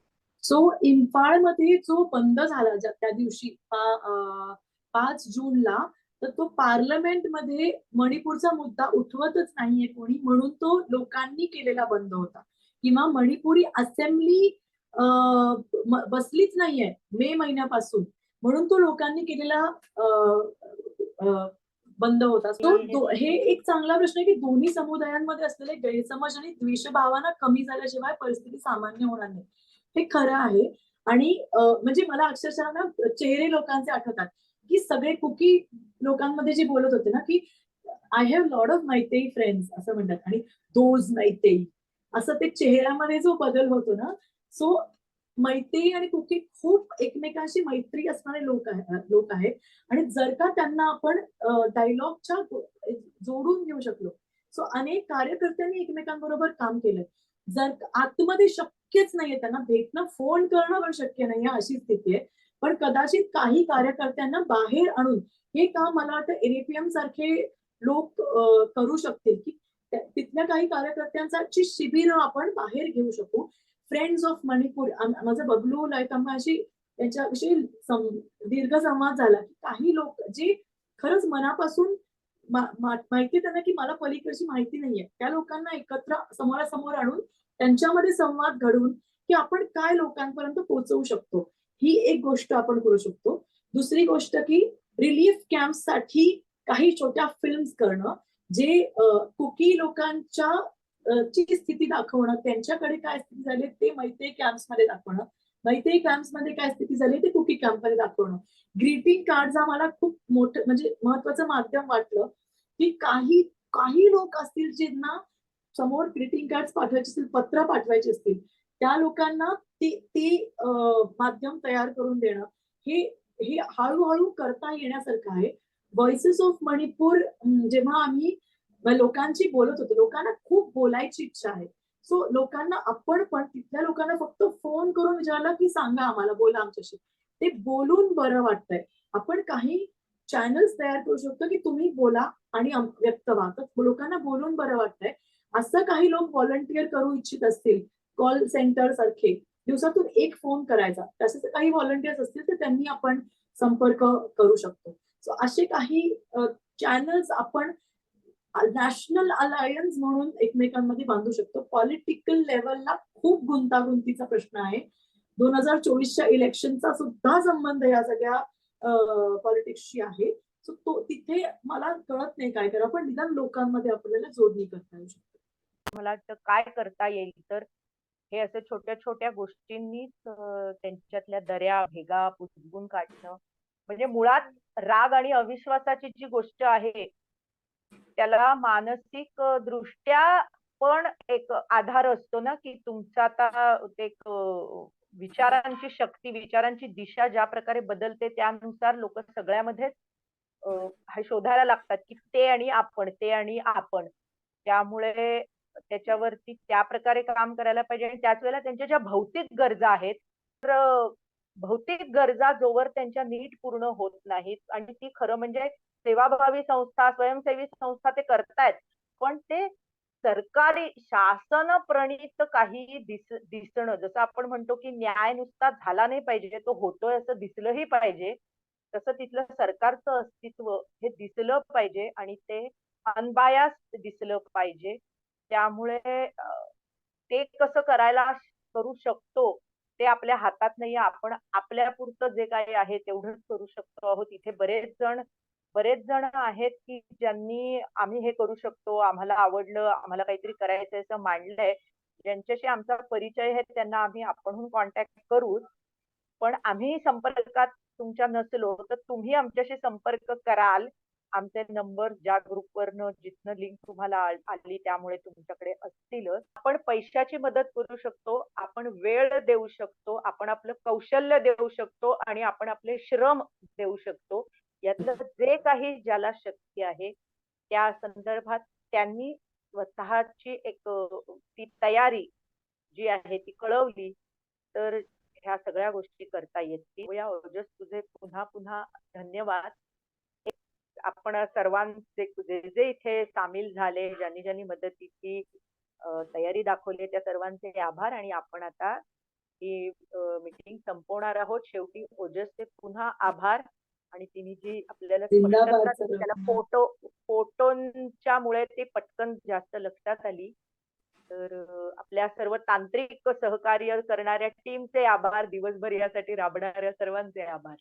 Speaker 2: सो इम्फाळमध्ये जो बंद झाला त्या दिवशी 5 जूनला, तर तो पार्लमेंटमध्ये मणिपूरचा मुद्दा उठवतच नाहीये कोणी, म्हणून तो लोकांनी केलेला बंद होता. किंवा मणिपुरी असेंब्ली बसलीच नाहीये मे महिन्यापासून, म्हणून तो लोकांनी केलेला बंद होता. सो हे एक चांगला प्रश्न आहे की दोन्ही समुदायांमध्ये असलेले गैरसमज आणि द्वेषभावना कमी झाल्याशिवाय परिस्थिती सामान्य होणार नाही, हे खरं आहे. आणि म्हणजे मला अक्षरशः ना चेहरे लोकांचे आठवतात की सगळे कुकी लोकांमध्ये जे बोलत होते ना की I have lot of Meitei friends असं म्हणतात, आणि दोज मैतेई असं ते चेहऱ्यामध्ये जो बदल होतो ना, सो मैतेई आणि कुकी खूप एकमेकांशी मैत्री असणारे लोक आहेत. आणि जर का त्यांना आपण डायलॉगच्या जोडून घेऊ शकलो, सो अनेक कार्यकर्त्यांनी एकमेकांबरोबर काम केलंय. जर आतमध्ये शक्यच नाहीये, त्यांना भेटणं, फोन करणं पण शक्य नाहीये, अशी स्थिती आहे. पण कदाचित काही कार्यकर्त्यांना बाहेर आणून हे काम मला वाटतं एनएपीएम सारखे लोक करू शकतील, की तिथल्या काही कार्यकर्त्यांची शिबिरं आपण बाहेर घेऊ शकू. फ्रेंड्स ऑफ मणिपूर, माझं बबलू लायकंबाशी त्यांच्याविषयी दीर्घ संवाद झाला, की काही लोक जे खरंच मनापासून माहिती त्यांना की मला पलीकडची माहिती नाहीये, त्या लोकांना एकत्र समोरासमोर आणून त्यांच्यामध्ये संवाद घडवून की आपण काय लोकांपर्यंत पोहोचवू शकतो, ही एक गोष्ट आपण करू शकतो. दुसरी गोष्ट की रिलीफ कॅम्प साठी काही छोट्या फिल्म्स करणं, जे कुकी लोकांच्या ची स्थिती दाखवणं, त्यांच्याकडे काय स्थिती झाली ते मैत्री कॅम्प्स मध्ये दाखवणं, मैत्री कॅम्प्स मध्ये काय स्थिती झाली ते कुकी कॅम्प मध्ये दाखवणं. ग्रीटिंग कार्ड मला खूप मोठं म्हणजे महत्वाचं माध्यम वाटलं, की काही काही लोक असतील ज्यांना समोर ग्रीटिंग कार्ड पाठवायचे असतील, पत्र पाठवायचे असतील, त्या लोकांना ते माध्यम तयार करून देणं, हे हे हळूहळू करता येण्यासारखं आहे. व्हॉइसेस ऑफ मणिपूर जेव्हा आम्ही लोकांशी बोलत होतो, लोकांना खूप बोलायची इच्छा आहे. सो लोकांना आपण पण तिथल्या लोकांना फक्त फोन करून विचारलं की सांगा आम्हाला, बोला आमच्याशी, ते बोलून बरं वाटतंय. आपण काही चॅनल्स तयार करू शकतो की तुम्ही बोला आणि व्यक्त व्हा, तर लोकांना बोलून बरं वाटतंय. असं काही लोक व्हॉलंटिअर करू इच्छित असतील, कॉल सेंटर सारखे दिवसातून एक फोन करायचा, तसे काही व्हॉलंटिअर्स असतील तर त्यांनी आपण संपर्क करू शकतो. सो असे काही चॅनल्स आपण नॅशनल अलायन्स म्हणून एकमेकांमध्ये बांधू शकतो. पॉलिटिकल लेवलला खूप गुंतागुंतीचा प्रश्न आहे. 2024च्या इलेक्शनचा सुद्धा संबंध या सगळ्या पॉलिटिक्सशी आहे. सो तो तिथे मला कळत नाही काय करा, पण निदान लोकांमध्ये आपल्याला जोडणी करता येऊ शकते.
Speaker 1: मला वाटतं काय करता येईल तर हे असे छोट्या छोट्या गोष्टींनीच त्यांच्यातल्या दऱ्या भेगा पुसगून काढणं. म्हणजे मुळात राग आणि अविश्वासाची जी गोष्ट आहे त्याला मानसिक दृष्ट्या पण एक आधार असतो ना, की तुमचा आता एक विचारांची शक्ती, विचारांची दिशा ज्या प्रकारे बदलते त्यानुसार लोक सगळ्यामध्येच हे शोधायला लागतात की ते आणि आपण, ते आणि आपण. त्यामुळे त्याच्यावरती त्या प्रकारे काम करायला पाहिजे आणि त्याच वेळेला त्यांच्या ज्या भौतिक गरजा आहेत तर भौतिक गरजा जोवर त्यांच्या नीट पूर्ण होत नाहीत आणि ती खरं म्हणजे सेवाभावी संस्था, स्वयंसेवी संस्था ते करतायत, पण ते सरकारी शासन प्रणीत काही दिसणं, जसं आपण म्हणतो की न्याय नुसता झाला नाही पाहिजे, तो होतोय असं दिसलंही पाहिजे, तसं तिथलं सरकारचं अस्तित्व हे दिसलं पाहिजे आणि ते अनबायास दिसलं पाहिजे. त्यामुळे ते कसं करू शकतो ते आपल्या हातात नाहीये. आपण आपल्यापुरतं जे काही आहे तेवढंच करू शकतो आहोत. इथे बरेच जण आहेत की ज्यांनी आम्ही हे करू शकतो, आम्हाला आवडलं, आम्हाला काहीतरी करायचंय असं मांडलंय. ज्यांच्याशी आमचा परिचय आहे त्यांना आम्ही आपणहून कॉन्टॅक्ट करू. पण आम्ही संपर्कात तुमच्या नसलो तर तुम्ही आमच्याशी संपर्क कराल. आमचे नंबर ज्या ग्रुपवरनं जिथनं लिंक तुम्हाला आली त्यामुळे तुमच्याकडे असतीलच. आपण पैशाची मदत करू शकतो, आपण वेळ देऊ शकतो, आपण आपलं कौशल्य देऊ शकतो आणि आपण आपले श्रम देऊ शकतो. यातलं जे काही ज्याला शक्य आहे त्या संदर्भात त्यांनी स्वतःची एक ती तयारी जी आहे ती कळवली तर ह्या सगळ्या गोष्टी करता येतील. या ओजस तुझे पुन्हा पुन्हा धन्यवाद. आपण सर्वांचे जे इथे सामील झाले, ज्यांनी ज्यांनी मदतीची तयारी दाखवली त्या सर्वांचे आभार. आणि आपण आता ही मीटिंग संपवणार आहोत. शेवटी ओजसचे पुन्हा आभार. आणि तिने जी आपल्याला स्पष्टता दिली त्याला फोटोंच्या मुळे ती पटकन जास्त लक्षात आली. तर आपल्या सर्व तांत्रिक सहकार्य करणाऱ्या टीमचे आभार, दिवसभर यासाठी राबणाऱ्या सर्वांचे आभार.